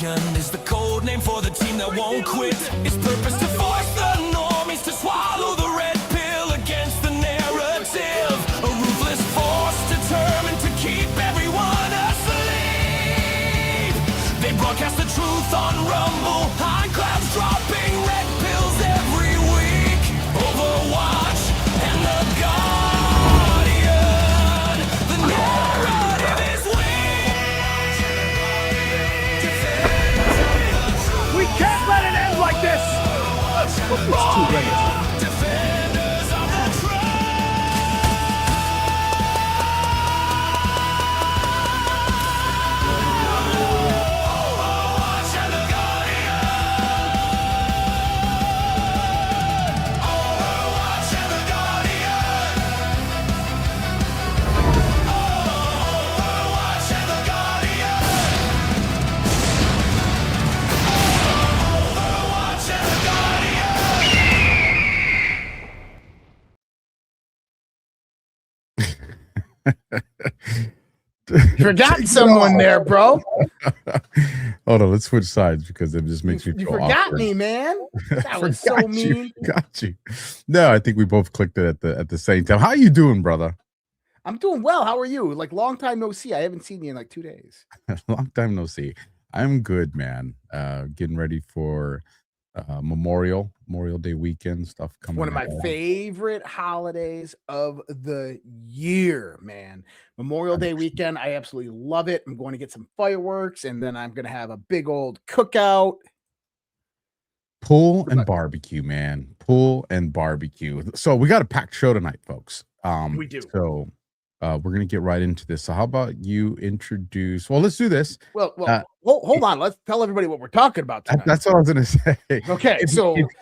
Nation is the code name for the team that won't quit. Its purpose to force the normies to swallow the red pill against the narrative. A ruthless force determined to keep everyone asleep. They broadcast the truth on Rumble, high clouds dropping red pills every week. Overwatch and the Guardian. The narrative is We can't let it end like this! It's too late. defenders of the truth. Overwatch and the Guardian. Overwatch and the Guardian. Overwatch and the Guardian. Overwatch and the Guardian. Forgot someone there, bro. Hold on, let's switch sides because it just makes me You feel forgot awkward. me, man. That was so Forgot you, mean. Got you. No, I think we both clicked it at the same time. How you doing, brother? I'm doing well. How are you? Like, long time no see. I haven't seen you in like 2 days. Long time no see. I'm good, man. Getting ready for Memorial Day weekend stuff coming. One of my ahead. favorite holidays of the year, man. Memorial Day weekend. I absolutely love it. I'm going to get some fireworks and then I'm going to have a big old cookout. Pool and barbecue, man. Pool and barbecue. So we got a packed show tonight, folks. We do. So we're gonna get right into this. So how about you introduce? Well, let's do this. Well, hold on. Let's tell everybody what we're talking about tonight. That's what I was gonna say. Okay,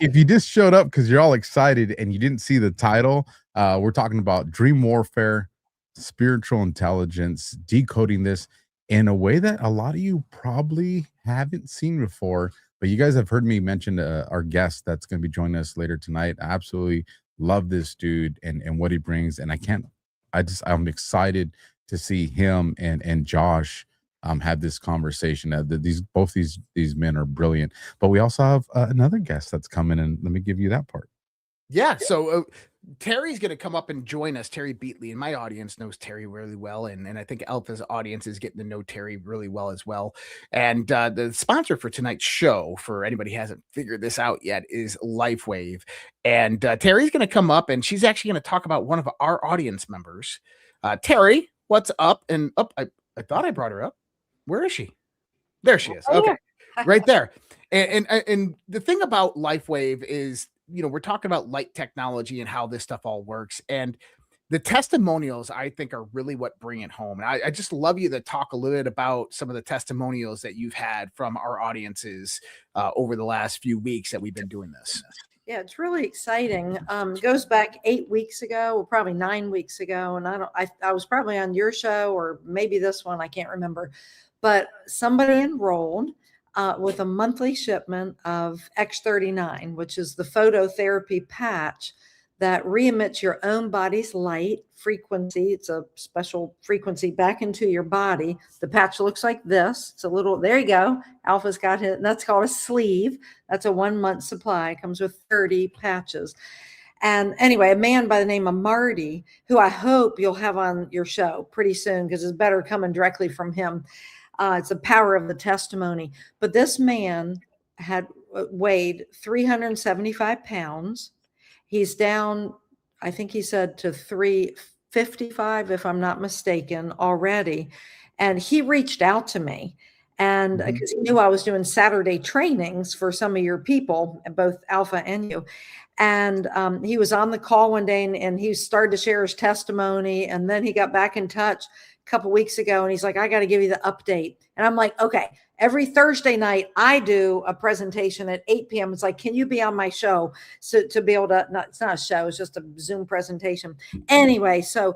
if you just showed up because you're all excited and you didn't see the title, we're talking about dream warfare, spiritual intelligence, decoding this in a way that a lot of you probably haven't seen before. But you guys have heard me mention our guest that's going to be joining us later tonight. I absolutely love this dude and what he brings, and I'm excited to see him and Josh have this conversation. Both these men are brilliant, but we also have another guest that's coming, and let me give you that part. yeah. So Terry's going to come up and join us. Terry Beatley, and my audience knows Terry really well, and I think Alpha's audience is getting to know Terry really well as well. And the sponsor for tonight's show, for anybody who hasn't figured this out yet, is LifeWave. And Terry's going to come up, and she's actually going to talk about one of our audience members. Terry, what's up? And I thought I brought her up. Where is she? There she is. Okay, right there. And the thing about LifeWave is, we're talking about light technology and how this stuff all works. And the testimonials, I think, are really what bring it home. And I just love you to talk a little bit about some of the testimonials that you've had from our audiences over the last few weeks that we've been doing this. Yeah, it's really exciting. It goes back 8 weeks ago, or probably 9 weeks ago. And I was probably on your show or maybe this one, I can't remember. But somebody enrolled with a monthly shipment of X39, which is the phototherapy patch that re-emits your own body's light frequency. It's a special frequency back into your body. The patch looks like this. It's a little, there you go. Alpha's got it. And that's called a sleeve. That's a 1 month supply. It comes with 30 patches. And anyway, a man by the name of Marty, who I hope you'll have on your show pretty soon, because it's better coming directly from him. It's the power of the testimony. But this man had weighed 375 pounds. He's down, I think he said, to 355, if I'm not mistaken, already. And he reached out to me, and because he knew I was doing Saturday trainings for some of your people, both Alpha and you. And he was on the call one day, and he started to share his testimony. And then he got back in touch a couple weeks ago, and he's like, I got to give you the update. And I'm like, okay. Every Thursday night, I do a presentation at 8 p.m. It's like, can you be on my show? So to be able to, it's not a show, it's just a Zoom presentation. Anyway, so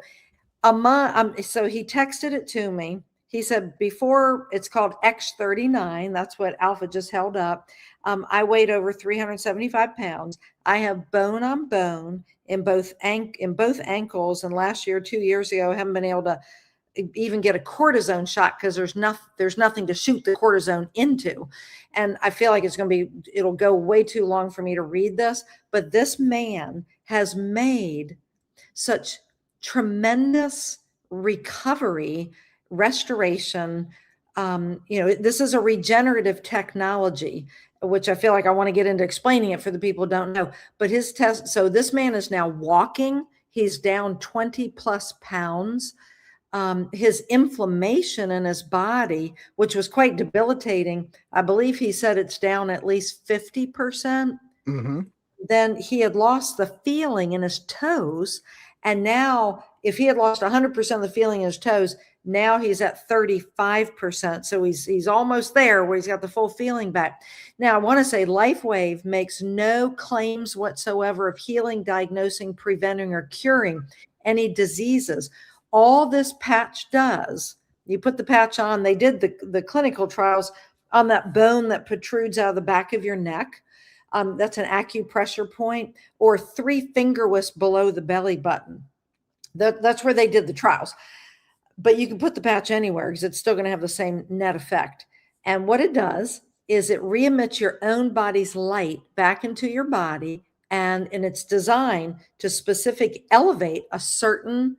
so he texted it to me. He said, before, it's called X39. That's what Alpha just held up. I weighed over 375 pounds. I have bone on bone in both ankles. And last year, 2 years ago, I haven't been able to even get a cortisone shot because there's nothing to shoot the cortisone into. And I feel like it'll go way too long for me to read this, but this man has made such tremendous recovery, restoration. This is a regenerative technology, which I feel like I want to get into explaining it for the people who don't know. But so this man is now walking. He's down 20 plus pounds. His inflammation in his body, which was quite debilitating, I believe he said it's down at least 50%. Mm-hmm. Then he had lost the feeling in his toes. And now if he had lost 100% of the feeling in his toes, now he's at 35%. So he's almost there where he's got the full feeling back. Now I want to say LifeWave makes no claims whatsoever of healing, diagnosing, preventing, or curing any diseases. All this patch does, you put the patch on, they did the clinical trials on that bone that protrudes out of the back of your neck. That's an acupressure point, or 3 finger widths below the belly button. That's where they did the trials. But you can put the patch anywhere because it's still going to have the same net effect. And what it does is it re-emits your own body's light back into your body. And it's designed to specifically elevate a certain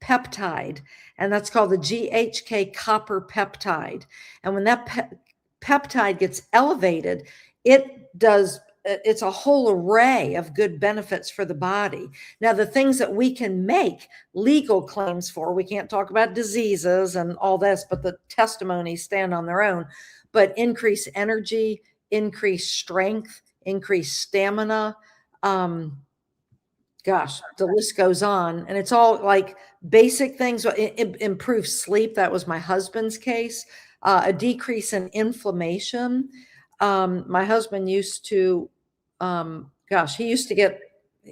peptide. And that's called the GHK copper peptide. And when that peptide gets elevated, it's a whole array of good benefits for the body. Now, the things that we can make legal claims for, we can't talk about diseases and all this, but the testimonies stand on their own. But increase energy, increase strength, increase stamina. Gosh, the list goes on. And it's all like basic things. Improve sleep. That was my husband's case. A decrease in inflammation. My husband used to, he used to get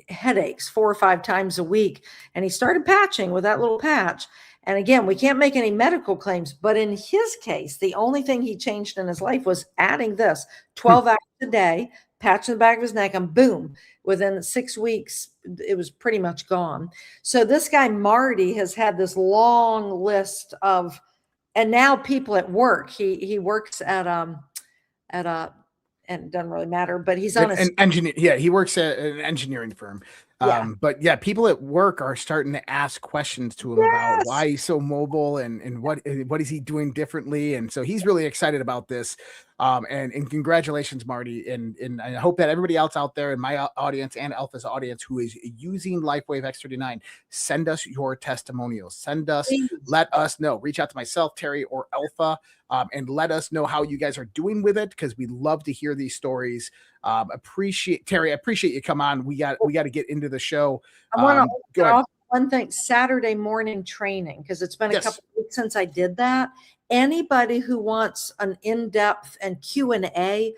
headaches 4 or 5 times a week, and he started patching with that little patch. And again, we can't make any medical claims, but in his case, the only thing he changed in his life was adding this 12 hours a day, patch in the back of his neck, and boom, within 6 weeks, it was pretty much gone. So this guy, Marty, has had this long list of, and now people at work, he works at and it doesn't really matter, but he's on an engineer. Yeah, he works at an engineering firm. But yeah, people at work are starting to ask questions to him about why he's so mobile and what is he doing differently. And so he's really excited about this. And congratulations, Marty. And I hope that everybody else out there in my audience and Alpha's audience who is using LifeWave X39, send us your testimonials. Let us know. Reach out to myself, Terry, or Alpha, and let us know how you guys are doing with it, because we love to hear these stories. Terry, I appreciate you come on. We got to get into the show. I want to go off one thing, Saturday morning training, because it's been a couple of weeks since I did that. Anybody who wants an in-depth and Q&A,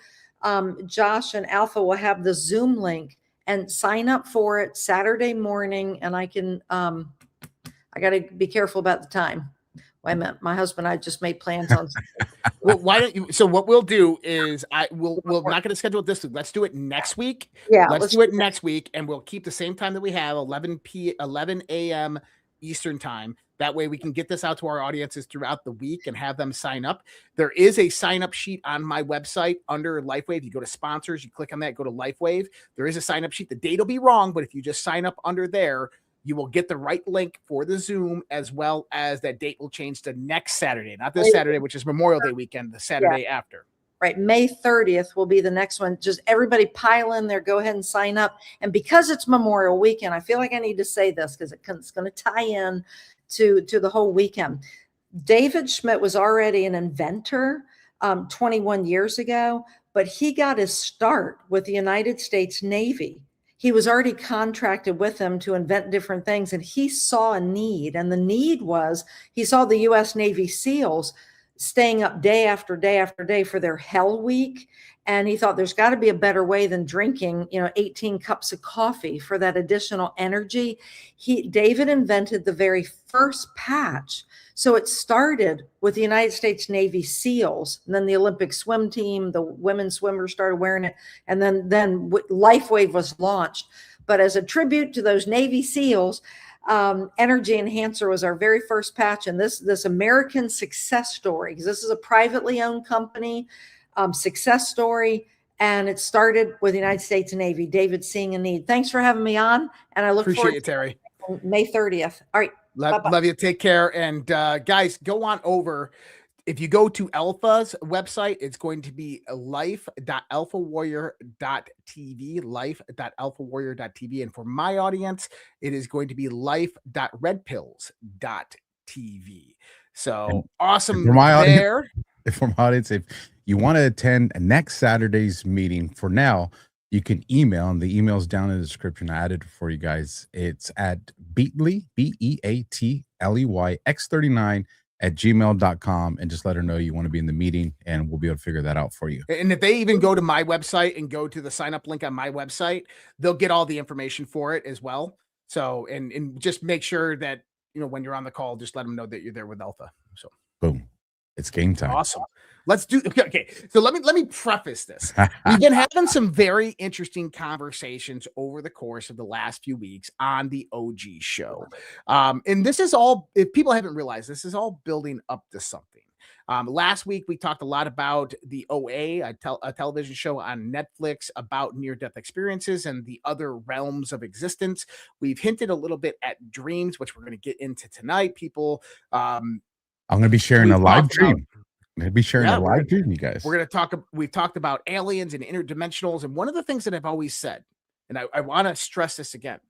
Josh and Alpha will have the Zoom link, and sign up for it Saturday morning. And I got to be careful about the time. Wait a minute, my husband and I just made plans on something. Well, why don't you? So what we'll do is we're not going to schedule it this week. Let's do it next week. Yeah, let's do it next week, and we'll keep the same time that we have, 11 a.m. Eastern time. That way we can get this out to our audiences throughout the week and have them sign up. There is a sign-up sheet on my website under LifeWave. You go to sponsors, you click on that, go to LifeWave. There is a sign-up sheet. The date will be wrong, but if you just sign up under there, you will get the right link for the Zoom, as well as that date will change to next Saturday, not this Saturday, which is Memorial Day weekend, the Saturday after. Right. May 30th will be the next one. Just everybody pile in there. Go ahead and sign up. And because it's Memorial weekend, I feel like I need to say this because it's going to tie in to the whole weekend. David Schmidt was already an inventor 21 years ago, but he got his start with the United States Navy. He was already contracted with them to invent different things, and he saw a need. And the need was, he saw the U.S. Navy SEALs staying up day after day after day for their Hell Week. And he thought there's got to be a better way than drinking, 18 cups of coffee for that additional energy. David invented the very first patch. So it started with the United States Navy SEALs, and then the Olympic swim team, the women swimmers started wearing it. And then LifeWave was launched. But as a tribute to those Navy SEAls, Energy Enhancer was our very first patch, and this American success story, because this is a privately owned company, success story, and it started with the United States Navy. David, seeing a need. Thanks for having me on, and I look Appreciate forward you, Terry. to May 30th. All right. Love you. Take care. And guys, go on over. If you go to Alpha's website, it's going to be life.alphawarrior.tv, life.alphawarrior.tv. And for my audience, it is going to be life.redpills.tv. So awesome for my there. For my audience, if you want to attend next Saturday's meeting, for now, you can email, and the email's down in the description. I added it for you guys. It's at Beatley, BEATLEY X39 at gmail.com, and just let her know you want to be in the meeting, and we'll be able to figure that out for you. And if they even go to my website and go to the sign up link on my website, they'll get all the information for it as well. So, and just make sure that, when you're on the call, just let them know that you're there with Alpha. So boom. It's game time. Awesome. Let's do okay. So let me preface this. We've been having some very interesting conversations over the course of the last few weeks on the OG show. And this is all, if people haven't realized, this is all building up to something. Last week we talked a lot about the OA, a television show on Netflix about near-death experiences and the other realms of existence. We've hinted a little bit at dreams, which we're going to get into tonight. People, I'm going to be sharing a live dream. I'm going to be sharing a live dream, you guys. We're going to talk. We've talked about aliens and interdimensionals. And one of the things that I've always said, and I want to stress this again,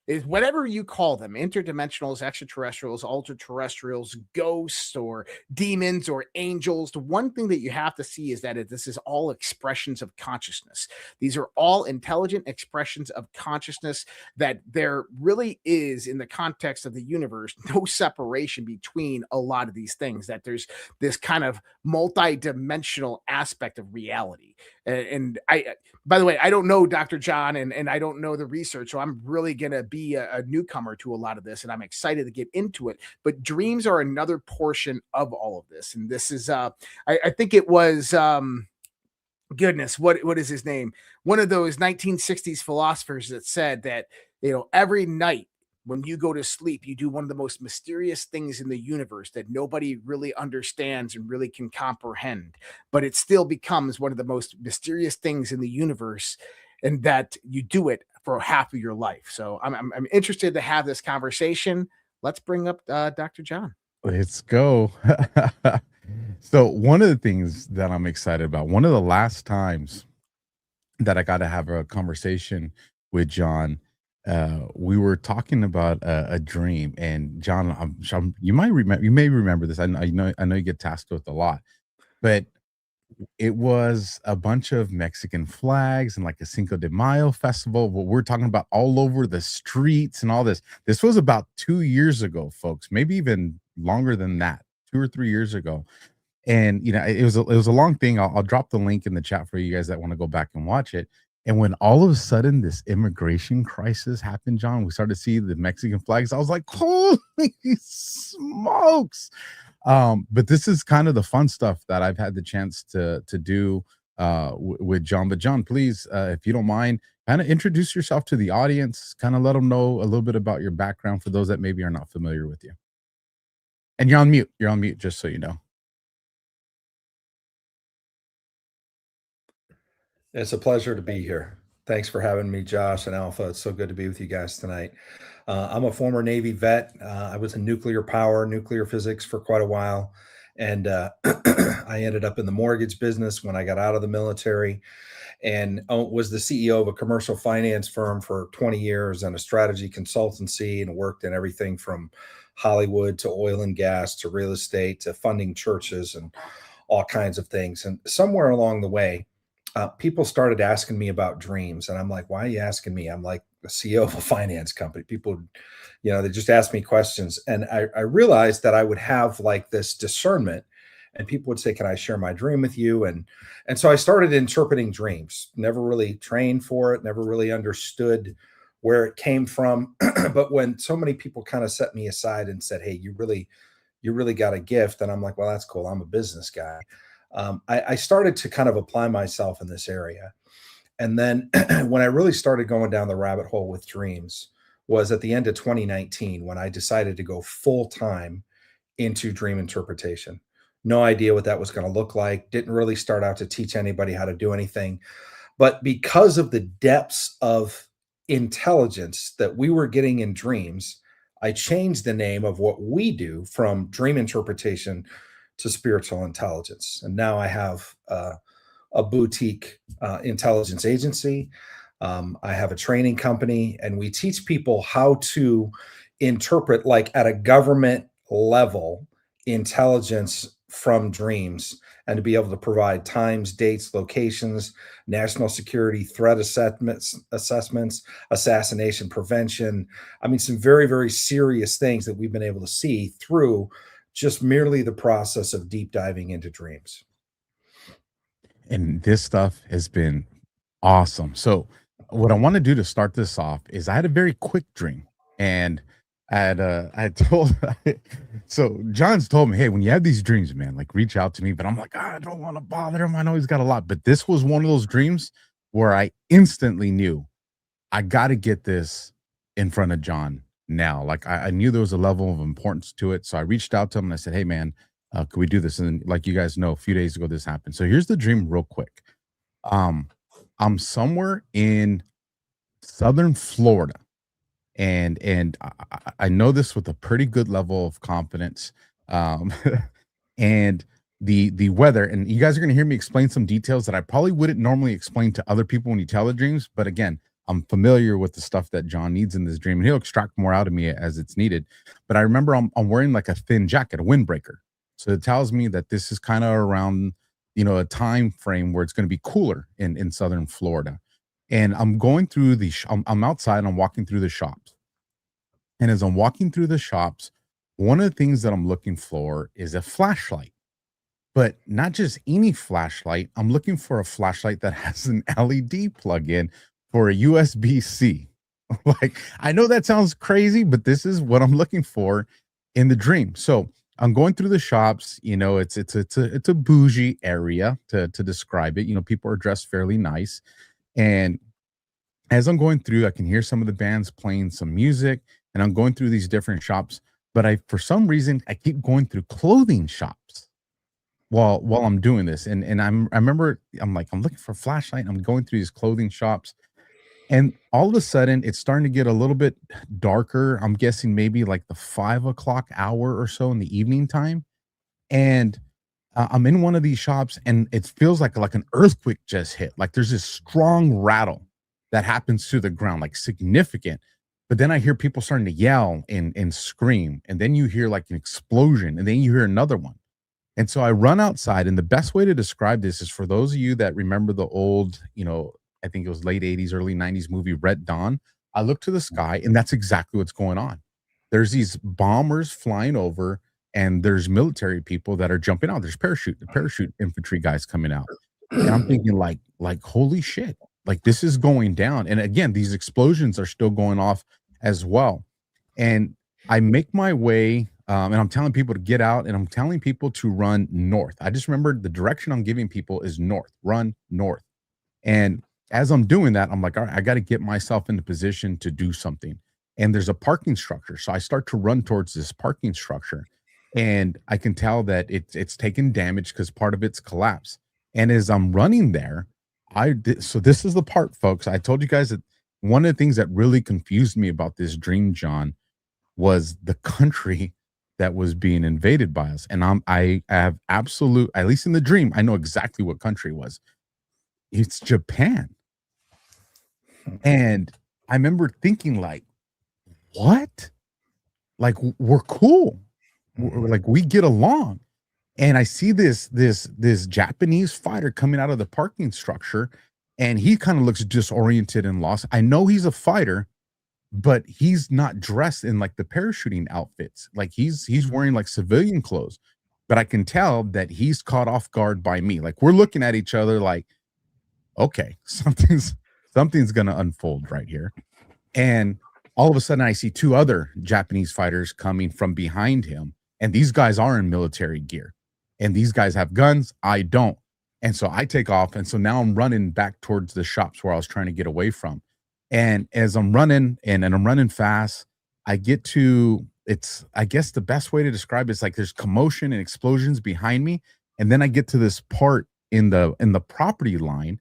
is whatever you call them, interdimensionals, extraterrestrials, ultra-terrestrials, ghosts, or demons, or angels, the one thing that you have to see is that this is all expressions of consciousness. These are all intelligent expressions of consciousness, that there really is, in the context of the universe, no separation between a lot of these things, that there's this kind of multi-dimensional aspect of reality. And I, by the way, I don't know Dr. John, and I don't know the research, so I'm really going to be a newcomer to a lot of this, and I'm excited to get into it. But dreams are another portion of all of this. And this is, I think it was, goodness, what is his name? One of those 1960s philosophers that said that, every night when you go to sleep, you do one of the most mysterious things in the universe that nobody really understands and really can comprehend, but it still becomes one of the most mysterious things in the universe, and that you do it for half of your life. So I'm interested to have this conversation. Let's bring up Dr. John. Let's go. So one of the things that I'm excited about, one of the last times that I got to have a conversation with John, we were talking about a dream, and John, you may remember this. I know you get tasked with a lot, but it was a bunch of Mexican flags and like a Cinco de Mayo festival. What we're talking about all over the streets and all this. This was about 2 years ago, folks, maybe even longer than that, 2 or 3 years ago. And it was a long thing. I'll drop the link in the chat for you guys that want to go back and watch it. And when all of a sudden this immigration crisis happened, John, we started to see the Mexican flags. I was like, holy smokes. But this is kind of the fun stuff that I've had the chance to do with John. But John, please, if you don't mind, kind of introduce yourself to the audience, kind of let them know a little bit about your background for those that maybe are not familiar with you. And you're on mute, just so you know. It's a pleasure to be here. Thanks for having me, Josh and Alpha. It's so good to be with you guys tonight. I'm a former Navy vet. I was in nuclear power, nuclear physics for quite a while. And I ended up in the mortgage business when I got out of the military, and was the CEO of a commercial finance firm for 20 years and a strategy consultancy, and worked in everything from Hollywood to oil and gas to real estate to funding churches and all kinds of things. And somewhere along the way, people started asking me about dreams, and I'm like, why are you asking me? I'm like the CEO of a finance company. People, they just ask me questions. And I realized that I would have like this discernment, and people would say, can I share my dream with you? And so I started interpreting dreams, never really trained for it, never really understood where it came from. But when so many people kind of set me aside and said, hey, you really got a gift. And I'm like, well, that's cool. I'm a business guy. I started to kind of apply myself in this area. And then when I really started going down the rabbit hole with dreams was at the end of 2019 when I decided to go full time into dream interpretation. No idea what that was going to look like. Didn't really start out to teach anybody how to do anything. But because of the depths of intelligence that we were getting in dreams, I changed the name of what we do from dream interpretation to spiritual intelligence. And now I have a boutique intelligence agency. I have a training company, and we teach people how to interpret, like at a government level, intelligence from dreams, and to be able to provide times, dates, locations, national security threat assessments, assassination prevention. I mean, some very, very serious things that we've been able to see through just merely the process of deep diving into dreams. And this stuff has been awesome. So what I want to do to start this off is I had a very quick dream, and I told so John's told me, hey, when you have these dreams, man, like reach out to me. But I'm like, I don't want to bother him. I know he's got a lot. But this was one of those dreams where I instantly knew I got to get this in front of John now. Like I knew there was a level of importance to it. So I reached out to him and I said, hey, man, could we do this? And like you guys know, a few days ago, this happened. So here's the dream real quick. I'm somewhere in Southern Florida. And I know this with a pretty good level of confidence. And the weather, and you guys are going to hear me explain some details that I probably wouldn't normally explain to other people when you tell the dreams. But again, I'm familiar with the stuff that John needs in this dream, and he'll extract more out of me as it's needed. But I remember I'm wearing like a thin jacket, a windbreaker. So it tells me that this is kind of around, a time frame where it's going to be cooler in Southern Florida. And I'm going through I'm outside and I'm walking through the shops. And as I'm walking through the shops, one of the things that I'm looking for is a flashlight, but not just any flashlight. I'm looking for a flashlight that has an LED plug-in for a USB-C. Like, I know that sounds crazy, but this is what I'm looking for in the dream. So I'm going through the shops. It's a bougie area to describe it. People are dressed fairly nice. And as I'm going through, I can hear some of the bands playing some music, and I'm going through these different shops. But for some reason, I keep going through clothing shops while I'm doing this. And I remember I'm looking for a flashlight. And I'm going through these clothing shops, and all of a sudden it's starting to get a little bit darker. I'm guessing maybe like the 5 o'clock hour or so in the evening time. And I'm in one of these shops, and it feels like an earthquake just hit. Like there's this strong rattle that happens to the ground, like significant. But then I hear people starting to yell and scream. And then you hear like an explosion, and then you hear another one. And so I run outside, and the best way to describe this is for those of you that remember the old, I think it was late 80s, early 90s movie Red Dawn. I look to the sky, and that's exactly what's going on. There's these bombers flying over, and there's military people that are jumping out. There's parachute infantry guys coming out. And I'm thinking like, holy shit, like this is going down. And again, these explosions are still going off as well. And I make my way, and I'm telling people to get out, and I'm telling people to run north. I just remember the direction I'm giving people is north, run north. And as I'm doing that, I'm like, all right, I got to get myself into position to do something. And there's a parking structure. So I start to run towards this parking structure. And I can tell that it's taken damage because part of it's collapsed. And as I'm running there, so this is the part, folks. I told you guys that one of the things that really confused me about this dream, John, was the country that was being invaded by us. And I have absolute, at least in the dream, I know exactly what country it was. It's Japan. And I remember thinking like, what? Like, we're cool. Like we get along. And I see this Japanese fighter coming out of the parking structure, and he kind of looks disoriented and lost. I know he's a fighter, but he's not dressed in like the parachuting outfits. Like he's wearing like civilian clothes, but I can tell that he's caught off guard by me. Like we're looking at each other like, okay, something's going to unfold right here. And all of a sudden I see 2 other Japanese fighters coming from behind him. And these guys are in military gear, and these guys have guns. I don't. And so I take off. And so now I'm running back towards the shops where I was trying to get away from. And as I'm running and I'm running fast, I get to I guess the best way to describe it is like there's commotion and explosions behind me. And then I get to this part in the property line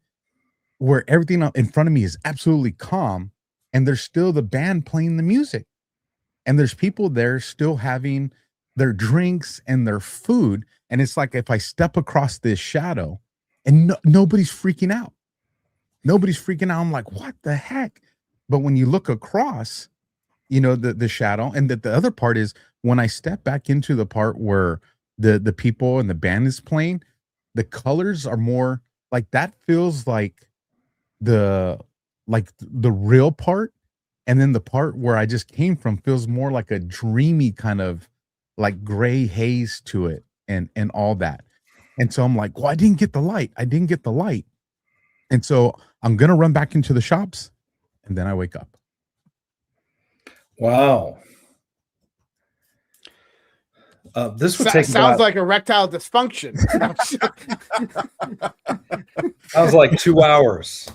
where everything in front of me is absolutely calm, and there's still the band playing the music. And there's people there still having their drinks and their food. And it's like if I step across this shadow and nobody's freaking out. Nobody's freaking out. I'm like, what the heck? But when you look across, the shadow, and the other part is when I step back into the part where the people and the band is playing, the colors are more like that feels like the real part. And then the part where I just came from feels more like a dreamy kind of like gray haze to it and all that. And so I'm like, well, I didn't get the light. And so I'm going to run back into the shops, and then I wake up. Wow. This would take sounds like erectile dysfunction. Sounds like 2 hours.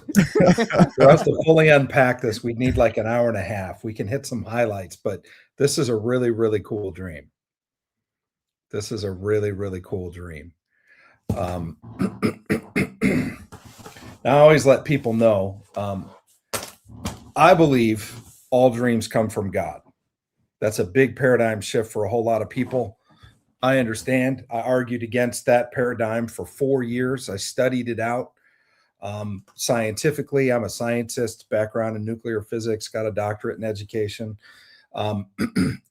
For us to fully unpack this, we'd need like an hour and a half. We can hit some highlights, but this is a really, really cool dream. This is a really, really cool dream. Now, I always let people know, I believe all dreams come from God. That's a big paradigm shift for a whole lot of people. I understand. I argued against that paradigm for 4 years. I studied it out scientifically. I'm a scientist, background in nuclear physics, got a doctorate in education.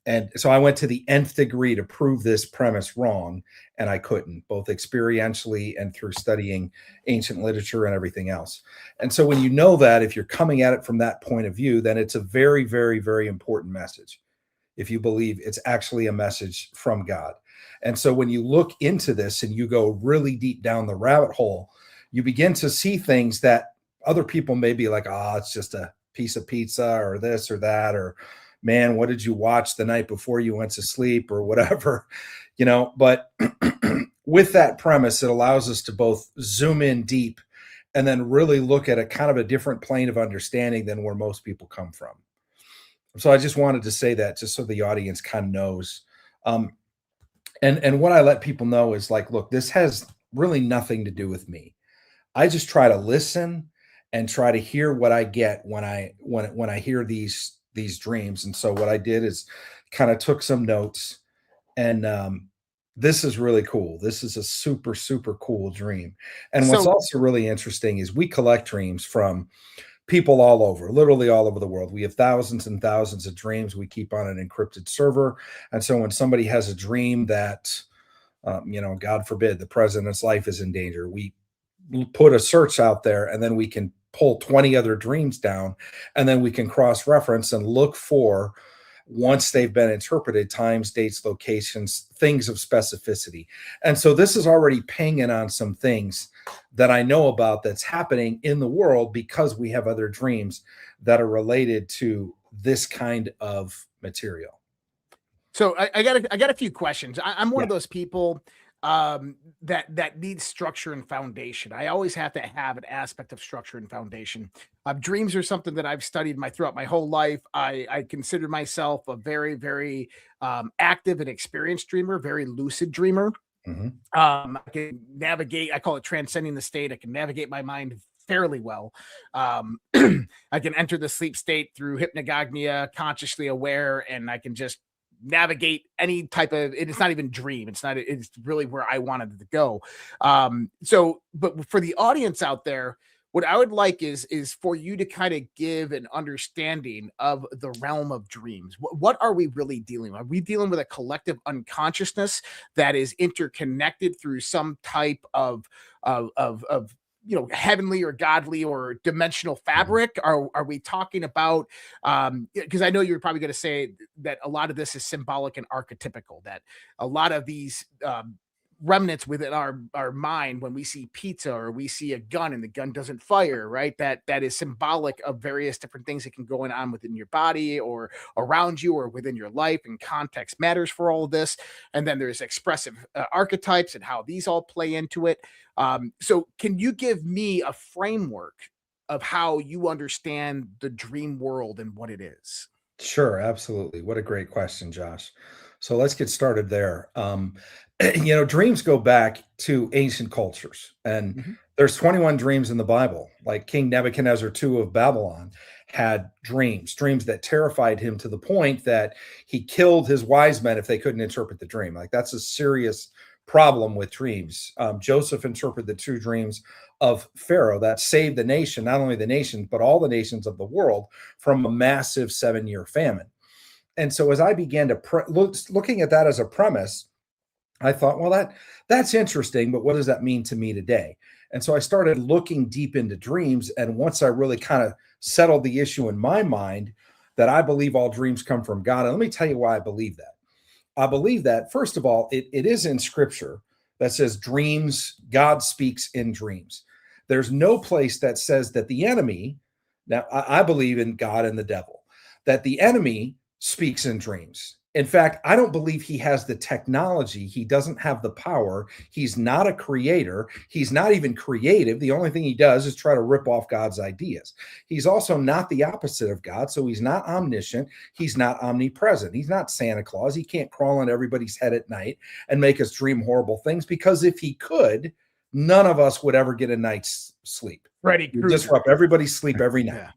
And so I went to the nth degree to prove this premise wrong, and I couldn't, both experientially and through studying ancient literature and everything else. And so when you know that, if you're coming at it from that point of view, then it's a very, very, very important message. If you believe it's actually a message from God. And so when you look into this and you go really deep down the rabbit hole, you begin to see things that other people may be like, it's just a piece of pizza or this or that, or man, what did you watch the night before you went to sleep or whatever, but with that premise, it allows us to both zoom in deep and then really look at a kind of a different plane of understanding than where most people come from. So I just wanted to say that just so the audience kind of knows. And what I let people know is like, look, this has really nothing to do with me. I just try to listen and try to hear what I get when I hear these dreams. And so what I did is kind of took some notes, and this is really cool. This is a super, super cool dream. And what's also really interesting is we collect dreams from people all over, literally all over the world. We have thousands and thousands of dreams we keep on an encrypted server. And so when somebody has a dream that, God forbid, the president's life is in danger, we put a search out there, and then we can pull 20 other dreams down, and then we can cross-reference and look for, once they've been interpreted, times, dates, locations, things of specificity. And so this is already pinging on some things that I know about that's happening in the world because we have other dreams that are related to this kind of material. So I got a few questions. I'm one of those people that needs structure and foundation. I always have to have an aspect of structure and foundation. Dreams are something that I've studied throughout my whole life. I consider myself a very, very active and experienced dreamer, very lucid dreamer. Mm-hmm. I can navigate, I call it transcending the state. I can navigate my mind fairly well. I can enter the sleep state through hypnagogia, consciously aware, and I can just navigate any type of, it's not even dream. It's really where I wanted to go. But for the audience out there, what I would like is for you to kind of give an understanding of the realm of dreams. What are we really dealing with? Are we dealing with a collective unconsciousness that is interconnected through some type of heavenly or godly or dimensional fabric? Are we talking about, because I know you're probably going to say that a lot of this is symbolic and archetypical, that a lot of these remnants within our mind, when we see pizza or we see a gun and the gun doesn't fire, right, that is symbolic of various different things that can go on within your body or around you or within your life, and context matters for all of this. And then there's expressive archetypes and how these all play into it. So can you give me a framework of how you understand the dream world and what it is? Sure, absolutely. What a great question, Josh. So let's get started there. Dreams go back to ancient cultures, and Mhm. there's 21 dreams in the Bible. Like King Nebuchadnezzar II of Babylon had dreams that terrified him to the point that he killed his wise men if they couldn't interpret the dream. Like that's a serious problem with dreams. Joseph interpreted the two dreams of Pharaoh that saved the nation, not only the nation, but all the nations of the world from a massive 7-year famine. And so as I began to looking at that as a premise, I thought, well, that's interesting, but what does that mean to me today? And so I started looking deep into dreams. And once I really kind of settled the issue in my mind that I believe all dreams come from God. And let me tell you why I believe that. I believe that, first of all, it is in scripture that says dreams, God speaks in dreams. There's no place that says that the enemy, now I believe in God and the devil, that the enemy speaks in dreams. In fact, I don't believe he has the technology. He doesn't have the power. He's not a creator. He's not even creative. The only thing he does is try to rip off God's ideas. He's also not the opposite of God. So he's not omniscient. He's not omnipresent. He's not Santa Claus. He can't crawl on everybody's head at night and make us dream horrible things, because if he could, none of us would ever get a night's sleep. Freddy You Krueger. disrupt everybody's sleep every night.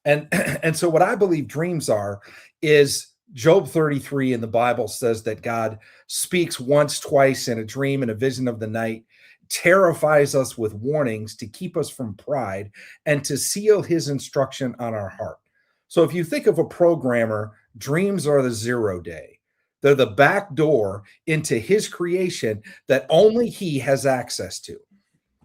Yeah. And so what I believe dreams are is Job 33 in the Bible says that God speaks once, twice in a dream and a vision of the night, terrifies us with warnings to keep us from pride and to seal his instruction on our heart. So if you think of a programmer, dreams are the 0 day. They're the back door into his creation that only he has access to.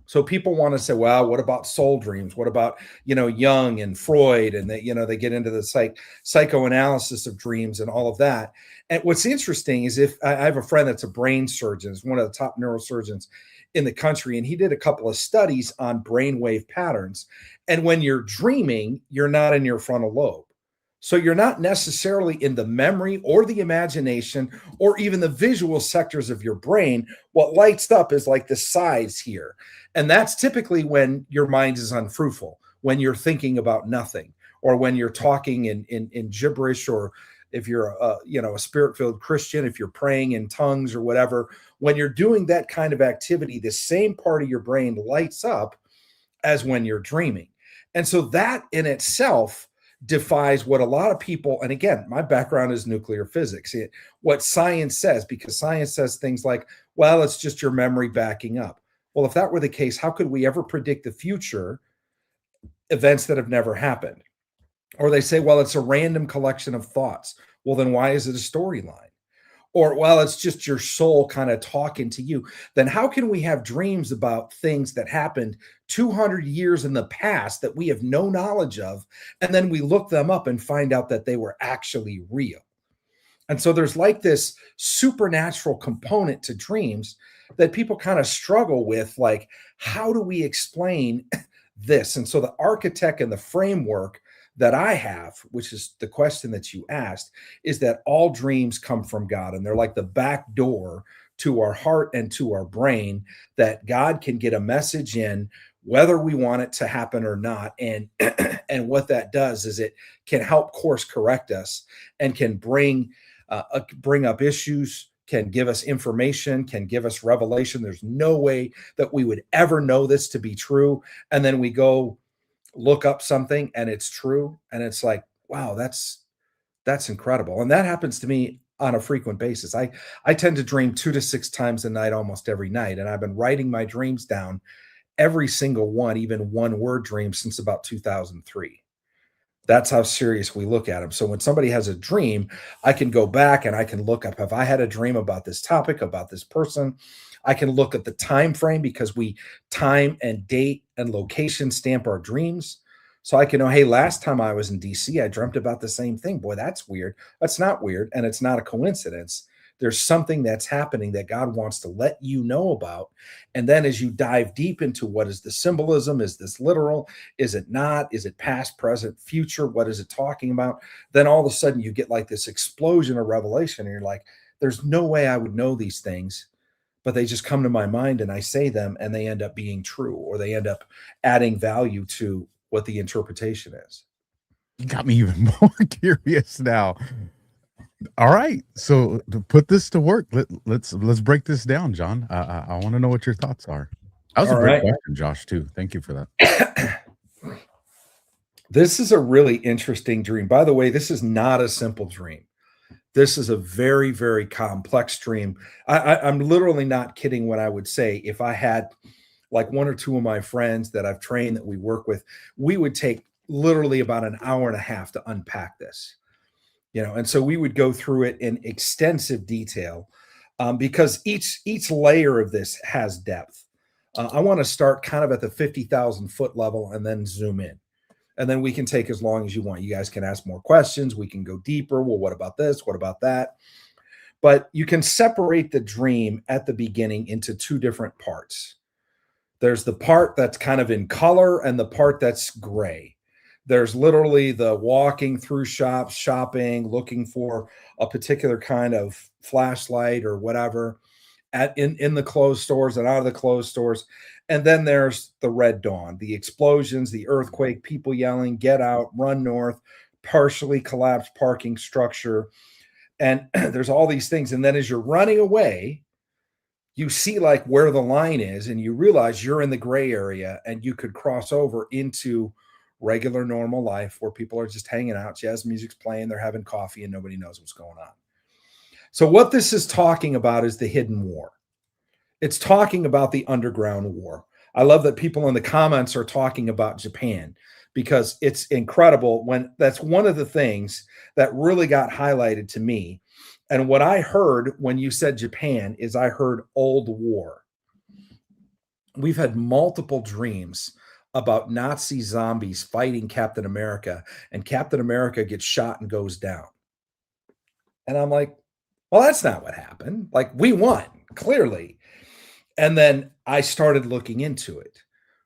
So people want to say, well, what about soul dreams? What about, Jung and Freud? And they get into the psychoanalysis of dreams and all of that. And what's interesting is if I have a friend that's a brain surgeon, is one of the top neurosurgeons in the country, and he did a couple of studies on brainwave patterns. And when you're dreaming, you're not in your frontal lobe. So you're not necessarily in the memory or the imagination or even the visual sectors of your brain. What lights up is like the sides here. And that's typically when your mind is unfruitful, when you're thinking about nothing, or when you're talking in gibberish, or if you're a spirit-filled Christian, if you're praying in tongues or whatever. When you're doing that kind of activity, the same part of your brain lights up as when you're dreaming. And so that in itself defies what a lot of people, and again, my background is nuclear physics, what science says, because science says things like, well, it's just your memory backing up. Well, if that were the case, how could we ever predict the future events that have never happened? Or they say, well, it's a random collection of thoughts. Well, then why is it a storyline? Or, well, it's just your soul kind of talking to you. Then how can we have dreams about things that happened 200 years in the past that we have no knowledge of, and then we look them up and find out that they were actually real? And so there's like this supernatural component to dreams that people kind of struggle with, like, how do we explain this? And so the architect and the framework that I have, which is the question that you asked, is that all dreams come from God, and they're like the back door to our heart and to our brain, that God can get a message in whether we want it to happen or not. And and what that does is it can help course correct us and can bring up issues, can give us information, can give us revelation. There's no way that we would ever know this to be true, and then we go look up something and it's true, and it's like, wow, that's incredible. And that happens to me on a frequent basis. I tend to dream 2 to 6 times a night, almost every night, and I've been writing my dreams down, every single one, even one-word dreams, since about 2003. That's how serious we look at them. So when somebody has a dream, I can go back and I can look up, have I had a dream about this topic, about this person? I can look at the time frame, because we time and date and location stamp our dreams. So I can know, hey, last time I was in DC, I dreamt about the same thing. Boy, that's weird. That's not weird. And it's not a coincidence. There's something that's happening that God wants to let you know about. And then as you dive deep into what is the symbolism, is this literal? Is it not? Is it past, present, future? What is it talking about? Then all of a sudden you get like this explosion of revelation, and you're like, there's no way I would know these things. but they just come to my mind and I say them and they end up being true, or they end up adding value to what the interpretation is. You got me even more curious now. All right, so to put this to work, let's break this down, John. I want to know what your thoughts are. That was a great question, Josh, too. Thank you for that. This is a really interesting dream. By the way, this is not a simple dream. This is a very, very complex dream. I'm literally not kidding when I would say if I had like one or two of my friends that I've trained that we work with, we would take literally about an hour and a half to unpack this. And so we would go through it in extensive detail because each layer of this has depth. I want to start kind of at the 50,000 foot level and then zoom in. And then we can take as long as you want. You guys can ask more questions. We can go deeper. Well, what about this? What about that? But you can separate the dream at the beginning into two different parts. There's the part that's kind of in color and the part that's gray. There's literally the walking through shops, shopping, looking for a particular kind of flashlight or whatever in the closed stores and out of the closed stores. And then there's the red dawn, the explosions, the earthquake, people yelling, get out, run north, partially collapsed parking structure. And there's all these things. And then as you're running away, you see like where the line is and you realize you're in the gray area and you could cross over into regular normal life where people are just hanging out, jazz music's playing, they're having coffee and nobody knows what's going on. So what this is talking about is the hidden war. It's talking about the underground war. I love that people in the comments are talking about Japan because it's incredible when that's one of the things that really got highlighted to me. And what I heard when you said Japan is I heard old war. We've had multiple dreams about Nazi zombies fighting Captain America, and Captain America gets shot and goes down. And I'm like, well, that's not what happened. Like, we won, clearly. And then I started looking into it.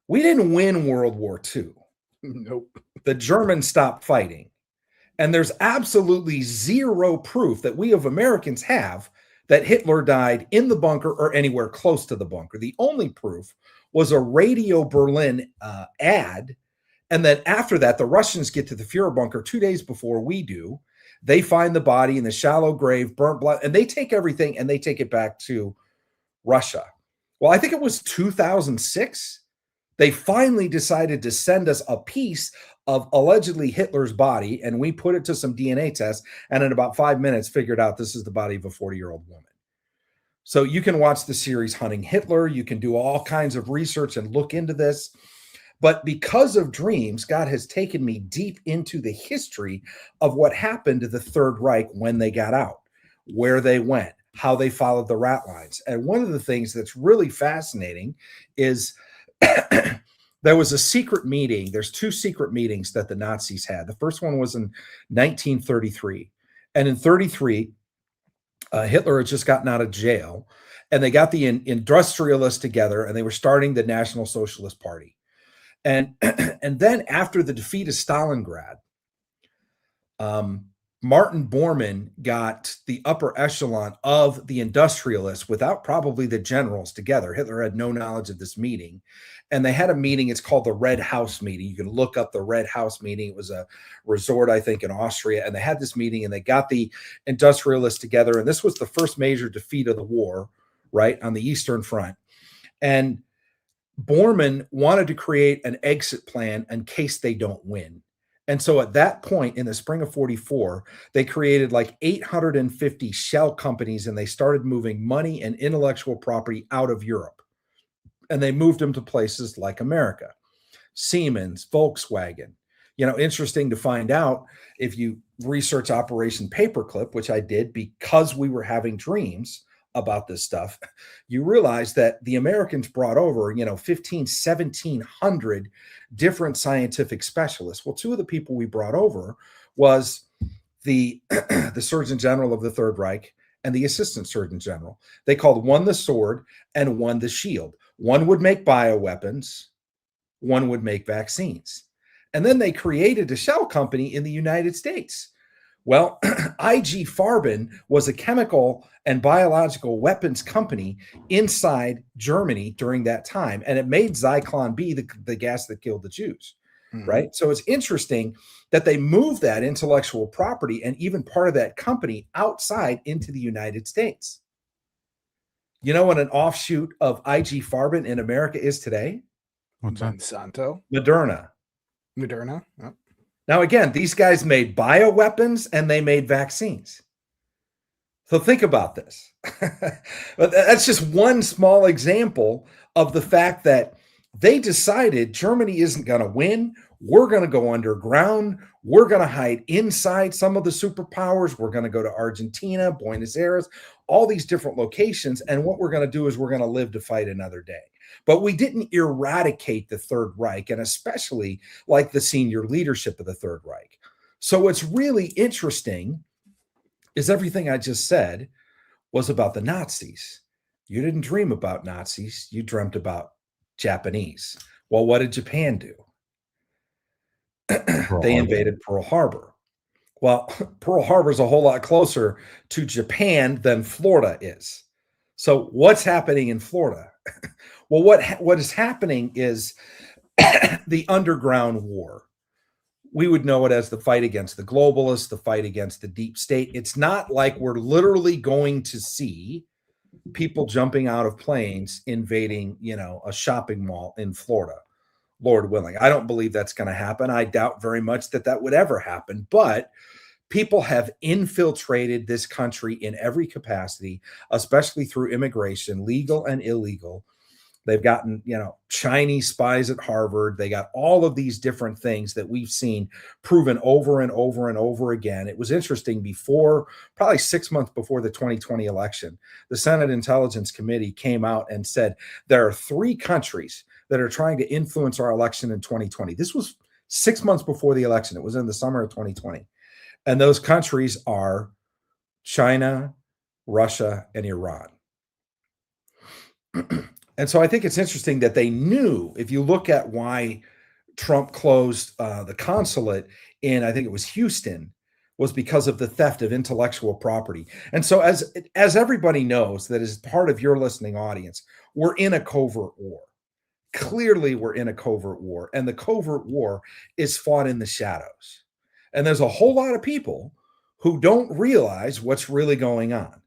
We didn't win World War II. Nope. The Germans stopped fighting. And there's absolutely zero proof that we of Americans have that Hitler died in the bunker or anywhere close to the bunker. The only proof was a Radio Berlin ad. And then after that, the Russians get to the Fuhrer bunker 2 days before we do. They find the body in the shallow grave, burnt blood, and they take everything and they take it back to Russia. Well, I think it was 2006. They finally decided to send us a piece of allegedly Hitler's body, and we put it to some DNA tests, and in about 5 minutes figured out this is the body of a 40-year-old woman. So you can watch the series Hunting Hitler. You can do all kinds of research and look into this. But because of dreams, God has taken me deep into the history of what happened to the Third Reich when they got out, where they went, how they followed the rat lines. And one of the things that's really fascinating is there was a secret meeting. There's two secret meetings that the Nazis had. The first one was in 1933. And in 33, Hitler had just gotten out of jail, and they got the industrialists together, and they were starting the National Socialist Party. And then after the defeat of Stalingrad, Martin Bormann got the upper echelon of the industrialists without probably the generals together. Hitler had no knowledge of this meeting. And they had a meeting. It's called the Red House meeting. You can look up the Red House meeting. It was a resort, I think, in Austria. And they had this meeting and they got the industrialists together. And this was the first major defeat of the war, right, on the Eastern Front. And Bormann wanted to create an exit plan in case they don't win. And so at that point in the spring of 44, they created like 850 shell companies, and they started moving money and intellectual property out of Europe. And they moved them to places like America, Siemens, Volkswagen. You know, interesting to find out if you research Operation Paperclip, which I did because we were having dreams about this stuff, you realize that the Americans brought over, 1,700 different scientific specialists. Well, two of the people we brought over was the Surgeon General of the Third Reich and the Assistant Surgeon General. They called one the sword and one the shield. One would make bioweapons, one would make vaccines. And then they created a shell company in the United States, Well, IG Farben was a chemical and biological weapons company inside Germany during that time, and it made Zyklon B, the gas that killed the Jews, right? So it's interesting that they moved that intellectual property and even part of that company outside into the United States. You know what an offshoot of IG Farben in America is today? What's that? Monsanto, Moderna. Moderna. Oh. Now, again, these guys made bioweapons and they made vaccines. So think about this. That's just one small example of the fact that they decided Germany isn't going to win. We're going to go underground. We're going to hide inside some of the superpowers. We're going to go to Argentina, Buenos Aires, all these different locations. And what we're going to do is we're going to live to fight another day. But we didn't eradicate the Third Reich, and especially like the senior leadership of the Third Reich. So what's really interesting is everything I just said was about the Nazis. You didn't dream about Nazis. You dreamt about Japanese. Well, what did Japan do? They invaded Pearl Harbor. Well, Pearl Harbor is a whole lot closer to Japan than Florida is. So what's happening in Florida? Well, what is happening is the underground war. We would know it as the fight against the globalists, the fight against the deep state. It's not like we're literally going to see people jumping out of planes invading, a shopping mall in Florida, Lord willing. I don't believe that's going to happen. I doubt very much that would ever happen, but people have infiltrated this country in every capacity, especially through immigration, legal and illegal. They've gotten, Chinese spies at Harvard. They got all of these different things that we've seen proven over and over and over again. It was interesting probably 6 months before the 2020 election, the Senate Intelligence Committee came out and said, there are 3 countries that are trying to influence our election in 2020. This was 6 months before the election. It was in the summer of 2020. And those countries are China, Russia, and Iran. And so I think it's interesting that they knew, if you look at why Trump closed the consulate in, I think it was Houston, was because of the theft of intellectual property. And so as everybody knows that is part of your listening audience, we're in a covert war. Clearly, we're in a covert war, and the covert war is fought in the shadows. And there's a whole lot of people who don't realize what's really going on.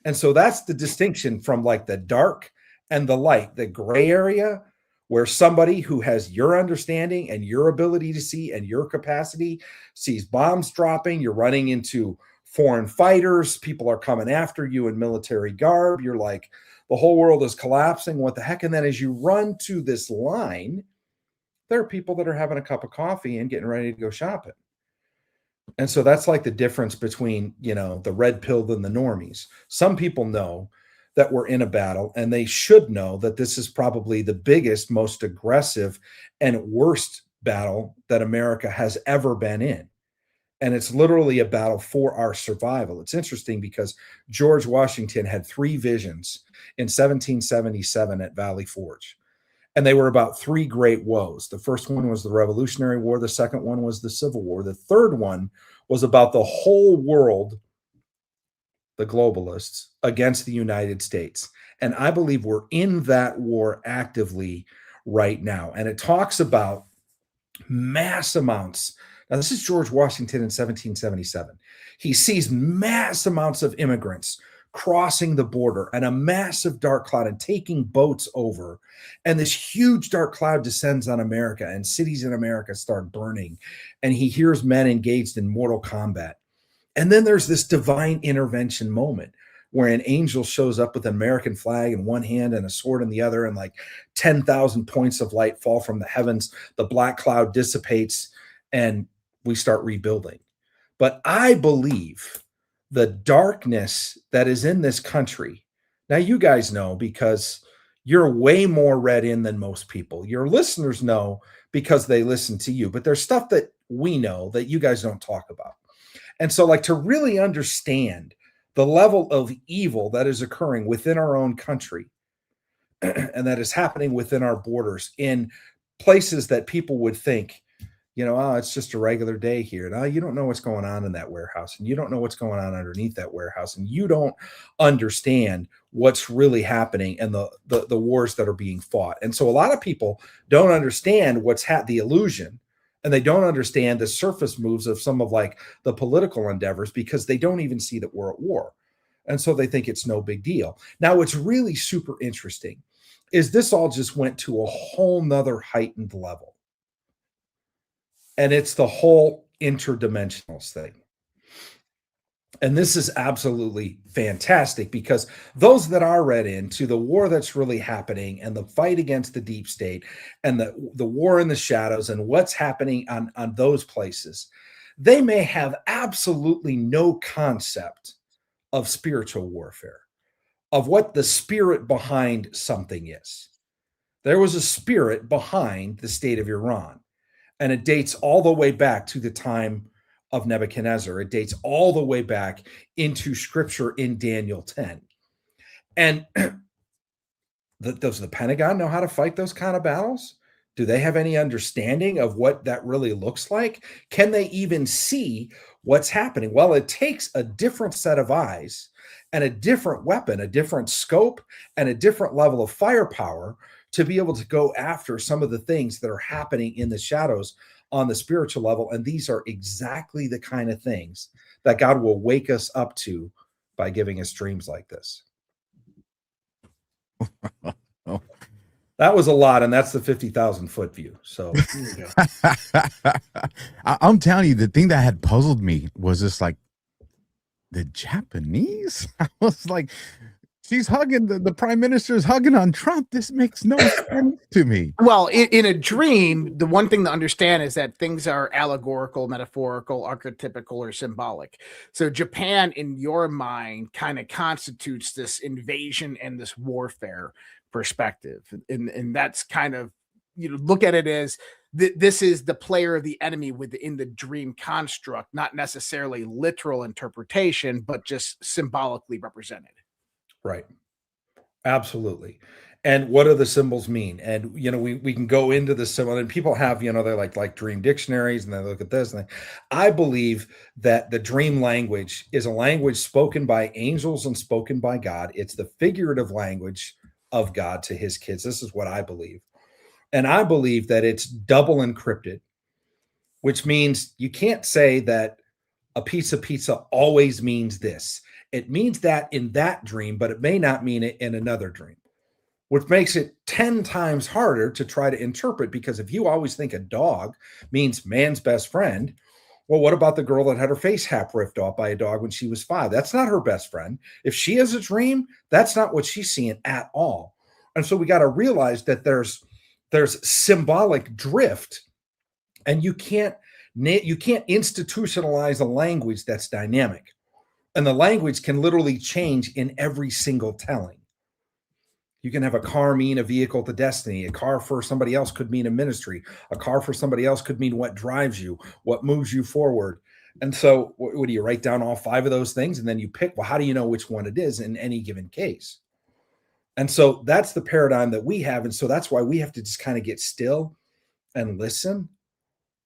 And so that's the distinction from like the dark and the light, the gray area, where somebody who has your understanding and your ability to see and your capacity sees bombs dropping, you're running into foreign fighters, people are coming after you in military garb, you're like, the whole world is collapsing, what the heck? And then as you run to this line, there are people that are having a cup of coffee and getting ready to go shopping. And so that's like the difference between, the red pill and the normies. Some people know that we're in a battle, and they should know that this is probably the biggest, most aggressive, and worst battle that America has ever been in. And it's literally a battle for our survival. It's interesting because George Washington had 3 visions in 1777 at Valley Forge. And they were about 3 great woes. The first one was the Revolutionary War. The second one was the Civil War. The third one was about the whole world, the globalists, against the United States. And I believe we're in that war actively right now. And it talks about mass amounts. Now, this is George Washington in 1777. He sees mass amounts of immigrants crossing the border and a massive dark cloud and taking boats over. And this huge dark cloud descends on America, and cities in America start burning. And he hears men engaged in mortal combat. And then there's this divine intervention moment where an angel shows up with an American flag in one hand and a sword in the other, and like 10,000 points of light fall from the heavens. The black cloud dissipates and we start rebuilding. But I believe the darkness that is in this country. Now, you guys know because you're way more read in than most people. Your listeners know because they listen to you, but there's stuff that we know that you guys don't talk about. And so, like, to really understand the level of evil that is occurring within our own country and that is happening within our borders in places that people would think, Oh, it's just a regular day here. No, you don't know what's going on in that warehouse, and you don't know what's going on underneath that warehouse, and you don't understand what's really happening and the wars that are being fought. And so a lot of people don't understand the illusion, and they don't understand the surface moves of some of like the political endeavors because they don't even see that we're at war. And so they think it's no big deal. Now, what's really super interesting is this all just went to a whole nother heightened level. And it's the whole interdimensional thing. And this is absolutely fantastic because those that are read into the war that's really happening and the fight against the deep state and the war in the shadows and what's happening on those places, they may have absolutely no concept of spiritual warfare, of what the spirit behind something is. There was a spirit behind the state of Iran. And it dates all the way back to the time of Nebuchadnezzar. It dates all the way back into scripture in Daniel 10. And does the Pentagon know how to fight those kind of battles? Do they have any understanding of what that really looks like? Can they even see what's happening? Well, it takes a different set of eyes and a different weapon, a different scope, and a different level of firepower to be able to go after some of the things that are happening in the shadows on the spiritual level. And these are exactly the kind of things that God will wake us up to by giving us dreams like this. That was a lot, and that's the 50,000 foot view. So I'm telling you, the thing that had puzzled me was just like the Japanese. I was like, she's hugging the prime minister is hugging on Trump. This makes no sense to me. Well, in a dream, the one thing to understand is that things are allegorical, metaphorical, archetypical, or symbolic. So Japan, in your mind, kind of constitutes this invasion and this warfare perspective. And that's kind of, look at it as this is the player of the enemy within the dream construct, not necessarily literal interpretation, but just symbolically represented. Right. Absolutely. And what do the symbols mean? And, we can go into the symbol, and people have, they're like dream dictionaries, and they look at this. And I believe that the dream language is a language spoken by angels and spoken by God. It's the figurative language of God to his kids. This is what I believe. And I believe that it's double encrypted, which means you can't say that a piece of pizza always means this. It means that in that dream, but it may not mean it in another dream, which makes it 10 times harder to try to interpret. Because if you always think a dog means man's best friend, well, what about the girl that had her face half ripped off by a dog when she was 5? That's not her best friend. If she has a dream, that's not what she's seeing at all. And so we got to realize that there's symbolic drift, and you can't institutionalize a language that's dynamic. And the language can literally change in every single telling. You can have a car mean a vehicle to destiny. A car for somebody else could mean a ministry. A car for somebody else could mean what drives you, what moves you forward. And so what do you write down all 5 of those things? And then you pick, well, how do you know which one it is in any given case? And so that's the paradigm that we have. And so that's why we have to just kind of get still and listen.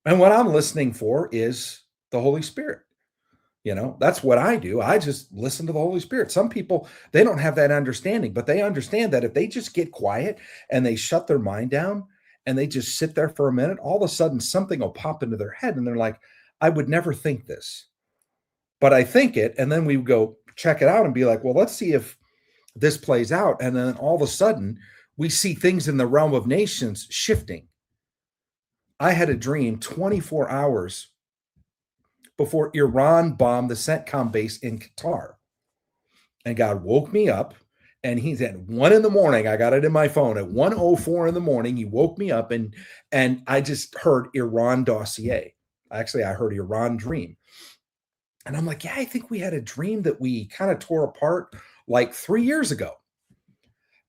And what I'm listening for is the Holy Spirit. That's what I do. I just listen to the Holy Spirit. Some people, they don't have that understanding, but they understand that if they just get quiet and they shut their mind down and they just sit there for a minute, all of a sudden something will pop into their head and they're like, I would never think this, but I think it. And then we go check it out and be like, well, let's see if this plays out. And then all of a sudden we see things in the realm of nations shifting. I had a dream 24 hours before Iran bombed the CENTCOM base in Qatar. And God woke me up, and he's at 1 a.m. I got it in my phone at 1:04 in the morning. He woke me up, and I just heard Iran dossier. Actually, I heard Iran dream. And I'm like, yeah, I think we had a dream that we kind of tore apart like 3 years ago.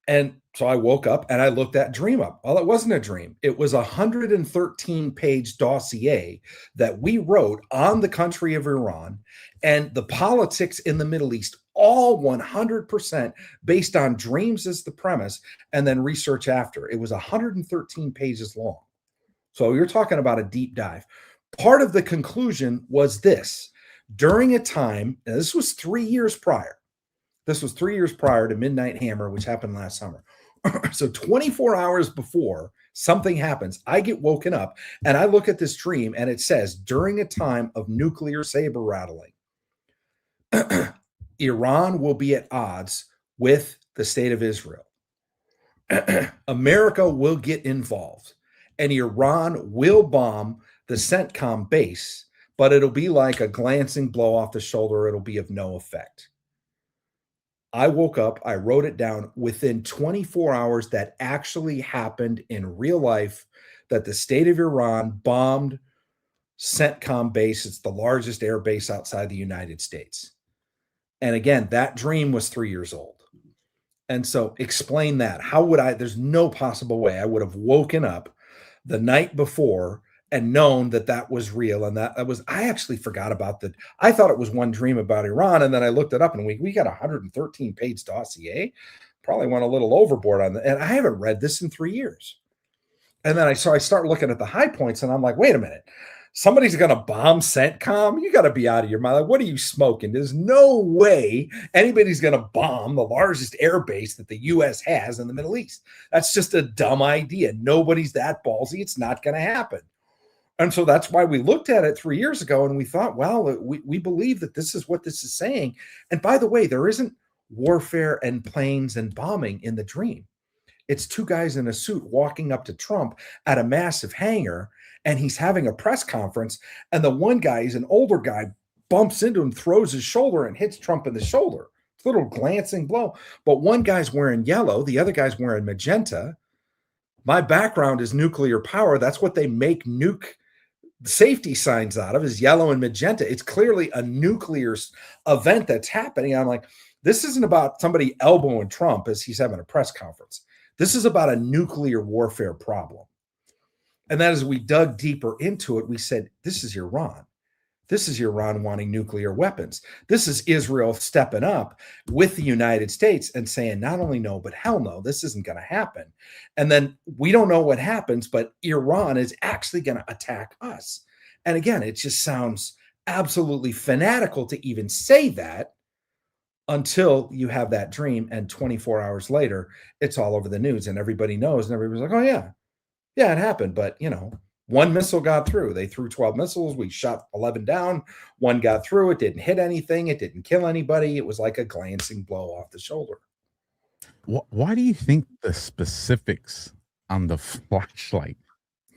And so I woke up and I looked that dream up. Well, it wasn't a dream. It was a 113-page dossier that we wrote on the country of Iran and the politics in the Middle East, all 100% based on dreams as the premise and then research after. It was 113 pages long. So you're talking about a deep dive. Part of the conclusion was this: during a time, and this was 3 years prior. This was 3 years prior to Midnight Hammer, which happened last summer. So 24 hours before something happens, I get woken up and I look at this dream and it says, during a time of nuclear saber rattling, Iran will be at odds with the state of Israel. America will get involved and Iran will bomb the CENTCOM base, but it'll be like a glancing blow off the shoulder. It'll be of no effect. I woke up, I wrote it down within 24 hours. That actually happened in real life, that the state of Iran bombed CENTCOM base. It's the largest air base outside the United States. And again, that dream was 3 years old. And so explain that. How would I, there's no possible way I would have woken up the night before and known that that was real. And that was, I actually forgot about that. I thought it was one dream about Iran. And then I looked it up and we got a 113 page dossier. Probably went a little overboard on that. And I haven't read this in 3 years. And then I start looking at the high points and I'm like, wait a minute, somebody's going to bomb CENTCOM? You got to be out of your mind. Like, what are you smoking? There's no way anybody's going to bomb the largest air base that the U.S. has in the Middle East. That's just a dumb idea. Nobody's that ballsy. It's not going to happen. And so that's why we looked at it 3 years ago and we thought, well, we believe that this is what this is saying. And by the way, there isn't warfare and planes and bombing in the dream. It's two guys in a suit walking up to Trump at a massive hangar, and he's having a press conference. And the one guy, he's an older guy, bumps into him, throws his shoulder and hits Trump in the shoulder. It's a little glancing blow. But one guy's wearing yellow. The other guy's wearing magenta. My background is nuclear power. That's what they make nuke safety signs out of, is yellow and magenta. It's clearly a nuclear event that's happening. I'm like, this isn't about somebody elbowing Trump as he's having a press conference. This is about a nuclear warfare problem. And that as we dug deeper into it, we said, this is Iran. This is Iran wanting nuclear weapons. This is Israel stepping up with the United States and saying, not only no, but hell no, this isn't going to happen. And then we don't know what happens, but Iran is actually going to attack us. And again, it just sounds absolutely fanatical to even say that until you have that dream. And 24 hours later, it's all over the news and everybody knows. And everybody's like, oh yeah, it happened. But one missile got through. They threw 12 missiles. We shot 11 down. One got through. It didn't hit anything. It didn't kill anybody. It was like a glancing blow off the shoulder. Why do you think the specifics on the flashlight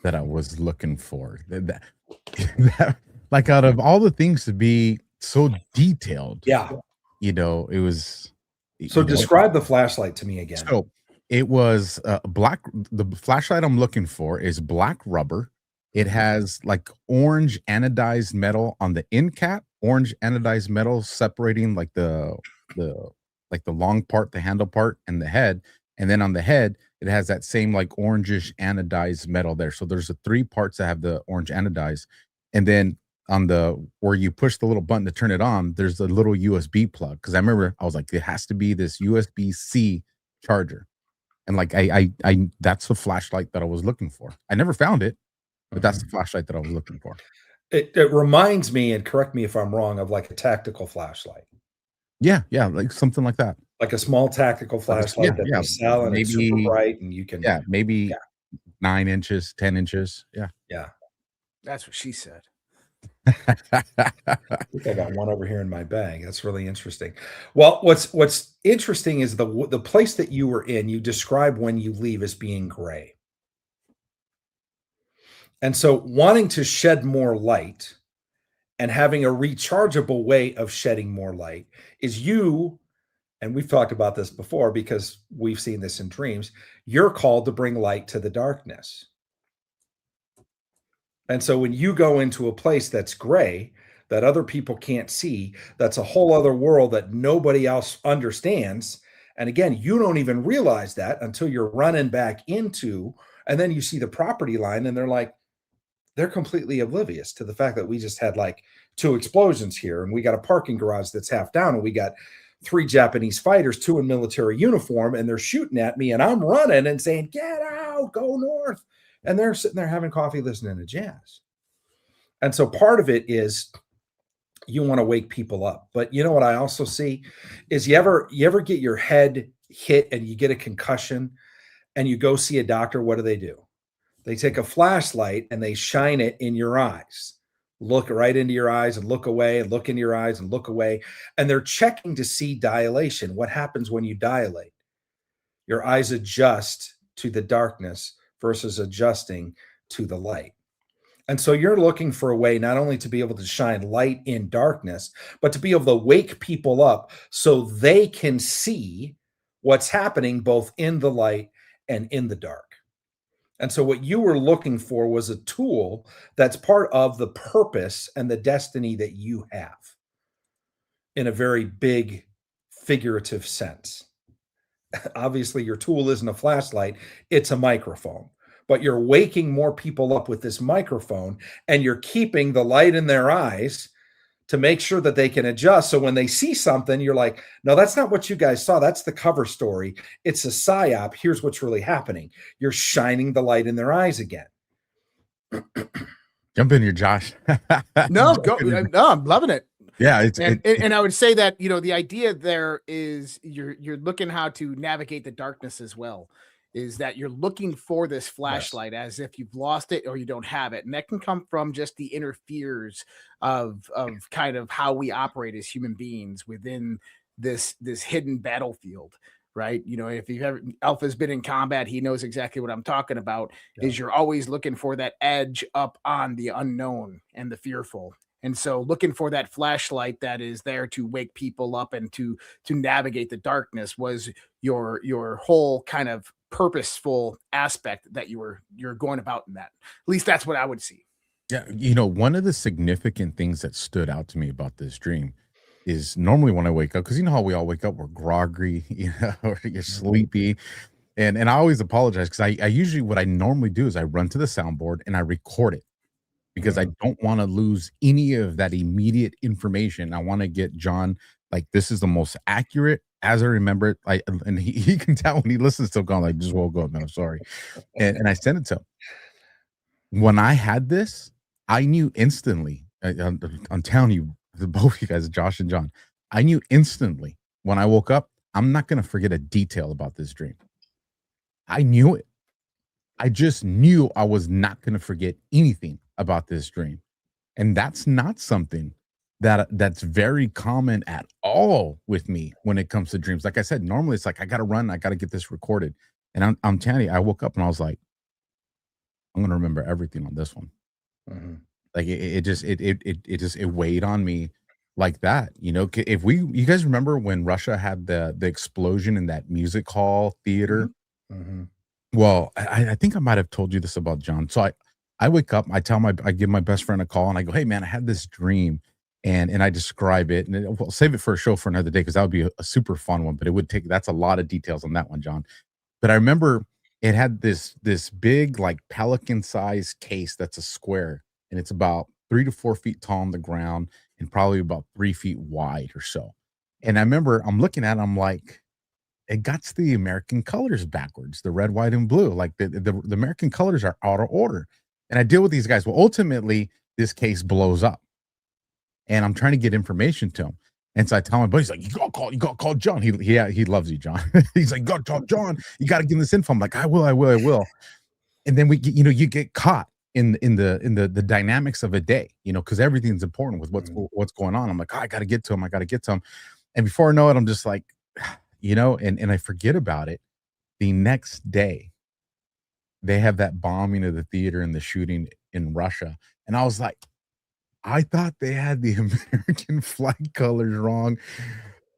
that I was looking for, that like out of all the things to be so detailed? Yeah. It was. So describe the flashlight to me again. So it was black. The flashlight I'm looking for is black rubber. It has like orange anodized metal on the end cap, orange anodized metal separating like the long part, the handle part, and the head. And then on the head, it has that same like orangish anodized metal there. So there's the 3 parts that have the orange anodized. And then on the where you push the little button to turn it on, there's a little USB plug. Because I remember I was like, it has to be this USB-C charger. And like I that's the flashlight that I was looking for. I never found it, but that's the flashlight that I was looking for. It reminds me, and correct me if I'm wrong, of like a tactical flashlight. Yeah, like something like that. Like a small tactical flashlight that they sell, and maybe, it's super bright, and you can 9 inches, 10 inches. Yeah. That's what she said. I think I got one over here in my bag. That's really interesting. Well, what's interesting is the place that you were in, you describe when you leave as being gray. And so wanting to shed more light and having a rechargeable way of shedding more light is you, and we've talked about this before because we've seen this in dreams, you're called to bring light to the darkness. And so when you go into a place that's gray, that other people can't see, that's a whole other world that nobody else understands. And again, you don't even realize that until you're running back into, and then you see the property line and they're completely oblivious to the fact that we just had like 2 explosions here. And we got a parking garage that's half down, and we got 3 Japanese fighters, 2 in military uniform, and they're shooting at me, and I'm running and saying, get out, go north. and they're sitting there having coffee, listening to jazz. And so part of it is you want to wake people up. But you know what I also see is you ever get your head hit and you get a concussion and you go see a doctor, what do? They take a flashlight and they shine it in your eyes. Look right into your eyes and look away, and look into your eyes and look away. And they're checking to see dilation. What happens when you dilate? Your eyes adjust to the darkness versus adjusting to the light. And so you're looking for a way not only to be able to shine light in darkness, but to be able to wake people up so they can see what's happening both in the light and in the dark. And so what you were looking for was a tool that's part of the purpose and the destiny that you have in a very big figurative sense. Obviously, your tool isn't a flashlight, it's a microphone. But you're waking more people up with this microphone, and you're keeping the light in their eyes to make sure that they can adjust. So when they see something, you're like, no, that's not what you guys saw. That's the cover story. It's a psyop. Here's what's really happening. You're shining the light in their eyes again. Jump in here, Josh. No, go. No, I'm loving it. Yeah, and I would say that, you know, the idea there is you're looking how to navigate the darkness as well. Is that you're looking for this flashlight as if you've lost it or you don't have it. And that can come from just the inner fears of kind of how we operate as human beings within this hidden battlefield, right? You know, if you've ever, Alpha's been in combat, he knows exactly what I'm talking about, is you're always looking for that edge up on the unknown and the fearful. And so looking for that flashlight that is there to wake people up and to navigate the darkness was your whole kind of purposeful aspect that you're going about in that. At least that's what I would see. Yeah, you know, one of the significant things that stood out to me about this dream is normally when I wake up, because you know how we all wake up, we're groggy, you know, or you're sleepy. And I always apologize because I usually, what I normally do is I run to the soundboard and I record it because I don't want to lose any of that immediate information. I want to get John, like, this is the most accurate as I remember it. And he can tell when he listens to it, going like, just woke up, man, I'm sorry. And I sent it to him. When I had this, I knew instantly, I'm telling you, both of you guys, Josh and John, I knew instantly when I woke up, I'm not going to forget a detail about this dream. I knew it. I just knew I was not going to forget anything about this dream. And that's not something that's very common at all with me when it comes to dreams. Like I said, normally it's like, I got to run, I got to get this recorded. And I'm telling you, I woke up and I was like, I'm going to remember everything on this one. Like it just weighed on me like that. You know, if you guys remember when Russia had the explosion in that music hall theater? Well, I think I might have told you this about John. So I wake up, I give my best friend a call and I go, hey man, I had this dream, and I describe it, and we'll save it for a show for another day because that would be a super fun one, but that's a lot of details on that one, John. But I remember it had this big, like, pelican size case that's a square, and it's about 3 to 4 feet tall on the ground and probably about 3 feet wide or so. And I remember I'm looking at it, I'm like, it got the American colors backwards, the red, white, and blue. Like the American colors are out of order. And I deal with these guys. Well, ultimately, this case blows up. And I'm trying to get information to him. And so I tell my buddy, he's like, you gotta call John. He loves you, John. He's like, go talk John. You gotta give him this info. I'm like, I will. And then you get caught in the dynamics of a day, you know, because everything's important with what's going on. I'm like, I gotta get to him. And before I know it, I'm just like, you know, and I forget about it. The next day, they have that bombing of the theater and the shooting in Russia. And I was like, I thought they had the American flag colors wrong.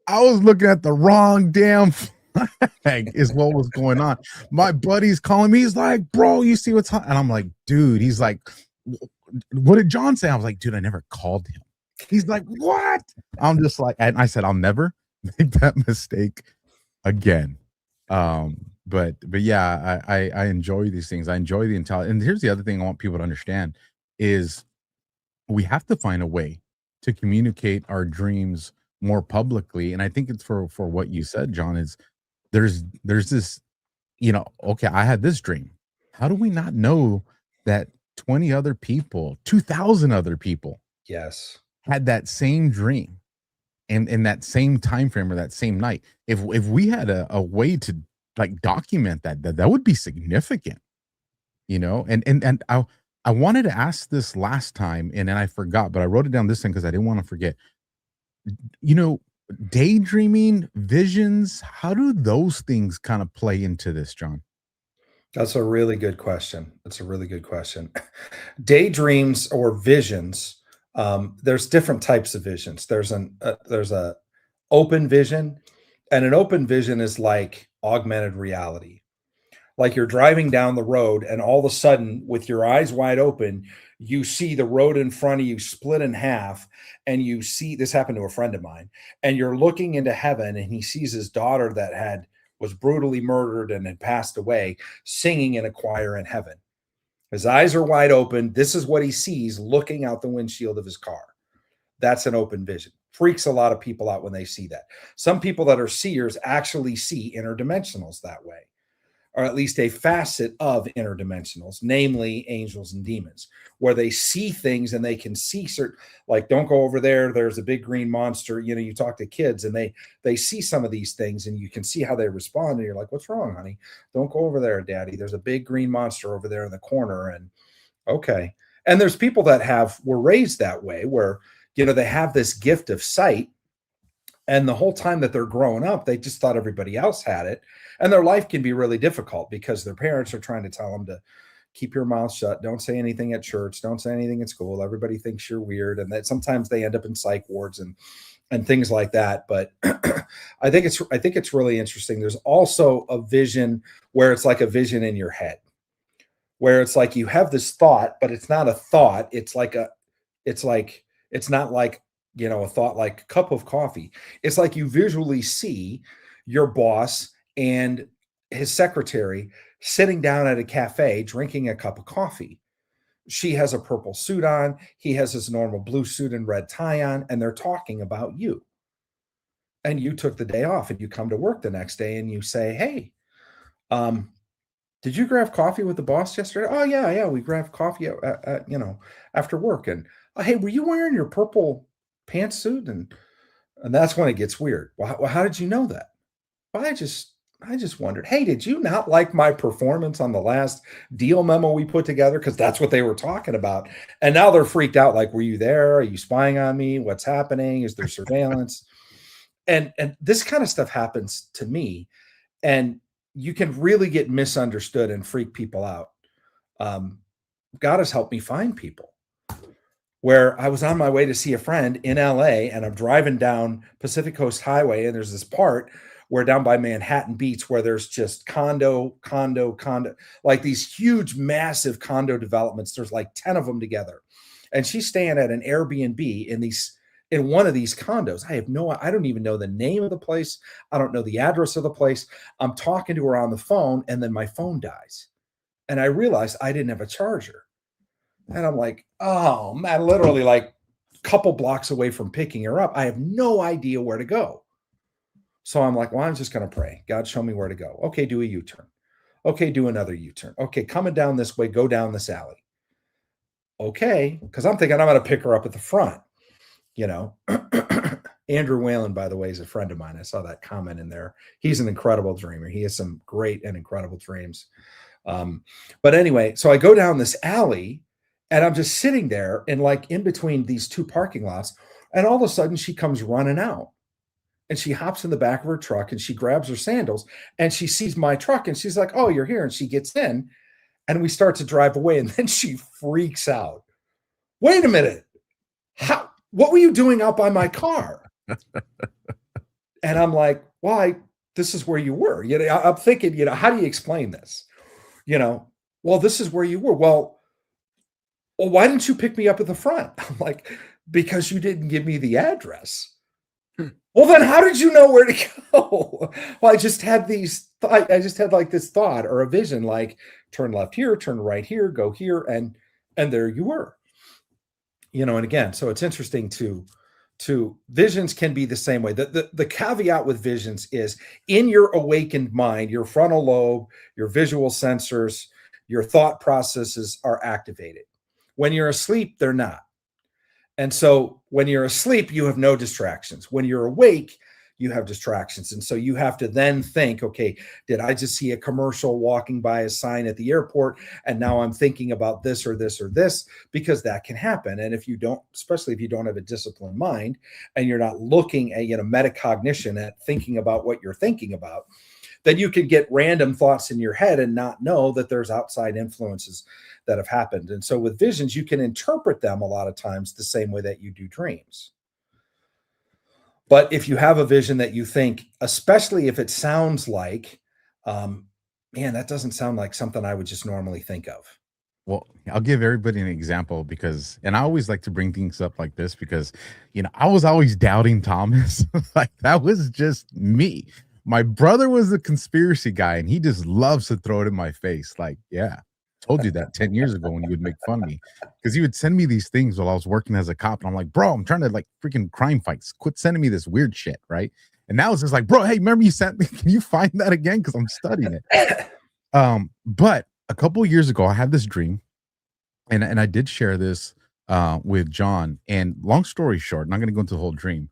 I was looking at the wrong damn flag is what was going on. My buddy's calling me. He's like, bro, you see what's happening? And I'm like, dude, he's like, what did John say? I was like, dude, I never called him. He's like, what? I'm just like, and I said, I'll never make that mistake again. But yeah, I enjoy these things. I enjoy the intelligence. And here's the other thing I want people to understand is we have to find a way to communicate our dreams more publicly. And I think it's for what you said, John, is there's this, you know, okay, I had this dream. how do we not know that 20 other people, 2,000 other people Yes. had that same dream and in that same time frame or that same night? If we had a way to like document that would be significant, you know. And I wanted to ask this last time and then I forgot, but I wrote it down this time because I didn't want to forget. You know, daydreaming, visions, how do those things kind of play into this, John? That's a really good question. That's a really good question. Daydreams or visions, there's different types of visions. There's a open vision, and an open vision is like augmented reality. Like you're driving down the road and all of a sudden with your eyes wide open, you see the road in front of you split in half, and you see this happened to a friend of mine, and you're looking into heaven and he sees his daughter that was brutally murdered and had passed away singing in a choir in heaven. His eyes are wide open. This is what he sees looking out the windshield of his car. That's an open vision. Freaks a lot of people out when they see that. Some people that are seers actually see interdimensionals that way, or at least a facet of interdimensionals, namely angels and demons, where they see things and they can see certain, like, don't go over there, there's a big green monster. You know, you talk to kids and they see some of these things and you can see how they respond. And you're like, what's wrong, honey? Don't go over there, daddy. There's a big green monster over there in the corner. And okay. And there's people that were raised that way where, you know, they have this gift of sight. And the whole time that they're growing up, they just thought everybody else had it. And their life can be really difficult because their parents are trying to tell them to keep your mouth shut. Don't say anything at church. Don't say anything at school. Everybody thinks you're weird. And that sometimes they end up in psych wards and things like that. But I think it's really interesting. There's also a vision where it's like a vision in your head, where it's like you have this thought, but it's not a thought. It's not like, you know, a thought like a cup of coffee. It's like you visually see your boss and his secretary sitting down at a cafe drinking a cup of coffee. She has a purple suit on. He has his normal blue suit and red tie on, and they're talking about you. And you took the day off and you come to work the next day and you say, hey, did you grab coffee with the boss yesterday? Oh, yeah. We grabbed coffee, after work. And hey, were you wearing your purple pantsuit? And that's when it gets weird. Well, how did you know that? Well, I just wondered, hey, did you not like my performance on the last deal memo we put together? Because that's what they were talking about. And now they're freaked out. Like, were you there? Are you spying on me? What's happening? Is there surveillance? And this kind of stuff happens to me. And you can really get misunderstood and freak people out. God has helped me find people. Where I was on my way to see a friend in LA and I'm driving down Pacific Coast Highway, and there's this part where down by Manhattan Beach where there's just condo, like these huge, massive condo developments. There's like 10 of them together. And she's staying at an Airbnb in one of these condos. I don't even know the name of the place. I don't know the address of the place. I'm talking to her on the phone and then my phone dies. And I realized I didn't have a charger. And I'm like, oh man, literally like a couple blocks away from picking her up. I have no idea where to go. So I'm like, well, I'm just going to pray. God, show me where to go. Okay, do a U-turn. Okay, do another U-turn. Okay, coming down this way, go down this alley. Okay, because I'm thinking I'm going to pick her up at the front, you know. Andrew Whalen, by the way, is a friend of mine. I saw that comment in there. He's an incredible dreamer. He has some great and incredible dreams. But anyway, so I go down this alley and I'm just sitting there and like in between these two parking lots. And all of a sudden she comes running out and she hops in the back of her truck and she grabs her sandals and she sees my truck and she's like, oh, you're here. And she gets in and we start to drive away. And then she freaks out. Wait a minute. What were you doing out by my car? And I'm like, well, this is where you were. You know, I'm thinking, you know, how do you explain this? You know, well, this is where you were. Well, why didn't you pick me up at the front? I'm like, because you didn't give me the address. Well, then how did you know where to go? Well, I just had like this thought or a vision, like turn left here, turn right here, go here. And there you were, you know, and again, so it's interesting to visions can be the same way. The caveat with visions is in your awakened mind, your frontal lobe, your visual sensors, Your thought processes are activated. When you're asleep, they're not. And so when you're asleep, you have no distractions. When you're awake, you have distractions. And so you have to then think, okay, did I just see a commercial walking by a sign at the airport? And now I'm thinking about this or this or this, because that can happen. And if you don't, especially if you don't have a disciplined mind and you're not looking at, metacognition, at thinking about what you're thinking about, then you could get random thoughts in your head and not know that there's outside influences that have happened. And so with visions, you can interpret them a lot of times the same way that you do dreams. But if you have a vision that you think, especially if it sounds like, man, that doesn't sound like something I would just normally think of. Well, I'll give everybody an example and I always like to bring things up like this because, I was always doubting Thomas. Like that was just me. My brother was the conspiracy guy and he just loves to throw it in my face. Like, yeah, told you that 10 years ago when you would make fun of me, because he would send me these things while I was working as a cop. And I'm like, bro, I'm trying to freaking crime fights. Quit sending me this weird shit. Right. And now it's just like, bro, hey, remember you sent me? Can you find that again? Because I'm studying it. But a couple of years ago, I had this dream and I did share this with John. And long story short, not going to go into the whole dream,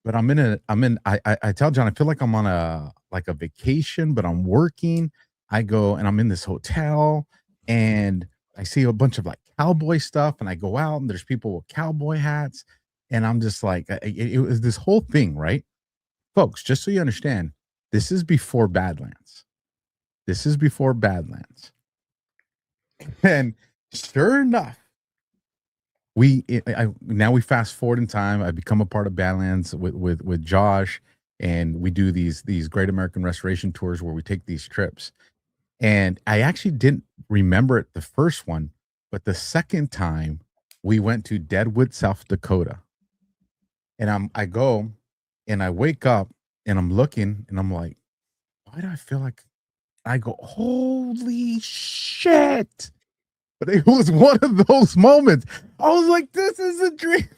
but I tell John, I feel like I'm on a vacation, but I'm working. I go and I'm in this hotel and I see a bunch of cowboy stuff and I go out and there's people with cowboy hats. And I'm just like, it was this whole thing, right? Folks, just so you understand, this is before Badlands. This is before Badlands. And sure enough, now we fast forward in time. I become a part of Badlands with Josh, and we do these Great American Restoration tours where we take these trips. And I actually didn't remember it the first one, but the second time we went to Deadwood, South Dakota. And I go and I wake up and I'm looking and I'm like, why do I feel like I go, holy shit? But it was one of those moments. I was like, this is a dream.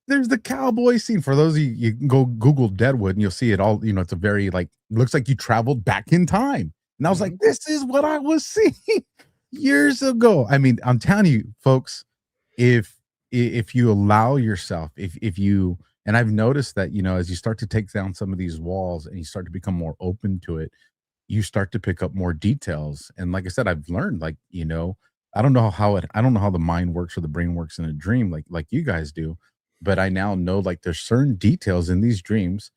There's the cowboy scene. For those of you can go Google Deadwood and you'll see it all. It's a very looks like you traveled back in time. And I was like, this is what I was seeing years ago. I mean, I'm telling you, folks, if you allow yourself, if you, and I've noticed that, as you start to take down some of these walls and you start to become more open to it, you start to pick up more details. And like I said, I've learned, I don't know how the mind works or the brain works in a dream like you guys do, but I now know there's certain details in these dreams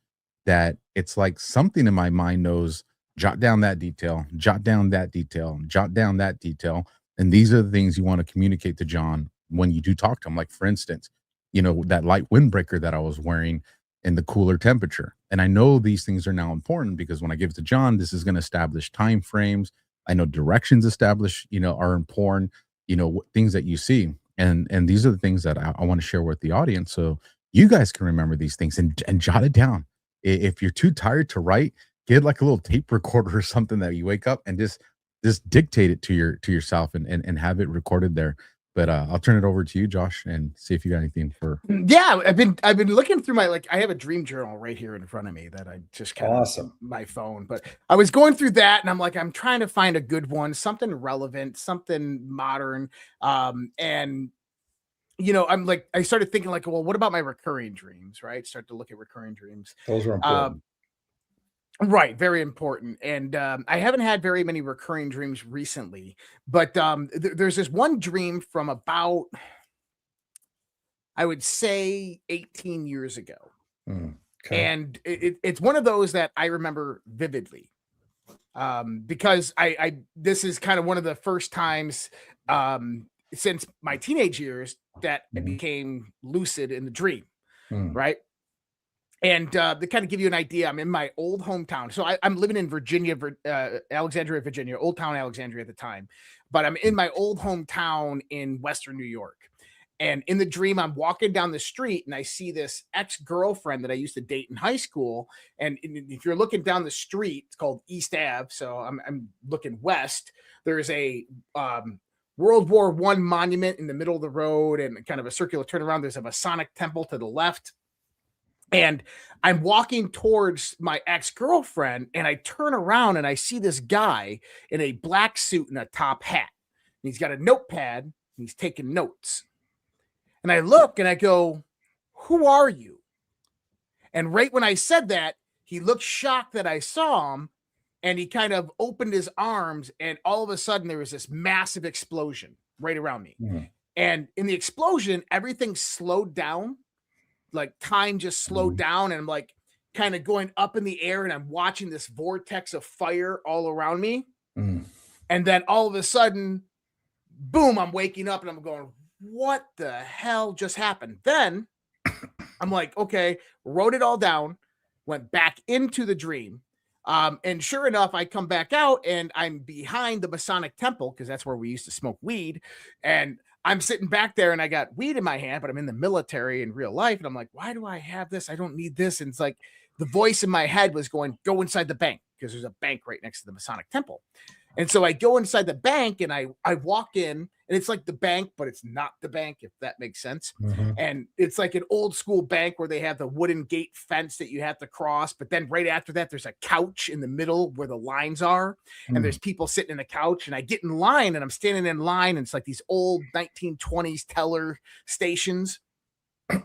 that it's like something in my mind knows, jot down that detail, jot down that detail, jot down that detail. And these are the things you want to communicate to John when you do talk to him. Like, for instance, that light windbreaker that I was wearing in the cooler temperature. And I know these things are now important because when I give it to John, this is going to establish time frames. I know directions established, are important, things that you see. And these are the things that I want to share with the audience. So you guys can remember these things and jot it down. If you're too tired to write, get a little tape recorder or something that you wake up and just dictate it to yourself and have it recorded there. But I'll turn it over to you, Josh, and see if you got anything for. Yeah, I've been looking through my I have a dream journal right here in front of me that I just kind of my phone. But I was going through that, and I'm trying to find a good one, something relevant, something modern. And I started thinking well, what about my recurring dreams? Right, start to look at recurring dreams. Those are important. Right, very important. And I haven't had very many recurring dreams recently, but there's this one dream from about, I would say, 18 years ago. Okay. And it's one of those that I remember vividly because this is kind of one of the first times since my teenage years that I became lucid in the dream, right? And to kind of give you an idea, I'm in my old hometown. So I'm living in Virginia, Alexandria, Virginia, Old Town Alexandria at the time. But I'm in my old hometown in Western New York. And in the dream, I'm walking down the street and I see this ex-girlfriend that I used to date in high school. And if you're looking down the street, it's called East Ave. So I'm looking west. There's a World War I monument in the middle of the road and kind of a circular turnaround. There's a Masonic temple to the left. And I'm walking towards my ex-girlfriend, and I turn around and I see this guy in a black suit and a top hat. And he's got a notepad and he's taking notes. And I look and I go, "Who are you?" And right when I said that, he looked shocked that I saw him, and he kind of opened his arms, and all of a sudden there was this massive explosion right around me. And in the explosion, everything slowed down. Like time just slowed down, and I'm like kind of going up in the air, and I'm watching this vortex of fire all around me. And then all of a sudden, boom, I'm waking up and I'm going, what the hell just happened? Then I'm like, okay, wrote it all down, went back into the dream. And sure enough, I come back out and I'm behind the Masonic temple, because that's where we used to smoke weed. And I'm sitting back there and I got weed in my hand, but I'm in the military in real life. And I'm like, why do I have this? I don't need this. And it's like the voice in my head was going, go inside the bank, because there's a bank right next to the Masonic temple. And so I go inside the bank and I walk in, and it's like the bank, but it's not the bank, if that makes sense. And it's like an old school bank where they have the wooden gate fence that you have to cross. But then right after that, there's a couch in the middle where the lines are. And there's people sitting in the couch, and I get in line and I'm standing in line, and it's like these old 1920s teller stations.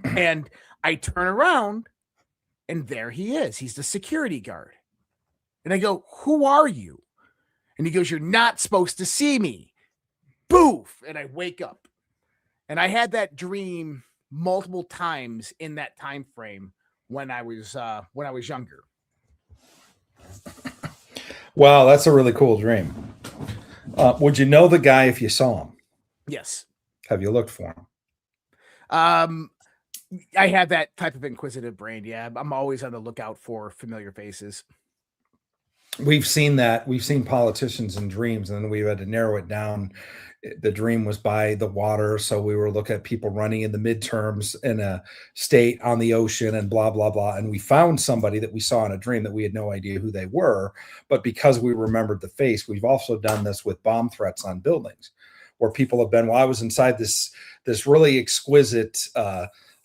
And I turn around and there he is. He's the security guard. And I go, "Who are you?" And he goes, "You're not supposed to see me." Boof. And I wake up. And I had that dream multiple times in that time frame when I was younger. Wow, that's a really cool dream. Would you know the guy if you saw him? Yes. Have you looked for him? I have that type of inquisitive brain. Yeah. I'm always on the lookout for familiar faces. We've seen that. We've seen politicians in dreams, and then we had to narrow it down. The dream was by the water, so we were looking at people running in the midterms in a state on the ocean and blah, blah, blah. And we found somebody that we saw in a dream that we had no idea who they were. But because we remembered the face, we've also done this with bomb threats on buildings where people have been, well, I was inside this really exquisite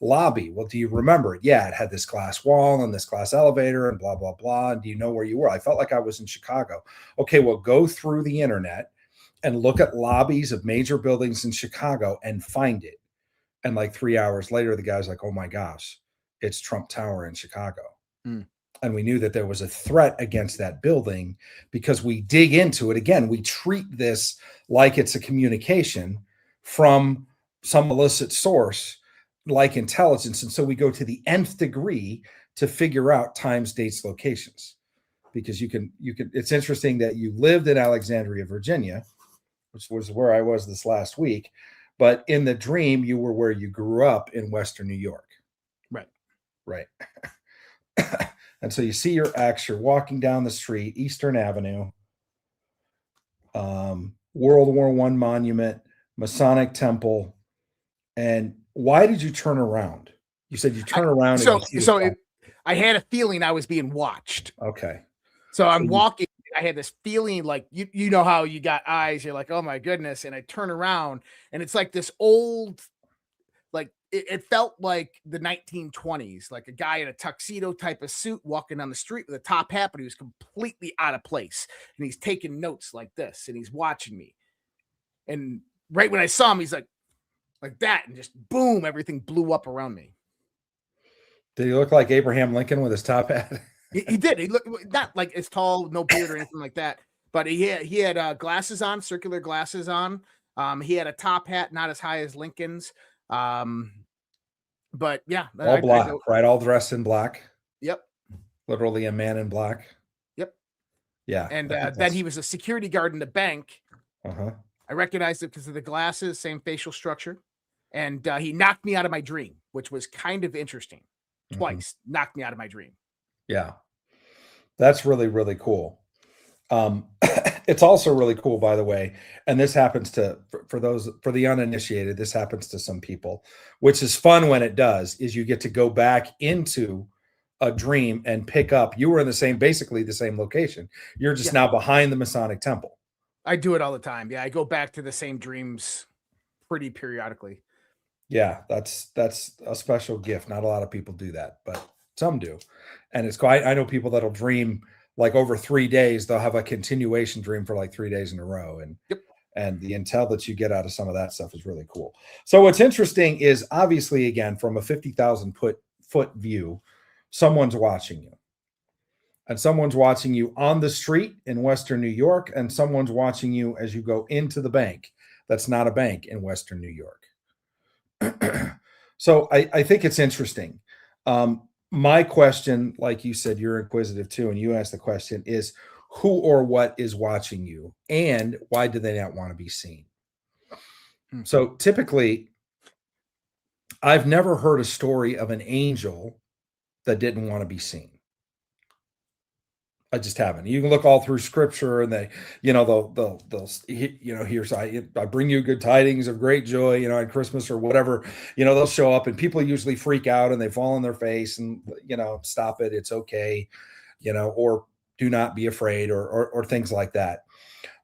lobby. Well, do you remember it? Yeah, it had this glass wall and this glass elevator and blah, blah, blah. And do you know where you were? I felt like I was in Chicago. Okay, well, go through the internet and look at lobbies of major buildings in Chicago and find it. And like 3 hours later, the guy's like, oh my gosh, it's Trump Tower in Chicago. And we knew that there was a threat against that building because we dig into it. Again, we treat this like it's a communication from some illicit source, like intelligence. And so we go to the nth degree to figure out times, dates, locations, because you can, it's interesting that you lived in Alexandria, Virginia, which was where I was this last week. But in the dream, you were where you grew up in Western New York. Right. And so you see your ex, you're walking down the street, Eastern Avenue, World War I monument, Masonic temple. And why did you turn around? You said you turn around. I had a feeling I was being watched. Okay. So I'm walking. I had this feeling like, you know how you got eyes. You're like, oh my goodness. And I turn around and it's like this old, like it felt like the 1920s, like a guy in a tuxedo type of suit walking down the street with a top hat, but he was completely out of place. And he's taking notes like this and he's watching me. And right when I saw him, he's like that. And just boom, everything blew up around me. Did he look like Abraham Lincoln with his top hat? He did. He looked not like as tall, no beard or anything like that. But he had glasses on, circular glasses on. He had a top hat, not as high as Lincoln's. But yeah, all black, right? All dressed in black. Yep. Literally a man in black. Yep. Yeah. And then he was a security guard in the bank. I recognized it because of the glasses, same facial structure. And he knocked me out of my dream, which was kind of interesting. Twice knocked me out of my dream. Yeah. That's really, really cool. It's also really cool, by the way, and this happens to, for the uninitiated, this happens to some people, which is fun when it does, is you get to go back into a dream and pick up, you were in basically the same location. You're just now behind the Masonic temple. I do it all the time. Yeah. I go back to the same dreams pretty periodically. Yeah. That's a special gift. Not a lot of people do that, but Some do. And it's quite, I know people that'll dream like over 3 days, they'll have a continuation dream for like 3 days in a row. And and the intel that you get out of some of that stuff is really cool. So what's interesting is obviously, again, from a 50,000 foot view, someone's watching you. And someone's watching you on the street in Western New York, and someone's watching you as you go into the bank. That's not a bank in Western New York. So I think it's interesting. My question, like you said, you're inquisitive too, and you asked the question, is who or what is watching you, and why do they not want to be seen? So typically, I've never heard a story of an angel that didn't want to be seen. I just haven't. You can look all through scripture and they, they'll here's I bring you good tidings of great joy, at Christmas or whatever, they'll show up and people usually freak out and they fall on their face and, stop it. It's okay, or do not be afraid or things like that.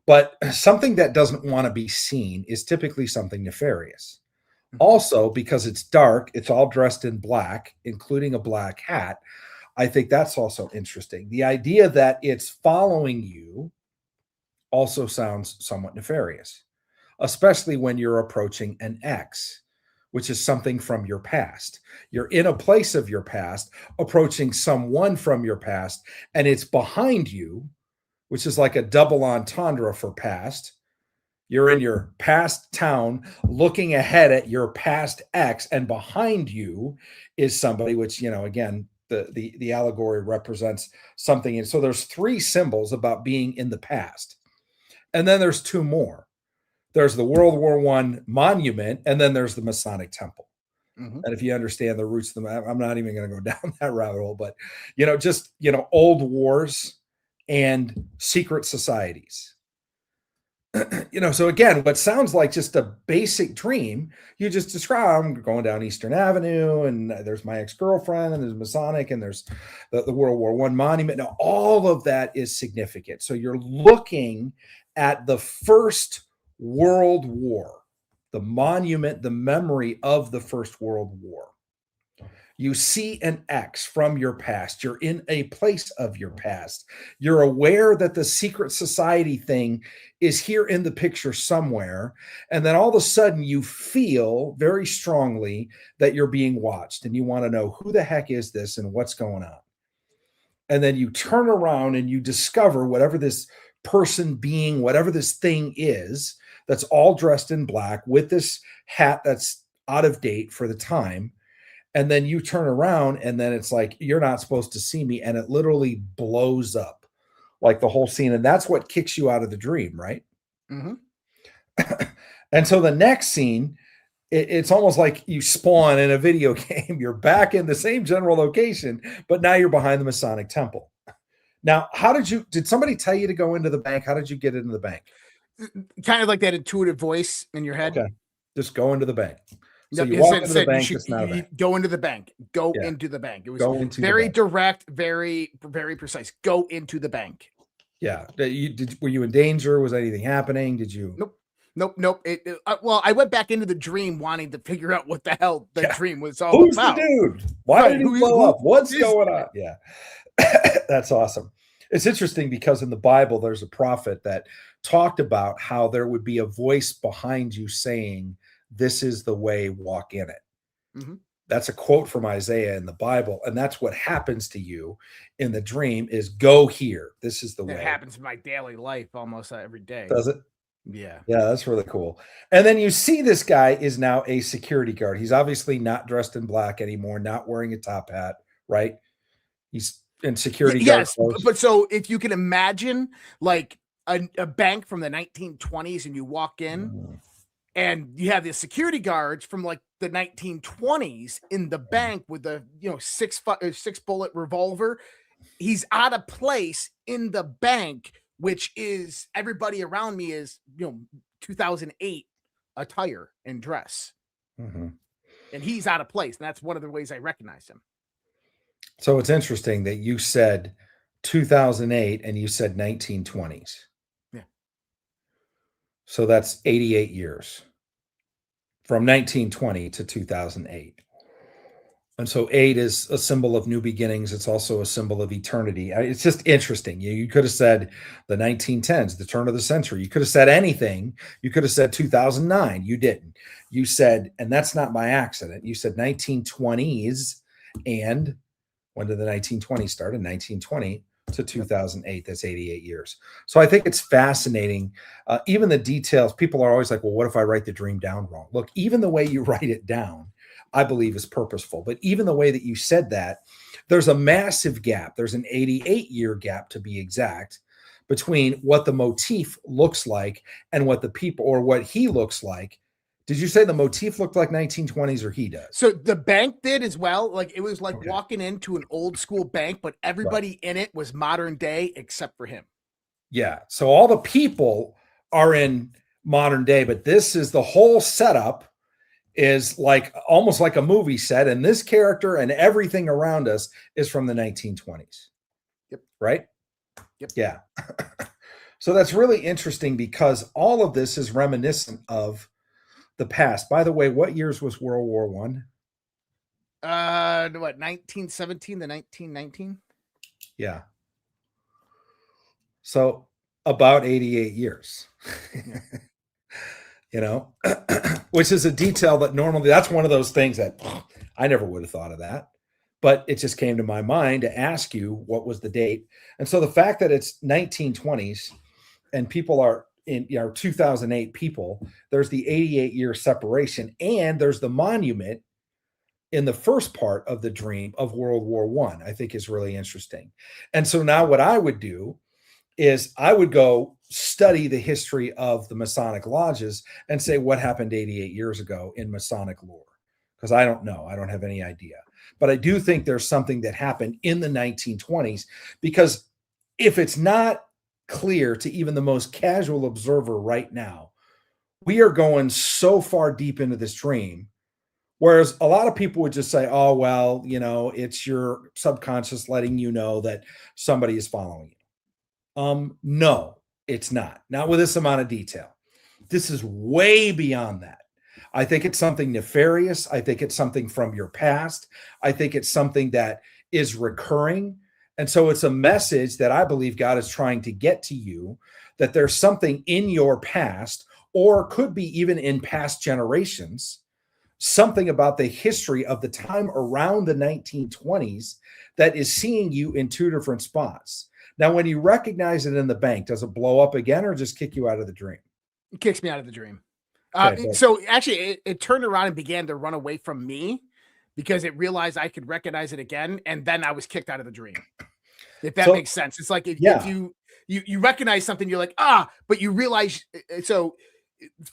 But something that doesn't want to be seen is typically something nefarious. Also, because it's dark, it's all dressed in black, including a black hat. I think that's also interesting. The idea that it's following you also sounds somewhat nefarious, especially when you're approaching an ex, which is something from your past. You're in a place of your past, approaching someone from your past, and it's behind you, which is like a double entendre for past. You're in your past town looking ahead at your past ex, and behind you is somebody, which, again, the allegory represents something. And so there's 3 symbols about being in the past. And then there's 2 more. There's the World War I monument, and then there's the Masonic temple. And if you understand the roots of them, I'm not even going to go down that rabbit hole, but, old wars and secret societies. So again, what sounds like just a basic dream, you just describe, I'm going down Eastern Avenue and there's my ex-girlfriend and there's Masonic and there's the World War I monument. Now, all of that is significant. So you're looking at the First World War, the monument, the memory of the First World War. You see an X from your past. You're in a place of your past. You're aware that the secret society thing is here in the picture somewhere. And then all of a sudden you feel very strongly that you're being watched and you want to know who the heck is this and what's going on. And then you turn around and you discover whatever this person, being, whatever this thing is, that's all dressed in black with this hat that's out of date for the time. And then you turn around and then it's like, you're not supposed to see me. And it literally blows up like the whole scene. And that's what kicks you out of the dream, right? And so the next scene, it's almost like you spawn in a video game. You're back in the same general location, but now you're behind the Masonic temple. Now, did somebody tell you to go into the bank? How did you get into the bank? Kind of like that intuitive voice in your head. Okay. Just go into the bank. So Yep, you it walk said- into said the you bank, should- it's not a bank. Go into the bank. Go Yeah. into the bank. It was Go into the very bank. direct, very, very precise. Go into the bank. Yeah. Were you in danger? Was anything happening? Did you? Nope. Well, I went back into the dream wanting to figure out what the hell the Yeah. dream was all Who's about. the dude? Why Right, did he who- blow who up? What's is going on? Yeah. That's awesome. It's interesting because in the Bible, there's a prophet that talked about how there would be a voice behind you saying, "This is the way, walk in it." Mhm. That's a quote from Isaiah in the Bible. And that's what happens to you in the dream is go here. This is the That way. happens in my daily life almost every day. Does it? Yeah. Yeah, that's really cool. And then you see this guy is now a security guard. He's obviously not dressed in black anymore, not wearing a top hat, right? He's in security guard Yes, clothes. but so if you can imagine like a bank from the 1920s and you walk in and you have the security guards from like the 1920s in the bank with the 6-bullet revolver. He's out of place in the bank, which is everybody around me is 2008 attire and dress, Mhm. and he's out of place, and that's one of the ways I recognize him. So it's interesting that you said 2008 and you said 1920s. Yeah. So that's 88 years from 1920 to 2008. And so 8 is a symbol of new beginnings. It's also a symbol of eternity. It's just interesting. You could have said the 1910s, the turn of the century. You could have said anything. You could have said 2009. You didn't. You said, and that's not by accident. You said 1920s. And when did the 1920s start? In 1920 to 2008. That's 88 years. So I think it's fascinating. Even the details, people are always like, well, what if I write the dream down wrong? Look, even the way you write it down, I believe is purposeful. But even the way that you said that, there's a massive gap. There's an 88-year gap, to be exact, between what the motif looks like and what the people, or what he looks like. Did you say the motif looked like 1920s, or he does? So the bank did as well. Like it was like Okay. walking into an old school bank, but everybody in it was modern day except for him. Yeah. So all the people are in modern day, but this is the whole setup is like almost like a movie set. And this character and everything around us is from the 1920s. Yep. Right? Yep. Yeah. So that's really interesting because all of this is reminiscent of the past. By the way, what years was World War One? What, 1917 to 1919? Yeah. So about 88 years. Yeah. You know, which is a detail that normally, that's one of those things that I never would have thought of that, but it just came to my mind to ask you what was the date. And so the fact that it's 1920s and people are in, 2008 people, there's the 88-year separation, and there's the monument in the first part of the dream of World War One, I think is really interesting. And so now what I would do is I would go study the history of the Masonic lodges and say, what happened 88 years ago in Masonic lore? Because I don't know. I don't have any idea. But I do think there's something that happened in the 1920s, because if it's not clear to even the most casual observer right now, we are going so far deep into this dream. Whereas a lot of people would just say, oh, well, it's your subconscious letting you know that somebody is following you. No, it's not with this amount of detail. This is way beyond that. I think it's something nefarious. I think it's something from your past. I think it's something that is recurring. And so it's a message that I believe God is trying to get to you, that there's something in your past, or could be even in past generations, something about the history of the time around the 1920s that is seeing you in two different spots. Now, when you recognize it in the bank, does it blow up again or just kick you out of the dream? It kicks me out of the dream. Okay, so actually it turned around and began to run away from me because it realized I could recognize it again. And then I was kicked out of the dream. If that makes sense. It's like if you recognize something, you're like, but you realize. So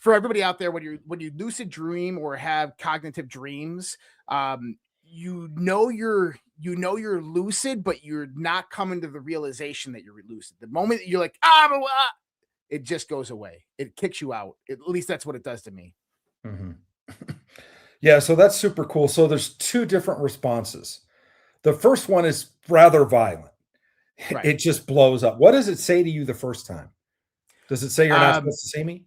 for everybody out there, when you lucid dream or have cognitive dreams, you're lucid, but you're not coming to the realization that you're lucid. The moment that you're like, it just goes away. It kicks you out. At least that's what it does to me. Mm-hmm. Yeah, so that's super cool. So there's two different responses. The first one is rather violent. Right. It just blows up. What does it say to you the first time? Does it say you're not supposed to see me?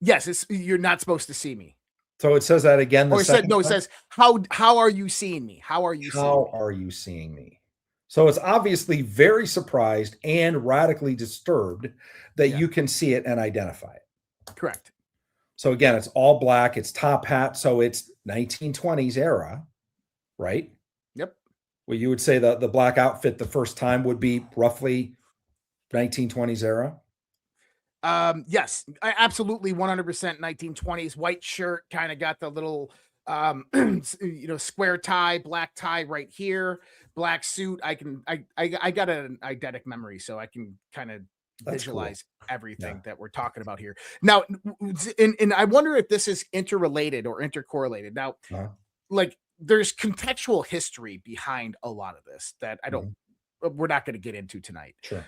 Yes, you're not supposed to see me. So it says that again. It says, how are you seeing me? How are you seeing me? So it's obviously very surprised and radically disturbed that you can see it and identify it. Correct. So again, it's all black, it's top hat. So it's 1920s era, right? Yep. Well, you would say the black outfit the first time would be roughly 1920s era. Yes, absolutely. 100% 1920s. White shirt, kind of got the little, square tie, black tie right here, black suit. I got an eidetic memory, so I can kind of visualize everything that we're talking about here. Now, and I wonder if this is interrelated or intercorrelated. Now, like there's contextual history behind a lot of this that we're not going to get into tonight. Sure.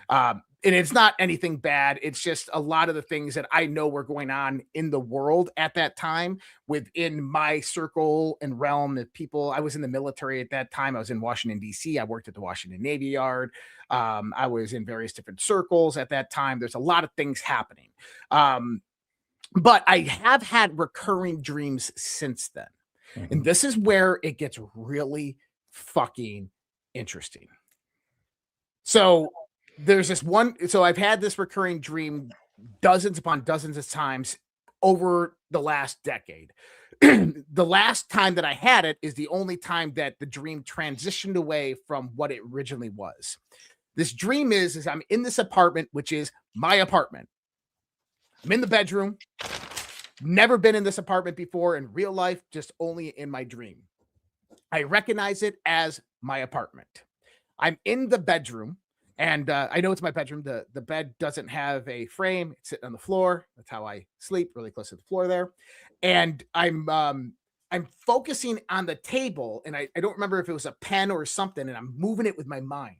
And it's not anything bad. It's just a lot of the things that I know were going on in the world at that time within my circle and realm of people. I was in the military at that time. I was in Washington, D.C. I worked at the Washington Navy Yard. I was in various different circles at that time. There's a lot of things happening. But I have had recurring dreams since then. And this is where it gets really fucking interesting. So there's this one. So I've had this recurring dream dozens upon dozens of times over the last decade. The last time that I had it is the only time that the dream transitioned away from what it originally was. This dream is I'm in this apartment, which is my apartment. I'm in the bedroom. Never been in this apartment before in real life, just only in my dream. I recognize it as my apartment. I'm in the bedroom, and I know it's my bedroom. The bed doesn't have a frame. It's sitting on the floor. That's how I sleep, really close to the floor there. And I'm focusing on the table, and I don't remember if it was a pen or something, and I'm moving it with my mind.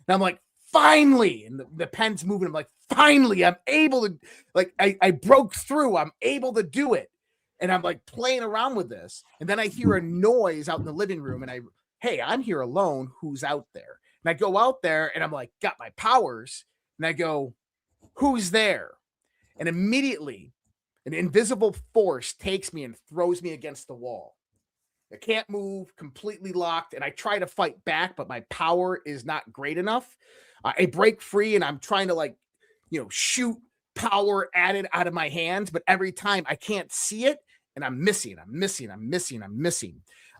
And I'm like, finally, and the pen's moving. I'm like, finally, I'm able to, like, I broke through. I'm able to do it. And I'm like playing around with this. And then I hear a noise out in the living room, and hey, I'm here alone. Who's out there? And I go out there, and I'm like, got my powers. And I go, who's there? And immediately, an invisible force takes me and throws me against the wall. I can't move, completely locked, and I try to fight back, but my power is not great enough. I break free, and I'm trying to, shoot power at it out of my hands, but every time I can't see it, and I'm missing.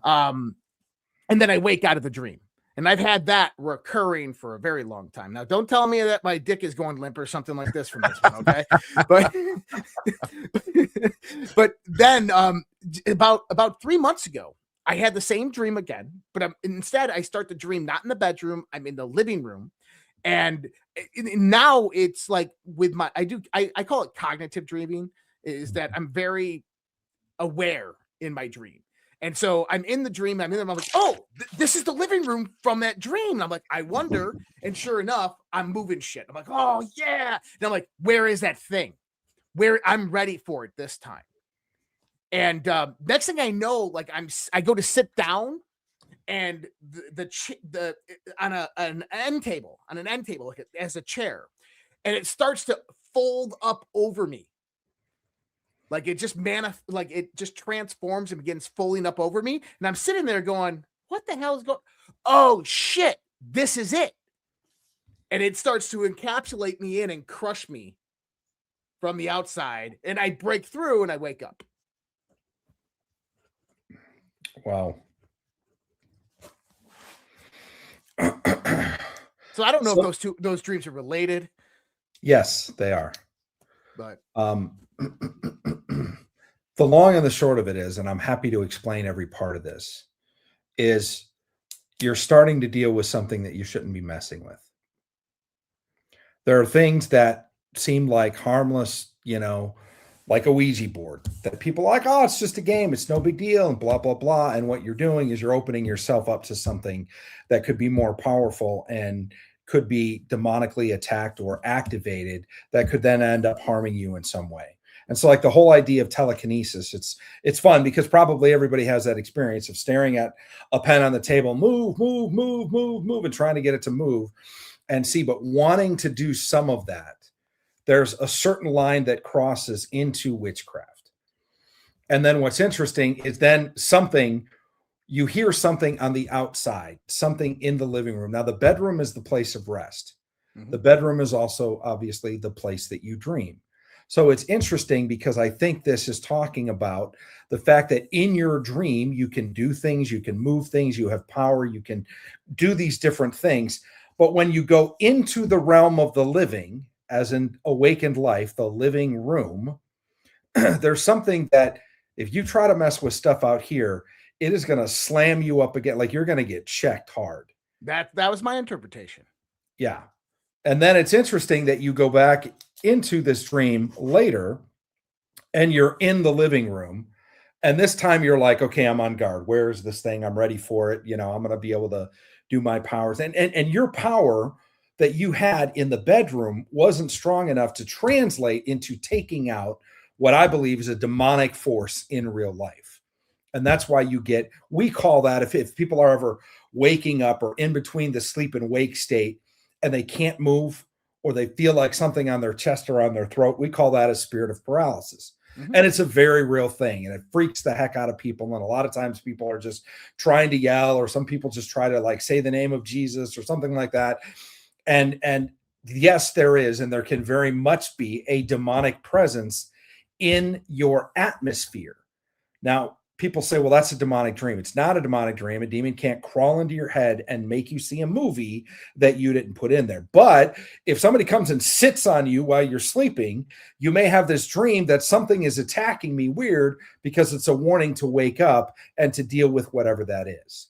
And then I wake out of the dream. And I've had that recurring for a very long time. Now, don't tell me that my dick is going limp or something like this from this one, okay? but then about 3 months ago, I had the same dream again, but instead I start the dream not in the bedroom, I'm in the living room. And now it's like with I call it cognitive dreaming, is that I'm very aware in my dream. And so I'm in the dream. I'm like, oh, this is the living room from that dream. And I'm like, I wonder. And sure enough, I'm moving shit. I'm like, oh, yeah. And I'm like, where is that thing? I'm ready for it this time. And next thing I know, I go to sit down, and on an end table, like as a chair, and it starts to fold up over me. Like it just transforms and begins folding up over me. And I'm sitting there going, what the hell is going? Oh shit, this is it. And it starts to encapsulate me in and crush me from the outside. And I break through and I wake up. Wow. So I don't know if those dreams are related. Yes, they are. But the long and the short of it is, and I'm happy to explain every part of this, is you're starting to deal with something that you shouldn't be messing with. There are things that seem like harmless, like a Ouija board that people are like, oh, it's just a game. It's no big deal and blah, blah, blah. And what you're doing is you're opening yourself up to something that could be more powerful and could be demonically attacked or activated that could then end up harming you in some way. And so like the whole idea of telekinesis, it's fun because probably everybody has that experience of staring at a pen on the table, move, and trying to get it to move and see, but wanting to do some of that. There's a certain line that crosses into witchcraft. And then what's interesting is then you hear something on the outside, something in the living room. Now the bedroom is the place of rest. Mm-hmm. The bedroom is also obviously the place that you dream. So it's interesting because I think this is talking about the fact that in your dream, you can do things, you can move things, you have power, you can do these different things. But when you go into the realm of the living, as an awakened life, the living room, there's something that if you try to mess with stuff out here, it is going to slam you up again. Like you're going to get checked hard. That was my interpretation. Yeah. And then it's interesting that you go back into this dream later and you're in the living room. And this time you're like, okay, I'm on guard. Where is this thing? I'm ready for it. I'm going to be able to do my powers. And your power that you had in the bedroom wasn't strong enough to translate into taking out what I believe is a demonic force in real life. And that's why we call that, if people are ever waking up or in between the sleep and wake state and they can't move or they feel like something on their chest or on their throat, we call that a spirit of paralysis. Mhm. And it's a very real thing, and it freaks the heck out of people. And a lot of times people are just trying to yell, or some people just try to like say the name of Jesus or something like that. And yes, there is, and there can very much be a demonic presence in your atmosphere. Now, people say, well, that's a demonic dream. It's not a demonic dream. A demon can't crawl into your head and make you see a movie that you didn't put in there. But if somebody comes and sits on you while you're sleeping, you may have this dream that something is attacking me weird, because it's a warning to wake up and to deal with whatever that is.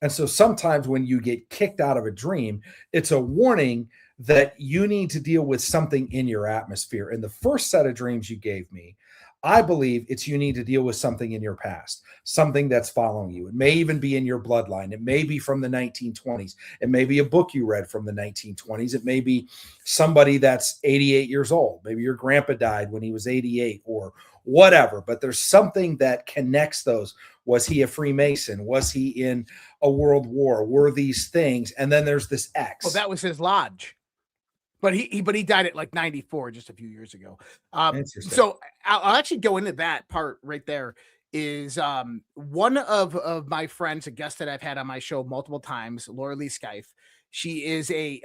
And so sometimes when you get kicked out of a dream, it's a warning that you need to deal with something in your atmosphere. In the first set of dreams you gave me, I believe it's you need to deal with something in your past, something that's following you. It may even be in your bloodline. It may be from the 1920s. It may be a book you read from the 1920s. It may be somebody that's 88 years old. Maybe your grandpa died when he was 88 or whatever, but there's something that connects those. Was he a Freemason? Was he in a world war? Were these things? And then there's this X. Well, that was his lodge. But he died at like 94, just a few years ago. So I'll actually go into that part right there. Is one of my friends, a guest that I've had on my show multiple times, Laura Lee Skyfe. She is a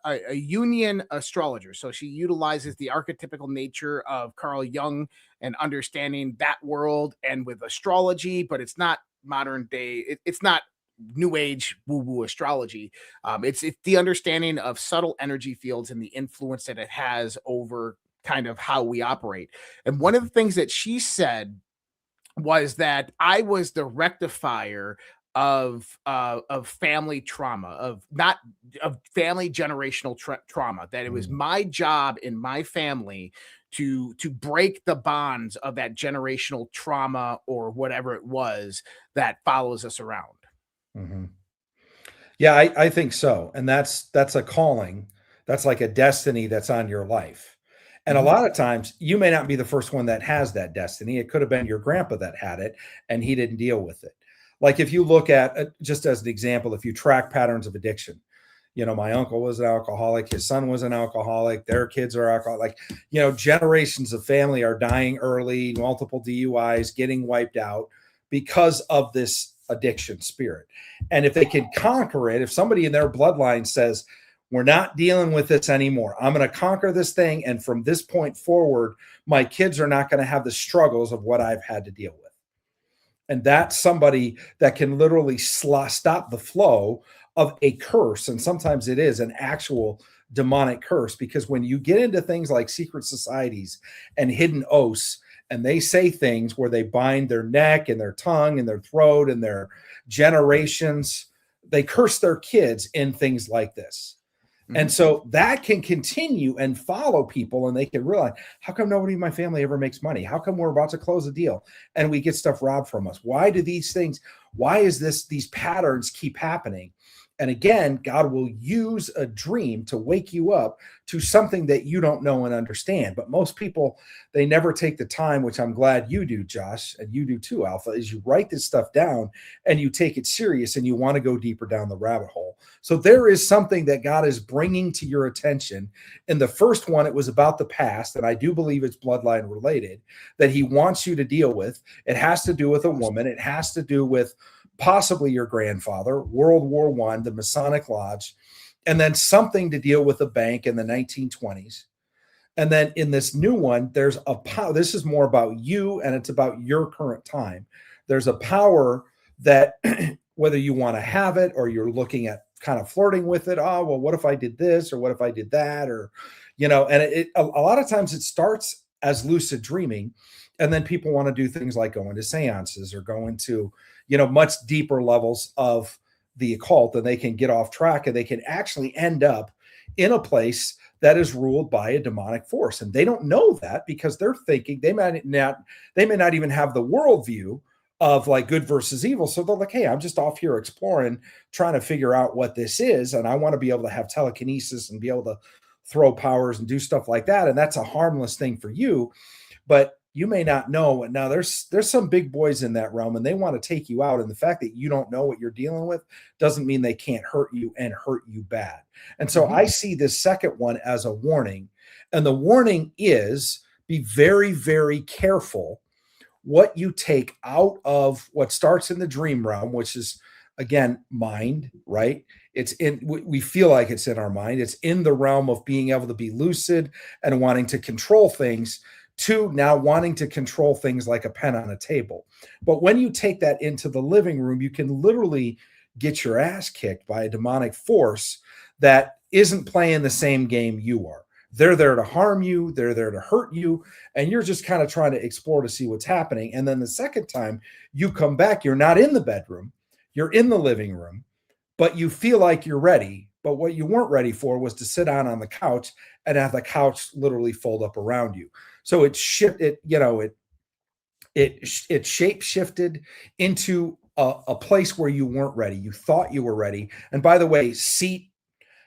Jungian astrologer, so she utilizes the archetypical nature of Carl Jung and understanding that world, and with astrology, but it's not modern day. It's not new age woo-woo astrology. It's the understanding of subtle energy fields and the influence that it has over kind of how we operate. And one of the things that she said was that I was the rectifier of family trauma, of family generational trauma, that it was my job in my family to break the bonds of that generational trauma or whatever it was that follows us around. Mm-hmm. Yeah, I think so. And that's a calling. That's like a destiny that's on your life. And a lot of times you may not be the first one that has that destiny. It could have been your grandpa that had it and he didn't deal with it. Like if you look at, just as an example, if you track patterns of addiction, you know, my uncle was an alcoholic, his son was an alcoholic, their kids are alcoholic, you know, generations of family are dying early, multiple DUIs, getting wiped out because of this addiction spirit. And if they can conquer it, if somebody in their bloodline says, we're not dealing with this anymore, I'm going to conquer this thing, and from this point forward, my kids are not going to have the struggles of what I've had to deal with. And that's somebody that can literally stop the flow of a curse. And sometimes it is an actual demonic curse, because when you get into things like secret societies and hidden oaths, and they say things where they bind their neck and their tongue and their throat and their generations, they curse their kids in things like this. And so that can continue and follow people, and they can realize, how come nobody in my family ever makes money? How come we're about to close a deal and we get stuff robbed from us? Why do these things, why is these patterns keep happening? And again, God will use a dream to wake you up to something that you don't know and understand. But most people, they never take the time, which I'm glad you do, Josh, and you do too, Alpha, is you write this stuff down and you take it serious and you want to go deeper down the rabbit hole. So there is something that God is bringing to your attention. In the first one, it was about the past, and I do believe it's bloodline related, that he wants you to deal with. It has to do with a woman. It has to do with possibly your grandfather, World War I, the Masonic Lodge, and then something to deal with a bank in the 1920s. And then in this new one, there's a power. This is more about you, and it's about your current time. There's a power that whether you want to have it or you're looking at kind of flirting with it. Oh, well, what if I did this, or what if I did that? Or, you know, and a lot of times it starts as lucid dreaming. And then people want to do things like go into seances or go into, you know, much deeper levels of the occult, and they can get off track and they can actually end up in a place that is ruled by a demonic force. And they don't know that because they're thinking they may not even have the worldview of like good versus evil. So they're like, hey, I'm just off here exploring, trying to figure out what this is. And I want to be able to have telekinesis and be able to throw powers and do stuff like that. And that's a harmless thing for you, but you may not know. Now there's some big boys in that realm and they want to take you out. And the fact that you don't know what you're dealing with doesn't mean they can't hurt you and hurt you bad. And so I see this second one as a warning. And the warning is be very, very careful what you take out of what starts in the dream realm, which is, again, mind, right? It's in, we feel like it's in our mind. It's in the realm of being able to be lucid and wanting to control things, to now wanting to control things like a pen on a table. But when you take that into the living room, you can literally get your ass kicked by a demonic force that isn't playing the same game you are. They're there to harm you. They're there to hurt you. And you're just kind of trying to explore to see what's happening. And then the second time you come back, you're not in the bedroom, you're in the living room, but you feel like you're ready. But what you weren't ready for was to sit down on the couch and have the couch literally fold up around you. So it shifted, it shape shifted into a place where you weren't ready. You thought you were ready. And by the way, seat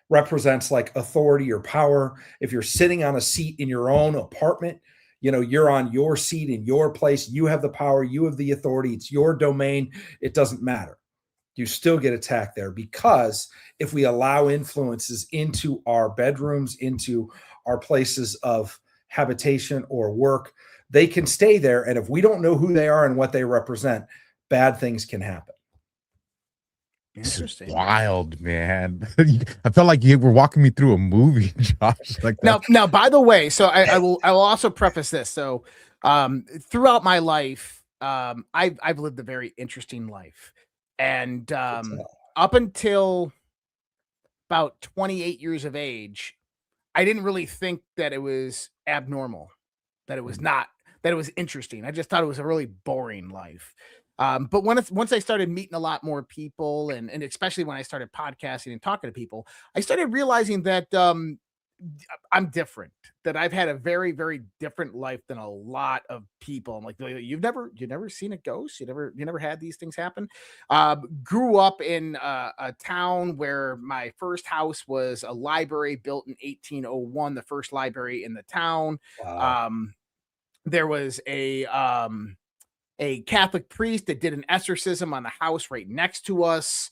represents like authority or power. If you're sitting on a seat in your own apartment, you're on your seat in your place. You have the power. You have the authority. It's your domain. It doesn't matter. You still get attacked there, because if we allow influences into our bedrooms, into our places of habitation or work, they can stay there. And if we don't know who they are and what they represent, bad things can happen. Interesting. Wild, man. I felt like you were walking me through a movie, Josh. Like that. Now, by the way, so I will also preface this. So, throughout my life, I've lived a very interesting life, and up until about 28 years of age, I didn't really think that it was abnormal, that it was not, that it was interesting. I just thought it was a really boring life. But once I started meeting a lot more people, and especially when I started podcasting and talking to people, I started realizing that I'm different, that I've had a very, very different life than a lot of people. I'm like, you've never seen a ghost? You never had these things happen? Grew up in a town where my first house was a library built in 1801, the first library in the town. Wow. There was a Catholic priest that did an exorcism on the house right next to us.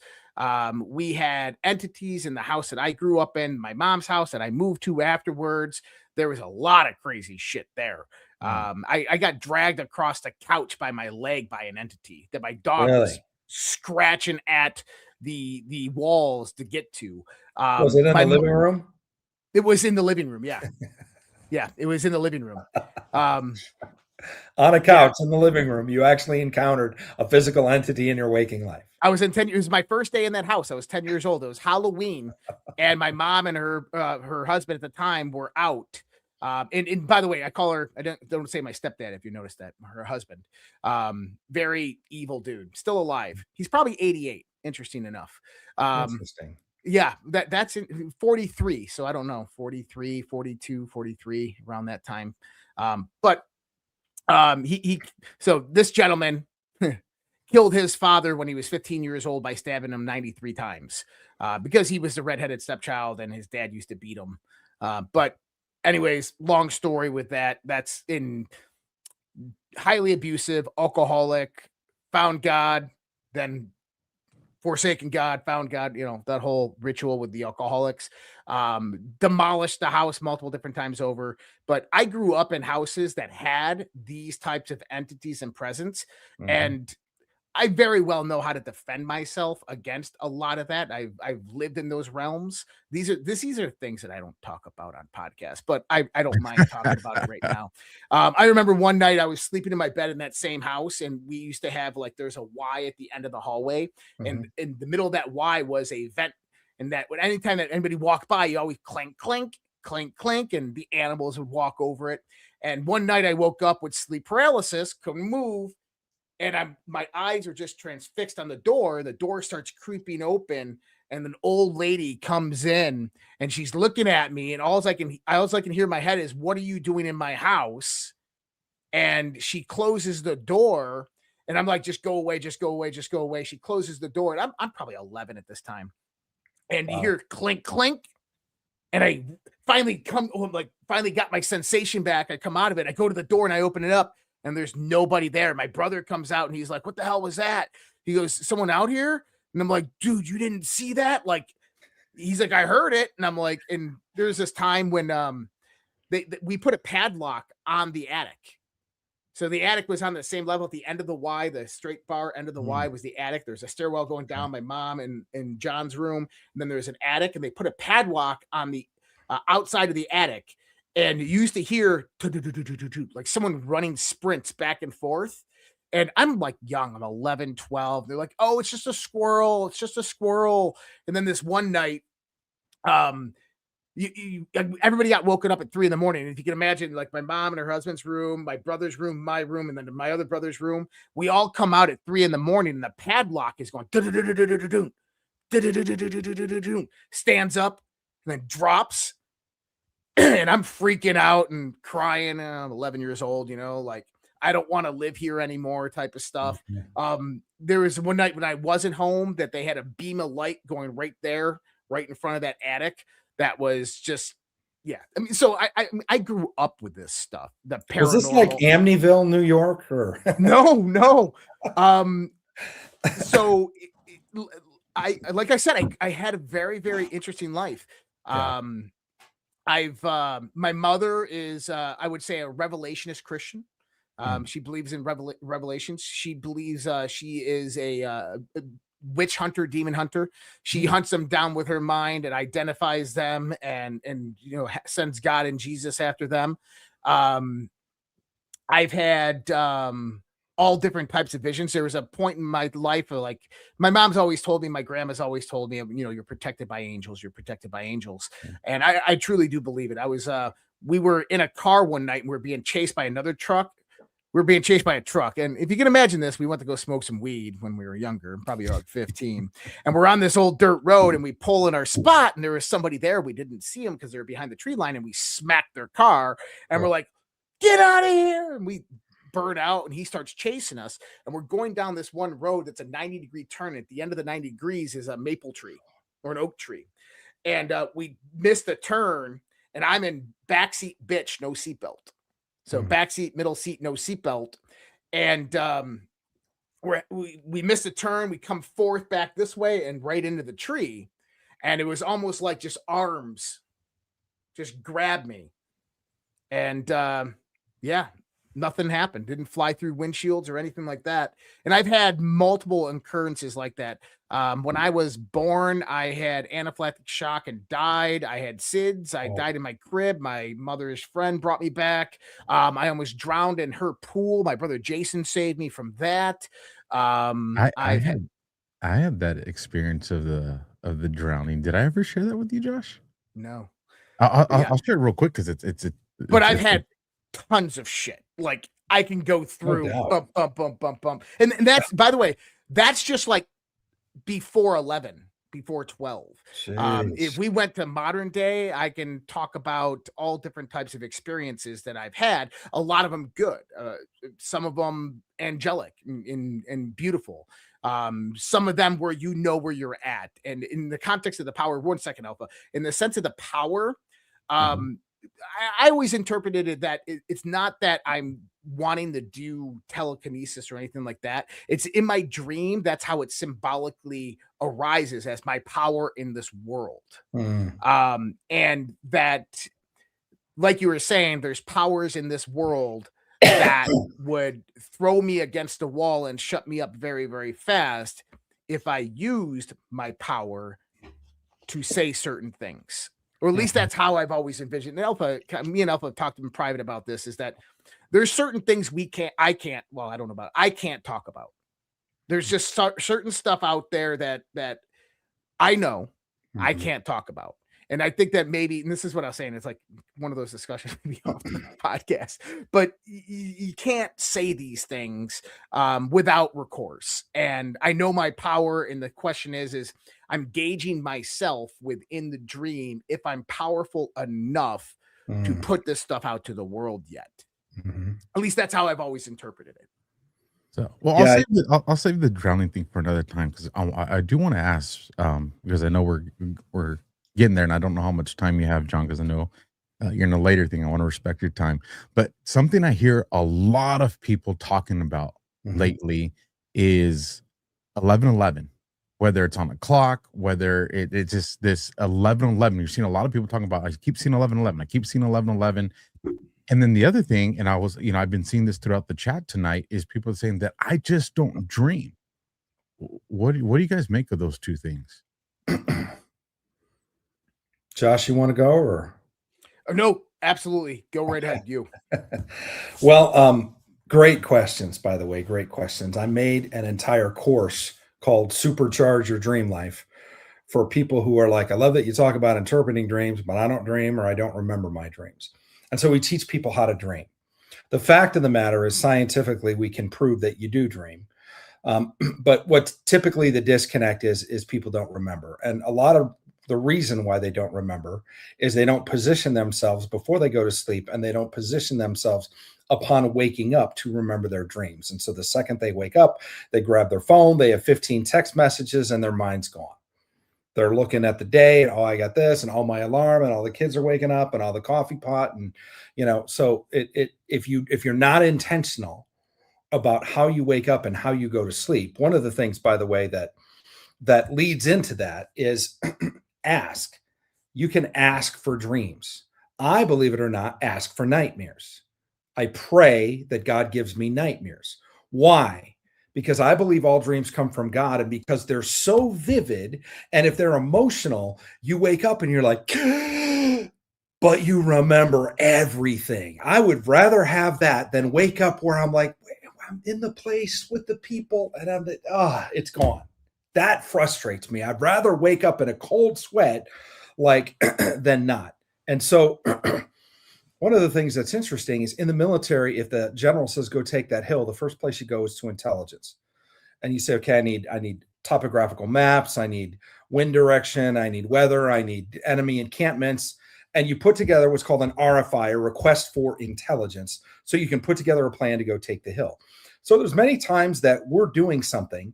We had entities in the house that I grew up in, my mom's house that I moved to afterwards. There was a lot of crazy shit there. I got dragged across the couch by my leg by an entity that my dog was scratching at the walls to get to. Was it in the living room? It was in the living room. Yeah. Yeah. It was in the living room. On a couch in the living room, you actually encountered a physical entity in your waking life. I was in 10 years. It was my first day in that house. I was 10 years old. It was Halloween, and my mom and her husband at the time were out. And by the way, I call her, I don't say my stepdad, if you noticed that, her husband. Very evil dude, still alive. He's probably 88. Interesting enough. Interesting. Yeah, that's in 43. So I don't know, 43, 42, 43, around that time. But so this gentleman killed his father when he was 15 years old by stabbing him 93 times, because he was the redheaded stepchild and his dad used to beat him. But anyways, long story with that. That's in highly abusive, alcoholic, found God, then forsaken God, found God, that whole ritual with the alcoholics, demolished the house multiple different times over. But I grew up in houses that had these types of entities and presence. Mhm. And I very well know how to defend myself against a lot of that. I've lived in those realms. These are things that I don't talk about on podcasts, but I don't mind talking about it right now. I remember one night I was sleeping in my bed in that same house, and we used to have, like, there's a Y at the end of the hallway, and in the middle of that Y was a vent. And that when anytime that anybody walked by, you always clink, clink, clink, clink, and the animals would walk over it. And one night I woke up with sleep paralysis, couldn't move. And my eyes are just transfixed on the door. The door starts creeping open, and an old lady comes in, and she's looking at me. And all I can hear in my head is, "What are you doing in my house?" And she closes the door, and I'm like, "Just go away, just go away, just go away." She closes the door, and I'm probably 11 at this time. And you hear clink, clink, and I finally got my sensation back. I come out of it. I go to the door and I open it up. And there's nobody there. My brother comes out and he's like, "What the hell was that?" He goes, "Someone out here?" And I'm like, "Dude, you didn't see that?" Like, he's like, "I heard it." And I'm like, and there's this time when we put a padlock on the attic. So the attic was on the same level at the end of the Y, the straight bar end of the Y was the attic. There's a stairwell going down, my mom and John's room. And then there's an attic, and they put a padlock on the outside of the attic. And you used to hear like someone running sprints back and forth. And I'm like young, I'm 11, 12. They're like, oh, it's just a squirrel. It's just a squirrel. And then this one night, everybody got woken up at 3 a.m. And if you can imagine, like my mom and her husband's room, my brother's room, my room, and then my other brother's room, we all come out at 3 a.m. and the padlock is going stands up and then drops. And I'm freaking out and crying. I'm 11 years old, like I don't want to live here anymore type of stuff. There was one night when I wasn't home that they had a beam of light going right there, right in front of that attic. That was just, I mean, so I grew up with this stuff. The paranormal. Was this like Amityville, New York, or no? So like I said, I had a very, very interesting life. My mother is, I would say, a revelationist Christian. She believes in revelations. She believes she is a witch hunter, demon hunter. She hunts them down with her mind and identifies them and sends God and Jesus after them. I've had all different types of visions. There was a point in my life where, like, my mom's always told me, my grandma's always told me, you're protected by angels. You're protected by angels. And I truly do believe it. We were in a car one night and we were being chased by another truck. We were being chased by a truck. And if you can imagine this, we went to go smoke some weed when we were younger, probably like 15. And we're on this old dirt road and we pull in our spot and there was somebody there. We didn't see them because they were behind the tree line, and we smacked their car and we're like, get out of here. And we burn out and he starts chasing us. And we're going down this one road that's a 90-degree turn. At the end of the 90 degrees is a maple tree or an oak tree. And we missed the turn and I'm in backseat bitch, no seatbelt. So backseat, middle seat, no seatbelt. And we missed a turn. We come forth back this way and right into the tree. And it was almost like just arms just grabbed me. And nothing happened. Didn't fly through windshields or anything like that. And I've had multiple occurrences like that. When I was born, I had anaphylactic shock and died. I had SIDS. I died in my crib. My mother's friend brought me back. I almost drowned in her pool. My brother Jason saved me from that. I had that experience of the drowning. Did I ever share that with you, Josh? No. I'll share it real quick because But I've had tons of shit. Like I can go through bump. And that's, by the way, that's just like before 11, before 12. If we went to modern day, I can talk about all different types of experiences that I've had. A lot of them good, some of them angelic and beautiful. Some of them where where you're at. And in the context of the power, 1 second, Alpha, in the sense of the power, I always interpreted it that it's not that I'm wanting to do telekinesis or anything like that. It's in my dream. That's how it symbolically arises as my power in this world. And that, like you were saying, there's powers in this world that would throw me against a wall and shut me up very, very fast if I used my power to say certain things. Or at least that's how I've always envisioned. And me and Alpha have talked in private about this, is that there's certain things I can't talk about. There's just certain stuff out there that I know I can't talk about. And I think that maybe, and this is what I was saying, it's like one of those discussions maybe off the podcast, but you can't say these things without recourse. And I know my power. And the question is I'm gauging myself within the dream if I'm powerful enough to put this stuff out to the world yet. At least that's how I've always interpreted it. So, well, I'll save the drowning thing for another time, because I do want to ask, because I know we're getting there, and I don't know how much time you have, John, because I know you're in a later thing. I want to respect your time. But something I hear a lot of people talking about lately is 11/11, whether it's on the clock, whether it's just this 11:11. You've seen a lot of people talking about, I keep seeing 11:11. I keep seeing 11:11. And then the other thing, and I've been seeing this throughout the chat tonight, is people saying that I just don't dream. What do you guys make of those two things? Josh, you want to go or? No, absolutely. Go right ahead. You. Well, great questions, by the way. Great questions. I made an entire course called Supercharge Your Dream Life for people who are like, I love that you talk about interpreting dreams, but I don't dream or I don't remember my dreams. And so we teach people how to dream. The fact of the matter is, scientifically, we can prove that you do dream. But what's typically the disconnect is people don't remember. And a lot of the reason why they don't remember is they don't position themselves before they go to sleep, and they don't position themselves upon waking up to remember their dreams. And so the second they wake up, they grab their phone, they have 15 text messages, and their mind's gone. They're looking at the day and, oh, I got this, and all my alarm, and all the kids are waking up, and all the coffee pot. And, so if you're not intentional about how you wake up and how you go to sleep, one of the things, by the way, that leads into that is ask. You can ask for dreams. I, believe it or not, ask for nightmares. I pray that God gives me nightmares. Why? Because I believe all dreams come from God, and because they're so vivid, and if they're emotional, you wake up and you're like, but you remember everything. I would rather have that than wake up where I'm like, I'm in the place with the people and it's gone. That frustrates me. I'd rather wake up in a cold sweat than not. And so one of the things that's interesting is, in the military, if the general says, go take that hill, the first place you go is to intelligence. And you say, okay, I need topographical maps. I need wind direction. I need weather. I need enemy encampments. And you put together what's called an RFI, a request for intelligence, so you can put together a plan to go take the hill. So there's many times that we're doing something,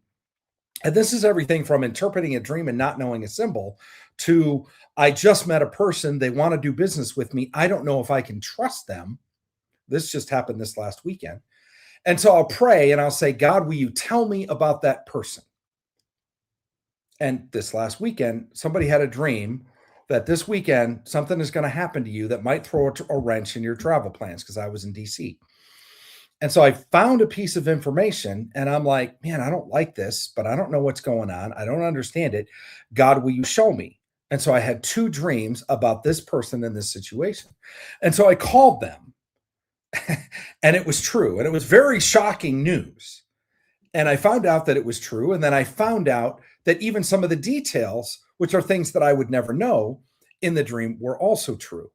and this is everything from interpreting a dream and not knowing a symbol to, I just met a person, they want to do business with me, I don't know if I can trust them. This just happened this last weekend. And so I'll pray and I'll say, God, will you tell me about that person? And this last weekend, somebody had a dream that this weekend something is going to happen to you that might throw a wrench in your travel plans, because I was in DC. And so I found a piece of information and I'm like, man, I don't like this, but I don't know what's going on. I don't understand it. God, will you show me? And so I had two dreams about this person in this situation. And so I called them and it was true. And it was very shocking news. And I found out that it was true. And then I found out that even some of the details, which are things that I would never know in the dream, were also true.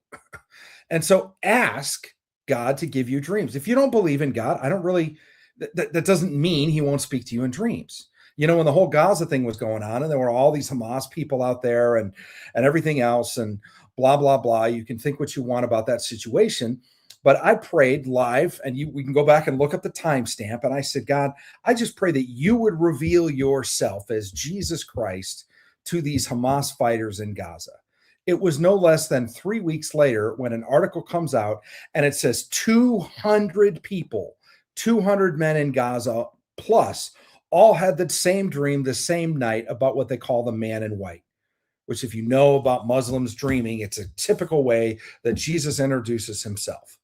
And so ask God to give you dreams. If you don't believe in God, that doesn't mean he won't speak to you in dreams. When the whole Gaza thing was going on and there were all these Hamas people out there and everything else and blah, blah, blah, you can think what you want about that situation. But I prayed live, and we can go back and look up the timestamp. And I said, God, I just pray that you would reveal yourself as Jesus Christ to these Hamas fighters in Gaza. It was no less than 3 weeks later when an article comes out and it says 200 people, 200 men in Gaza plus, all had the same dream the same night about what they call the man in white, which, if you know about Muslims dreaming, it's a typical way that Jesus introduces himself.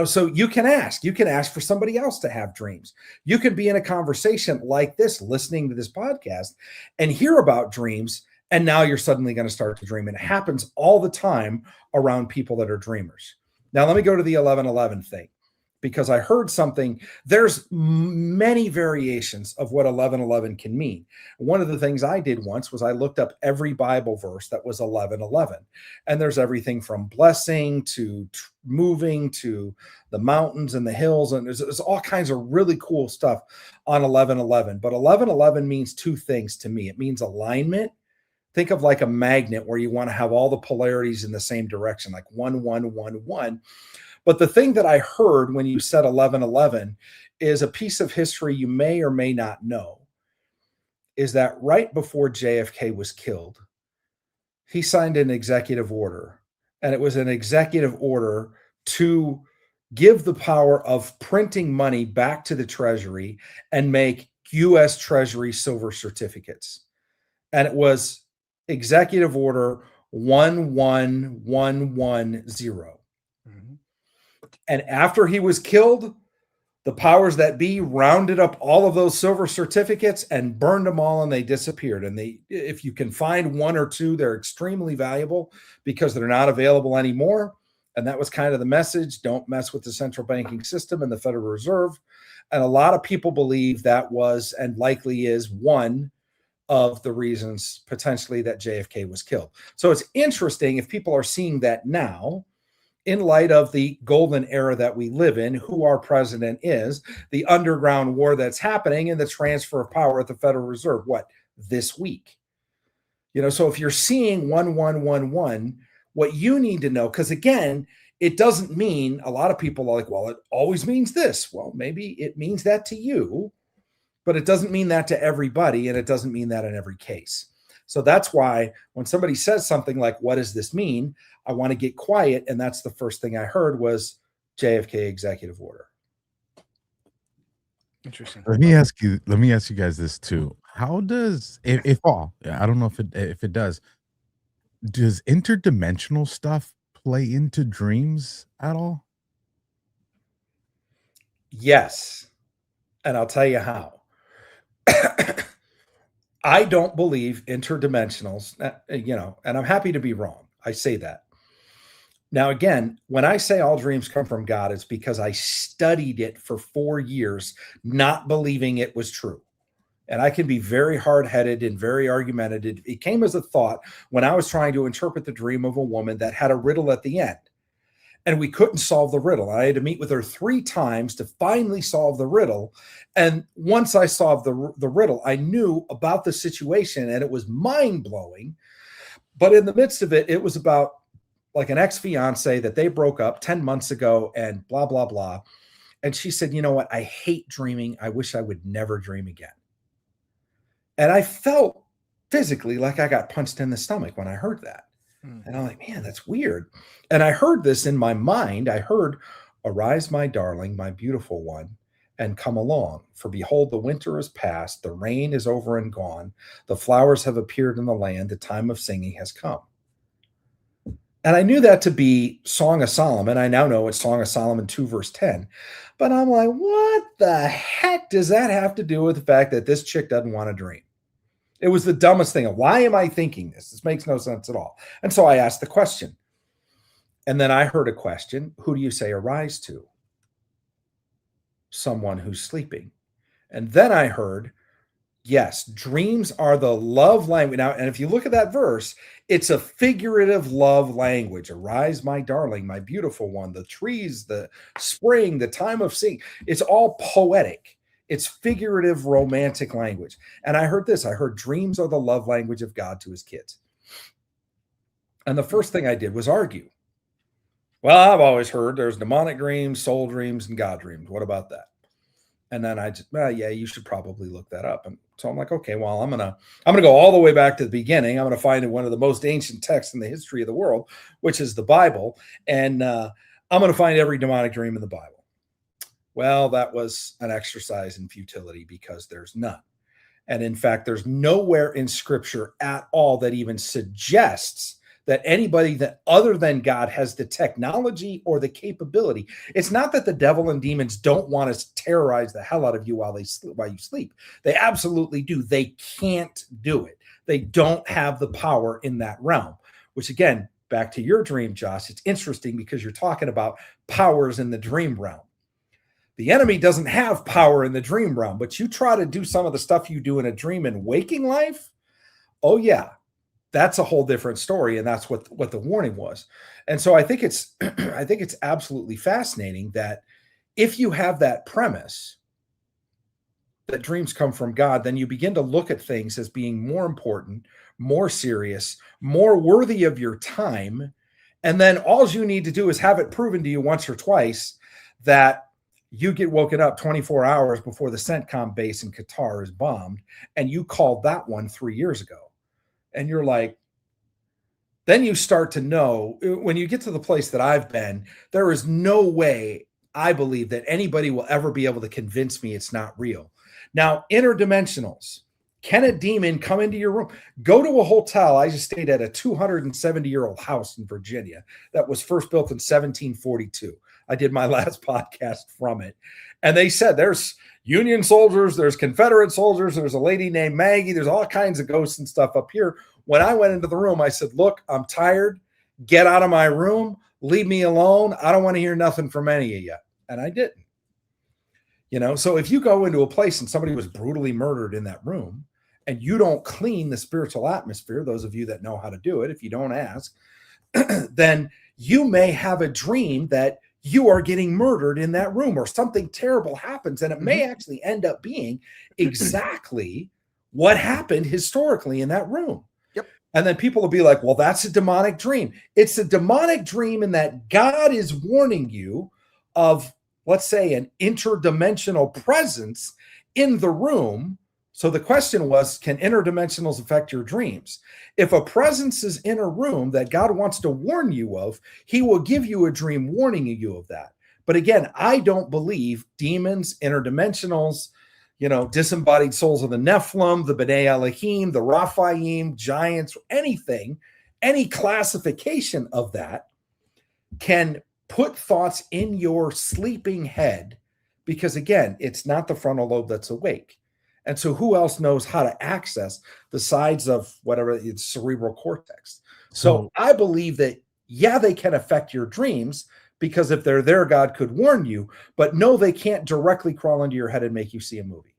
So you can ask for somebody else to have dreams. You could be in a conversation like this, listening to this podcast, and hear about dreams. And now you're suddenly going to start to dream. And it happens all the time around people that are dreamers. Now, let me go to the 11:11 thing, because I heard something. There's many variations of what 11:11 can mean. One of the things I did once was I looked up every Bible verse that was 11:11. And there's everything from blessing to moving to the mountains and the hills. And there's all kinds of really cool stuff on 11:11. But 11:11 means two things to me. It means alignment. Think of like a magnet where you want to have all the polarities in the same direction, like 1, 1, 1, 1. But the thing that I heard when you said 11:11 is a piece of history you may or may not know, is that right before JFK was killed, he signed an executive order. And it was an executive order to give the power of printing money back to the Treasury and make U.S. Treasury silver certificates. and it was Executive Order 11110. And after he was killed, the powers that be rounded up all of those silver certificates and burned them all, and they disappeared. And if you can find one or two, they're extremely valuable because they're not available anymore. And that was kind of the message. Don't mess with the central banking system and the Federal Reserve. And a lot of people believe that was, and likely is, one of the reasons potentially that JFK was killed. So it's interesting if people are seeing that now, in light of the golden era that we live in, who our president is, the underground war that's happening, and the transfer of power at the Federal Reserve, this week? So if you're seeing 1111, what you need to know, because again, it doesn't mean, a lot of people are like, well, it always means this. Well, maybe it means that to you, but it doesn't mean that to everybody, and it doesn't mean that in every case. So that's why when somebody says something like, what does this mean? I want to get quiet. And that's the first thing I heard was JFK Executive Order. Interesting. Let me ask you guys this too. How does, if all, I don't know if it does interdimensional stuff play into dreams at all? Yes. And I'll tell you how. I don't believe interdimensionals, and I'm happy to be wrong. I say that. Now, again, when I say all dreams come from God, it's because I studied it for 4 years, not believing it was true. And I can be very hard-headed and very argumentative. It came as a thought when I was trying to interpret the dream of a woman that had a riddle at the end. And we couldn't solve the riddle. I had to meet with her 3 times to finally solve the riddle. And once I solved the riddle, I knew about the situation, and it was mind-blowing. But in the midst of it, it was about like an ex-fiance that they broke up 10 months ago and blah, blah, blah. And she said, you know what? I hate dreaming. I wish I would never dream again. And I felt physically like I got punched in the stomach when I heard that. And I'm like, man, that's weird. And I heard this in my mind. I heard, arise, my darling, my beautiful one, and come along. For behold, the winter is past. The rain is over and gone. The flowers have appeared in the land. The time of singing has come. And I knew that to be Song of Solomon. I now know it's Song of Solomon 2, verse 10. But I'm like, what the heck does that have to do with the fact that this chick doesn't want to dream? It was the dumbest thing. Why am I thinking this? This makes no sense at all. And so I asked the question. And then I heard a question. Who do you say arise to? Someone who's sleeping. And then I heard, yes, dreams are the love language. Now, and if you look at that verse, it's a figurative love language. Arise, my darling, my beautiful one, the trees, the spring, the time of singing. It's all poetic. It's figurative, romantic language. And I heard this. I heard dreams are the love language of God to his kids. And the first thing I did was argue. Well, I've always heard there's demonic dreams, soul dreams, and God dreams. What about that? And then I just, well, yeah, you should probably look that up. And so I'm like, okay, well, I'm gonna go all the way back to the beginning. I'm gonna find one of the most ancient texts in the history of the world, which is the Bible, and I'm gonna find every demonic dream in the Bible. Well, that was an exercise in futility because there's none. And in fact, there's nowhere in Scripture at all that even suggests that anybody that other than God has the technology or the capability. It's not that the devil and demons don't want to terrorize the hell out of you while you sleep. They absolutely do. They can't do it. They don't have the power in that realm, which again, back to your dream, Josh, it's interesting because you're talking about powers in the dream realm. The enemy doesn't have power in the dream realm, but you try to do some of the stuff you do in a dream in waking life. Oh yeah, that's a whole different story. And that's what the warning was. And so I think it's absolutely fascinating that if you have that premise that dreams come from God, then you begin to look at things as being more important, more serious, more worthy of your time. And then all you need to do is have it proven to you once or twice that you get woken up 24 hours before the CENTCOM base in Qatar is bombed, and you called that one 3 years ago. And you're like, then you start to know, when you get to the place that I've been, there is no way I believe that anybody will ever be able to convince me it's not real. Now, interdimensionals, Can a demon come into your room? Go to a hotel. I just stayed at a 270-year-old house in Virginia that was first built in 1742. I did my last podcast from it. And they said there's Union soldiers, there's Confederate soldiers, there's a lady named Maggie, there's all kinds of ghosts and stuff up here. When I went into the room, I said, look, I'm tired. Get out of my room. Leave me alone. I don't want to hear nothing from any of you. And I didn't. You know, so if you go into a place and somebody was brutally murdered in that room and you don't clean the spiritual atmosphere, those of you that know how to do it, if you don't ask, then you may have a dream that you are getting murdered in that room or something terrible happens. And it may actually end up being exactly what happened historically in that room. Yep. And then people will be like, well, that's a demonic dream. It's a demonic dream in that God is warning you of, let's say, an interdimensional presence in the room. So the question was, can interdimensionals affect your dreams? If a presence is in a room that God wants to warn you of, he will give you a dream warning you of that. But again, I don't believe demons, interdimensionals, you know, disembodied souls of the Nephilim, the B'nai Elohim, the Raphaim, giants, anything, any classification of that can put thoughts in your sleeping head, because again, it's not the frontal lobe that's awake. And so who else knows how to access the sides of whatever it's cerebral cortex? So I believe that, yeah, they can affect your dreams, because if they're there, God could warn you, but no, they can't directly crawl into your head and make you see a movie.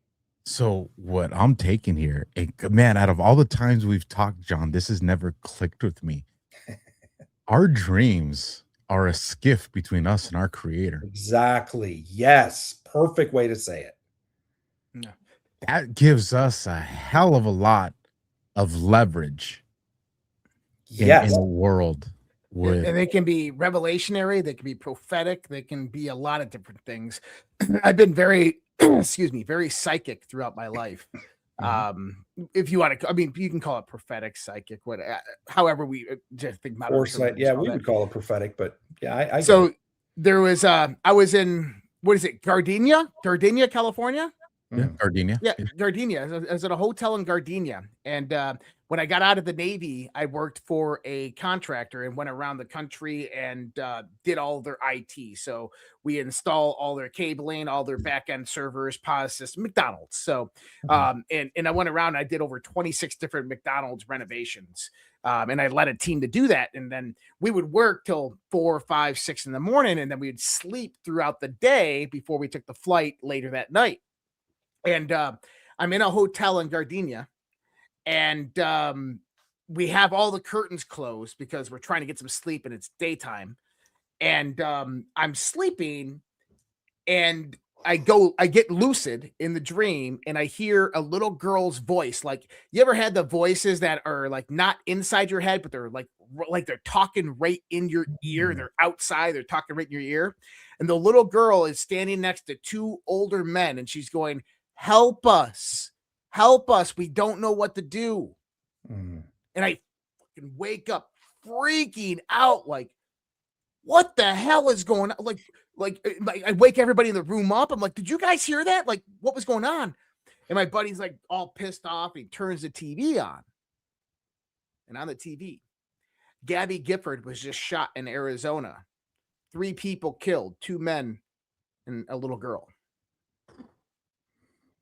So what I'm taking here, man, out of all the times we've talked, John, this has never clicked with me. Our dreams are a skiff between us and our creator. Exactly. Yes. Perfect way to say it. Yeah. That gives us a hell of a lot of leverage in the world. And they can be revelationary, they can be prophetic, they can be a lot of different things. I've been very, very psychic throughout my life. If you want to, I mean, you can call it prophetic, psychic, however we just think about foresight. Yeah, we would call it prophetic, but yeah, I so there was I was in, what is it, Gardenia, California. Yeah, Gardenia. Yeah, Gardenia. I was at a hotel in Gardenia, and when I got out of the Navy, I worked for a contractor and went around the country and did all their IT. So we install all their cabling, all their back-end servers, POS system, McDonald's. So and I went around and I did over 26 different McDonald's renovations. And I led a team to do that. And then we would work till 4, 5, 6 in the morning, and then we'd sleep throughout the day before we took the flight later that night. And I'm in a hotel in Gardenia, and we have all the curtains closed because we're trying to get some sleep and it's daytime. And I'm sleeping, and I get lucid in the dream, and I hear a little girl's voice. Like, you ever had the voices that are like not inside your head, but they're like they're talking right in your ear. They're outside, they're talking right in your ear. And the little girl is standing next to 2 older men, and she's going, help us, we don't know what to do. And I fucking wake up freaking out, like, what the hell is going on? Like I wake everybody in the room up. I'm like, did you guys hear that? Like, what was going on? And my buddy's like all pissed off. He turns the TV on, and on the TV, Gabby Gifford was just shot in Arizona. 3 people killed, 2 men and a little girl.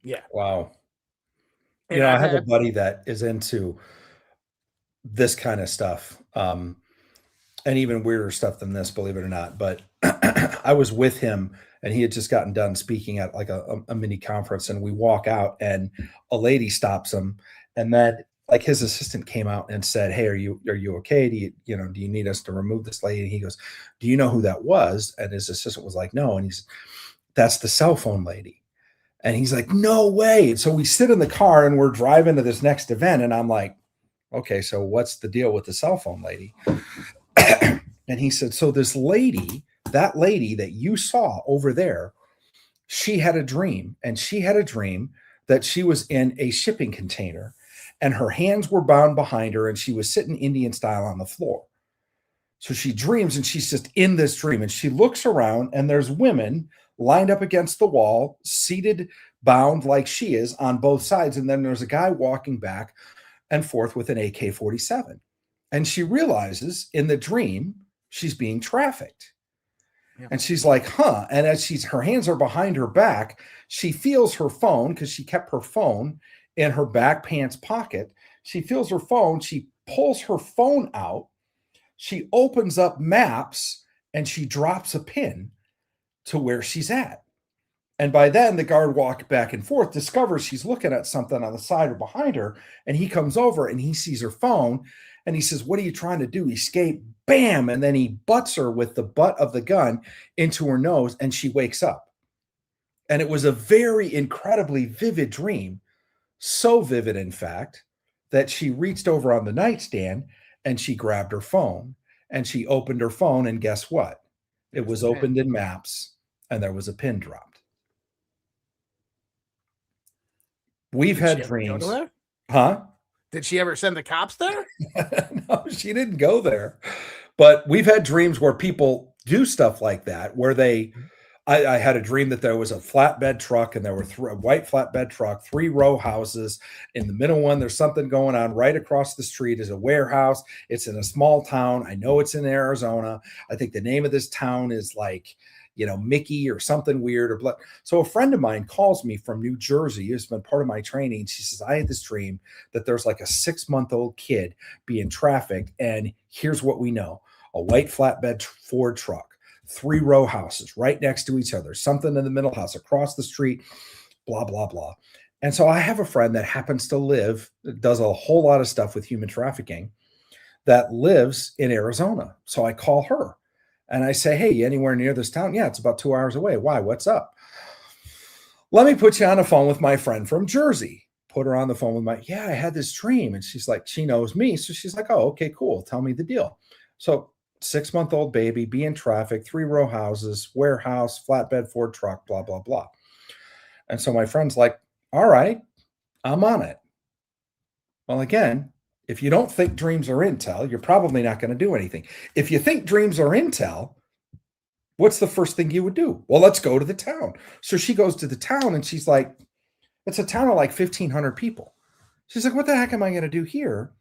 Yeah. Wow. You know, I have a buddy that is into this kind of stuff, and even weirder stuff than this, believe it or not. But I was with him, and he had just gotten done speaking at like a mini conference, and we walk out, and a lady stops him, and then like his assistant came out and said, "Hey, are you okay? Do you need us to remove this lady?" And he goes, "Do you know who that was?" And his assistant was like, "No." And he's, "That's the cell phone lady." And he's like, "No way." So we sit in the car and we're driving to this next event. And I'm like, okay, so what's the deal with the cell phone lady? And he said, so this lady, that lady that you saw over there, she had a dream. And she had a dream that she was in a shipping container and her hands were bound behind her and she was sitting Indian style on the floor. So she dreams and she's just in this dream, and she looks around and there's women lined up against the wall, seated bound like she is on both sides. And then there's a guy walking back and forth with an AK-47. And she realizes in the dream, she's being trafficked. Yeah. And she's like, huh. And as her hands are behind her back, she feels her phone, because she kept her phone in her back pants pocket. She feels her phone. She pulls her phone out. She opens up maps and she drops a pin to where she's at. And by then, the guard walked back and forth, discovers she's looking at something on the side or behind her. And he comes over and he sees her phone and he says, what are you trying to do? Escape. Bam. And then he butts her with the butt of the gun into her nose and she wakes up. And it was a very incredibly vivid dream. So vivid, in fact, that she reached over on the nightstand and she grabbed her phone and she opened her phone. And guess what? It was opened in maps and there was a pin dropped. We've had dreams. Huh? Did she ever send the cops there? No, she didn't go there. But we've had dreams where people do stuff like that, where I had a dream that there was a flatbed truck and there were a white flatbed truck, 3 row houses. In the middle one, there's something going on. Right across the street is a warehouse. It's in a small town. I know it's in Arizona. I think the name of this town is like, Mickey or something weird So a friend of mine calls me from New Jersey, who's been part of my training. She says, I had this dream that there's like a 6-month-old kid being trafficked. And here's what we know: a white flatbed Ford truck, 3 row houses right next to each other, something in the middle house across the street, blah, blah, blah. And so I have a friend that happens to does a whole lot of stuff with human trafficking, that lives in Arizona. So I call her. And I say, hey, you anywhere near this town? Yeah, it's about 2 hours away. Why? What's up? Let me put you on the phone with my friend from Jersey. Put her on the phone with I had this dream. And she's like, she knows me. So she's like, oh, okay, cool. Tell me the deal. So 6-month-old baby, being trafficked, 3 row houses, warehouse, flatbed Ford truck, blah, blah, blah. And so my friend's like, all right, I'm on it. Well, again, if you don't think dreams are intel, you're probably not going to do anything. If you think dreams are intel, what's the first thing you would do? Well, let's go to the town. So she goes to the town and she's like, it's a town of like 1,500 people. She's like, what the heck am I going to do here?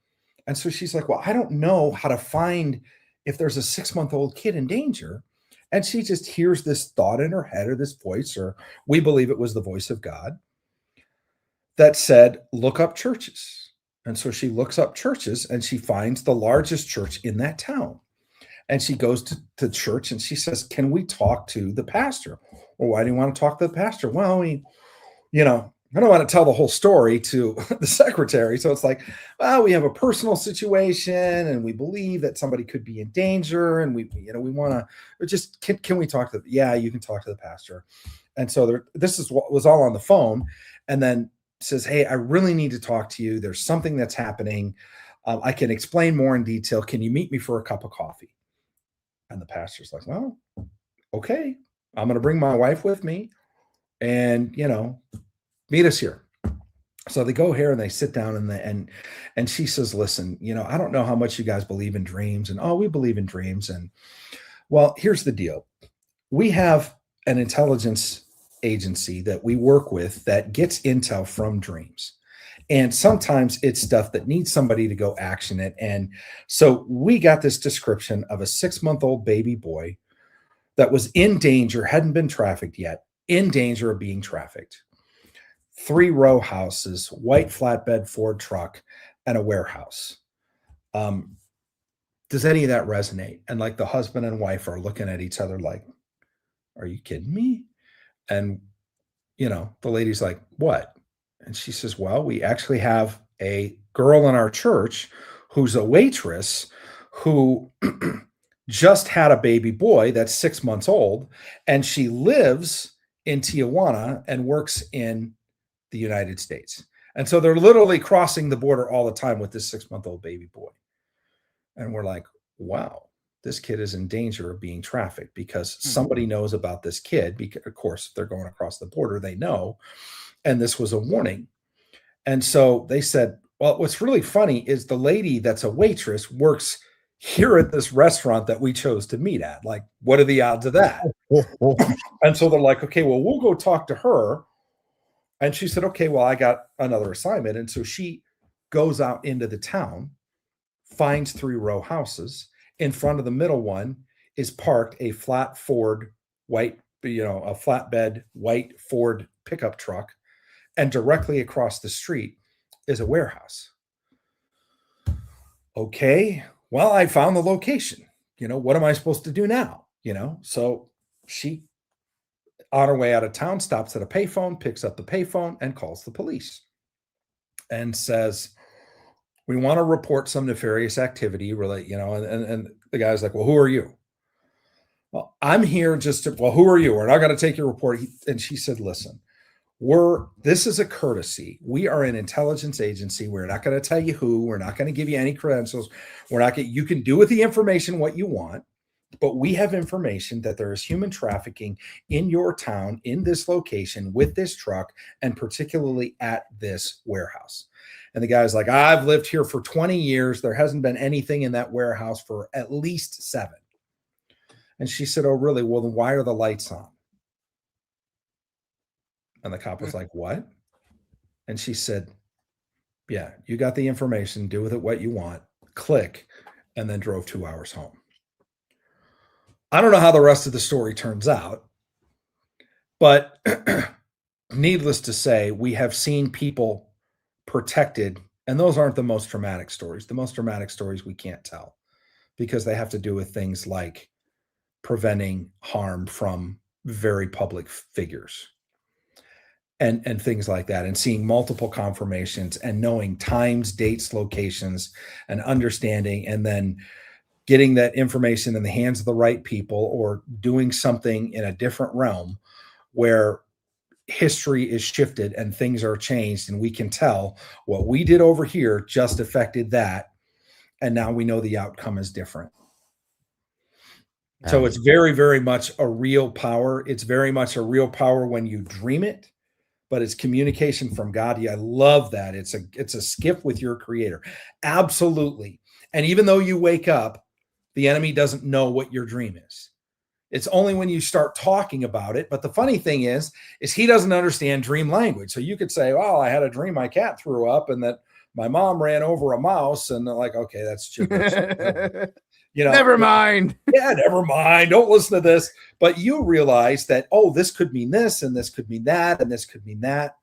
And so she's like, well, I don't know how to find if there's a 6-month-old kid in danger. And she just hears this thought in her head, or this voice, or we believe it was the voice of God, that said, look up churches. And so she looks up churches and she finds the largest church in that town. And she goes to church and she says, can we talk to the pastor? Well, why do you want to talk to the pastor? Well, I don't want to tell the whole story to the secretary. So it's like, well, we have a personal situation and we believe that somebody could be in danger. And we want to just, can we talk to you can talk to the pastor. And so this is what was all on the phone. And then says, hey, I really need to talk to you. There's something that's happening. I can explain more in detail. Can you meet me for a cup of coffee? And the pastor's like, well, okay, I'm going to bring my wife with me and, meet us here. So they go here and they sit down and she says, listen, I don't know how much you guys believe in dreams. And, oh, we believe in dreams. And well, here's the deal. We have an intelligence agency that we work with that gets intel from dreams. And sometimes it's stuff that needs somebody to go action it. And so we got this description of a 6-month-old baby boy that was in danger, hadn't been trafficked yet, in danger of being trafficked. 3 row houses, white flatbed Ford truck, and a warehouse. Does any of that resonate? And like the husband and wife are looking at each other like, are you kidding me? And, the lady's like, what? And she says, well, we actually have a girl in our church who's a waitress who just had a baby boy that's 6 months old. And she lives in Tijuana and works in the United States. And so they're literally crossing the border all the time with this 6-month-old baby boy. And we're like, wow. This kid is in danger of being trafficked because somebody knows about this kid. Because, of course, if they're going across the border, they know. And this was a warning. And so they said, well, what's really funny is the lady that's a waitress works here at this restaurant that we chose to meet at. Like, what are the odds of that? And so they're like, okay, well, we'll go talk to her. And she said, okay, well, I got another assignment. And so she goes out into the town, finds 3 row houses. In front of the middle one is parked a flat Ford white, a flatbed white Ford pickup truck. And directly across the street is a warehouse. Okay, well, I found the location. What am I supposed to do now? So she, on her way out of town, stops at a payphone, picks up the payphone, and calls the police and says, we want to report some nefarious activity. And the guy's like, well, who are you? Well, I'm here who are you? We're not going to take your report. And she said, listen, this is a courtesy. We are an intelligence agency. We're not going to tell you who. We're not going to give you any credentials. You can do with the information what you want, but we have information that there is human trafficking in your town, in this location, with this truck, and particularly at this warehouse. And the guy's like, I've lived here for 20 years. There hasn't been anything in that warehouse for at least 7. And she said, oh, really? Well, then why are the lights on? And the cop was like, what? And she said, yeah, you got the information. Do with it what you want. Click. And then drove 2 hours home. I don't know how the rest of the story turns out, but needless to say, we have seen people protected, and those aren't the most dramatic stories. The most dramatic stories we can't tell because they have to do with things like preventing harm from very public figures and things like that, and seeing multiple confirmations and knowing times, dates, locations, and understanding, and then getting that information in the hands of the right people or doing something in a different realm where history is shifted and things are changed, and we can tell what we did over here just affected that, and now we know the outcome is different. So it's very, very much a real power. It's very much a real power when you dream it, but it's communication from God. Yeah, I love that. It's a skiff with your creator. Absolutely. And even though you wake up, the enemy doesn't know what your dream is. It's only when you start talking about it. But the funny thing is he doesn't understand dream language. So you could say, well, I had a dream my cat threw up and that my mom ran over a mouse. And they're like, okay, that's gibberish. Never mind. Yeah, never mind. Don't listen to this. But you realize that, oh, this could mean this, and this could mean that, and this could mean that.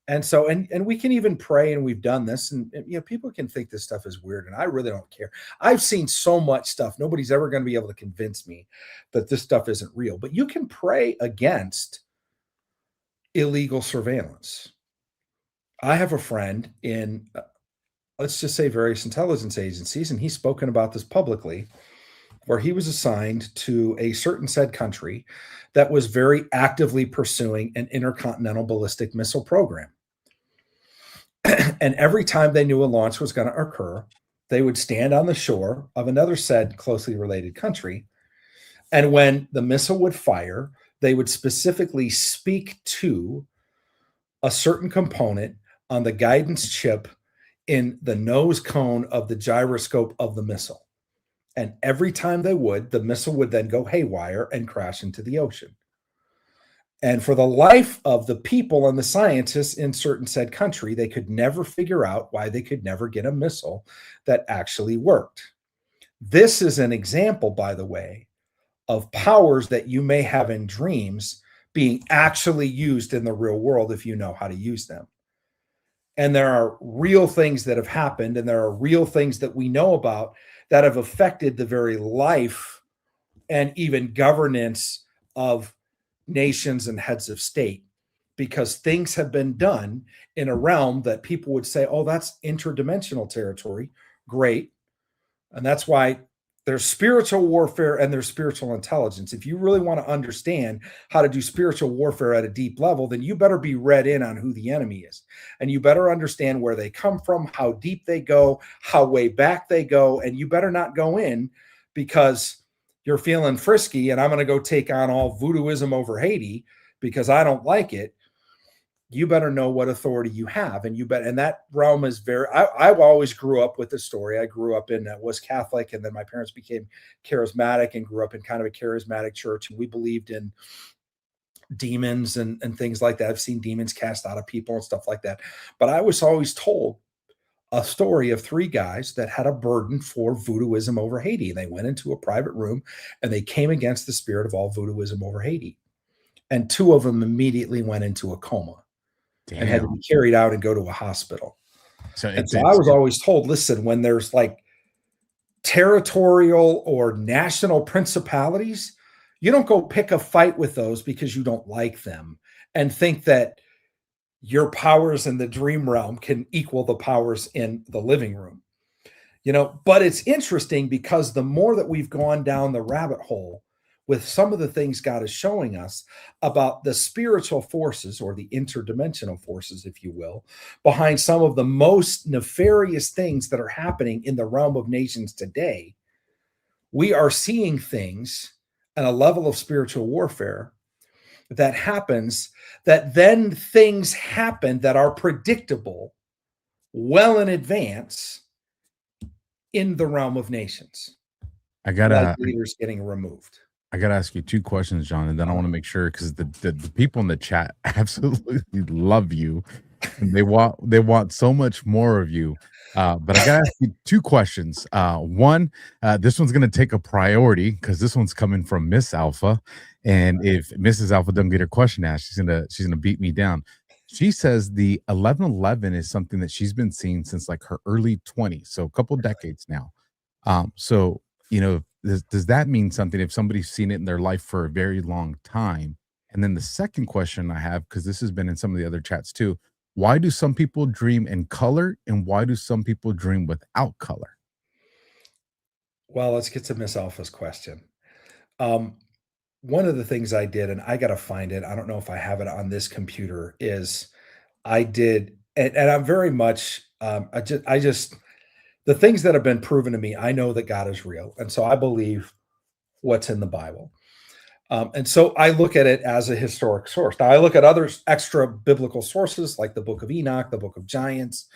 And so, and we can even pray, and we've done this, and people can think this stuff is weird, and I really don't care. I've seen so much stuff. Nobody's ever going to be able to convince me that this stuff isn't real. But you can pray against illegal surveillance. I have a friend in, let's just say, various intelligence agencies, and he's spoken about this publicly, where he was assigned to a certain said country that was very actively pursuing an intercontinental ballistic missile program. And every time they knew a launch was going to occur, they would stand on the shore of another said closely related country. And when the missile would fire, they would specifically speak to a certain component on the guidance chip in the nose cone of the gyroscope of the missile. And every time they would, the missile would then go haywire and crash into the ocean. And for the life of the people and the scientists in certain said country, they could never figure out why they could never get a missile that actually worked. This is an example, by the way, of powers that you may have in dreams being actually used in the real world if you know how to use them. And there are real things that have happened, and there are real things that we know about that have affected the very life and even governance of nations and heads of state, because things have been done in a realm that people would say, oh, that's interdimensional territory. Great. And that's why there's spiritual warfare and there's spiritual intelligence. If you really want to understand how to do spiritual warfare at a deep level, then you better be read in on who the enemy is. And you better understand where they come from, how deep they go, how way back they go. And you better not go in because you're feeling frisky and I'm going to go take on all voodooism over Haiti because I don't like it. You better know what authority you have. And and that realm is I always grew up with this story. I grew up was Catholic, and then my parents became charismatic and grew up in kind of a charismatic church. And we believed in demons and things like that. I've seen demons cast out of people and stuff like that. But I was always told a story of 3 guys that had a burden for voodooism over Haiti. They went into a private room and they came against the spirit of all voodooism over Haiti. And 2 of them immediately went into a coma. Damn. And had to be carried out and go to a hospital. So I was always told, listen, when there's like territorial or national principalities, you don't go pick a fight with those because you don't like them and think that your powers in the dream realm can equal the powers in the living room. But it's interesting because the more that we've gone down the rabbit hole with some of the things God is showing us about the spiritual forces or the interdimensional forces, if you will, behind some of the most nefarious things that are happening in the realm of nations today, we are seeing things at a level of spiritual warfare that happens, that then things happen that are predictable well in advance in the realm of nations. I gotta leaders getting removed. I gotta ask you 2 questions, John, and then I want to make sure, because the people in the chat absolutely love you. And they want so much more of you. But I gotta ask you 2 questions. One, this one's gonna take a priority because this one's coming from Miss Alpha. And if Mrs. Alpha doesn't get her question asked, she's gonna beat me down. She says the 1111 is something that she's been seeing since like her early 20s, so a couple decades now. So does that mean something if somebody's seen it in their life for a very long time? And then the second question I have, because this has been in some of the other chats too, why do some people dream in color and why do some people dream without color? Well, let's get to Miss Alpha's question. One of the things I did, and I got to find it, I don't know if I have it on this computer, is I did, and I'm very much, I just, the things that have been proven to me, I know that God is real. And so I believe what's in the Bible. And so I look at it as a historic source. Now I look at other extra biblical sources like the book of Enoch, the book of Giants,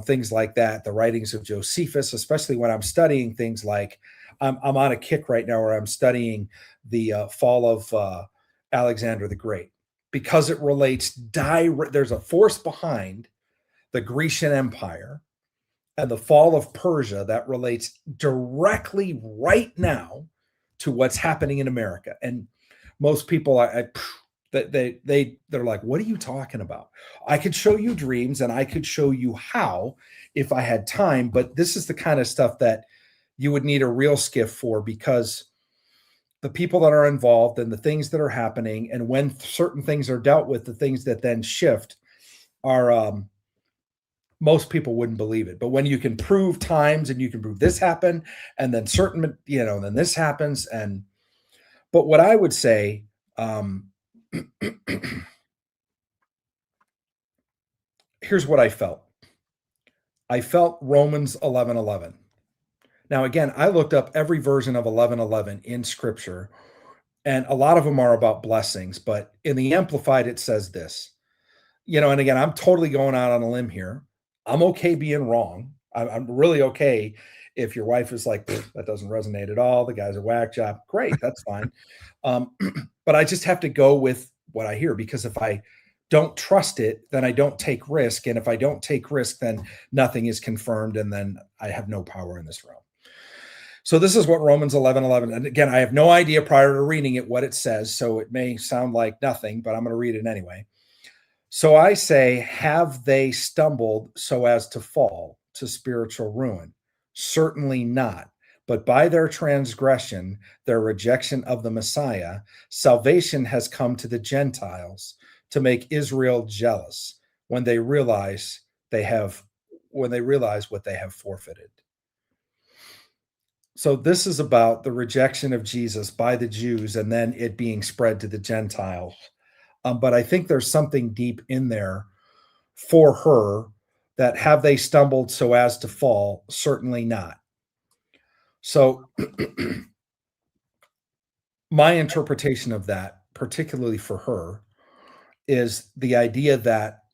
things like that, the writings of Josephus, especially when I'm studying things like, I'm on a kick right now where I'm studying the fall of Alexander the Great, because it relates there's a force behind the Grecian Empire and the fall of Persia that relates directly right now to what's happening in America. And most people, they're like, what are you talking about? I could show you dreams and I could show you how if I had time, but this is the kind of stuff that you would need a real skiff for, because the people that are involved and the things that are happening, and when certain things are dealt with, the things that then shift are, most people wouldn't believe it. But when you can prove times and you can prove this happened and then certain, then this happens. But what I would say, here's what I felt. I felt Romans 11:11. Now, again, I looked up every version of 11:11 in scripture, and a lot of them are about blessings, but in the Amplified, it says this, and again, I'm totally going out on a limb here. I'm okay being wrong. I'm really okay if your wife is like, that doesn't resonate at all, the guy's a whack job. Great, that's fine. But I just have to go with what I hear, because if I don't trust it, then I don't take risk. And if I don't take risk, then nothing is confirmed. And then I have no power in this realm. So this is what Romans 11:11, and again, I have no idea prior to reading it what it says, so it may sound like nothing, but I'm going to read it anyway. So I say, have they stumbled so as to fall to spiritual ruin? Certainly not. But by their transgression, their rejection of the Messiah, salvation has come to the Gentiles to make Israel jealous when they realize what they have forfeited. So this is about the rejection of Jesus by the Jews and then it being spread to the Gentiles. But I think there's something deep in there for her, that have they stumbled so as to fall? Certainly not. So my interpretation of that, particularly for her, is the idea that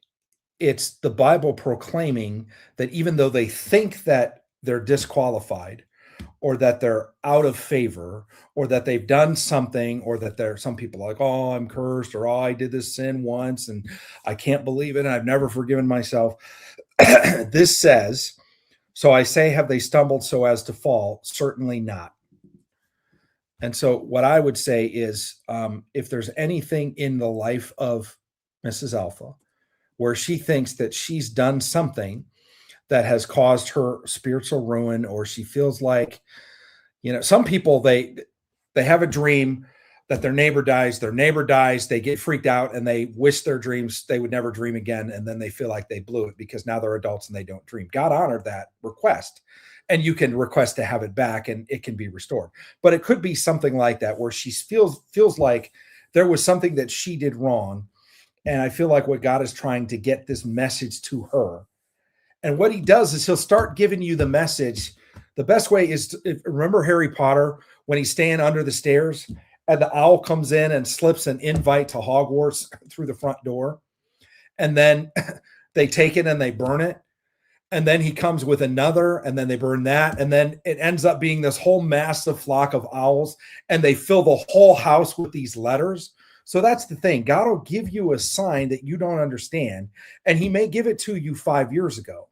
it's the Bible proclaiming that even though they think that they're disqualified, or that they're out of favor, or that they've done something, or that some people are like, oh, I'm cursed, or oh, I did this sin once and I can't believe it, and I've never forgiven myself. This says, so I say, have they stumbled so as to fall? Certainly not. And so what I would say is, if there's anything in the life of Mrs. Alpha where she thinks that she's done something that has caused her spiritual ruin, or she feels like, some people, they have a dream that their neighbor dies, they get freaked out and they wish their dreams, they would never dream again. And then they feel like they blew it because now they're adults and they don't dream. God honored that request. And you can request to have it back and it can be restored. But it could be something like that where she feels like there was something that she did wrong. And I feel like what God is trying to get this message to her. And what he does is he'll start giving you the message. The best way is to remember Harry Potter when he's staying under the stairs and the owl comes in and slips an invite to Hogwarts through the front door. And then they take it and they burn it. And then he comes with another, and then they burn that. And then it ends up being this whole massive flock of owls, and they fill the whole house with these letters. So that's the thing. God will give you a sign that you don't understand, and he may give it to you 5 years ago.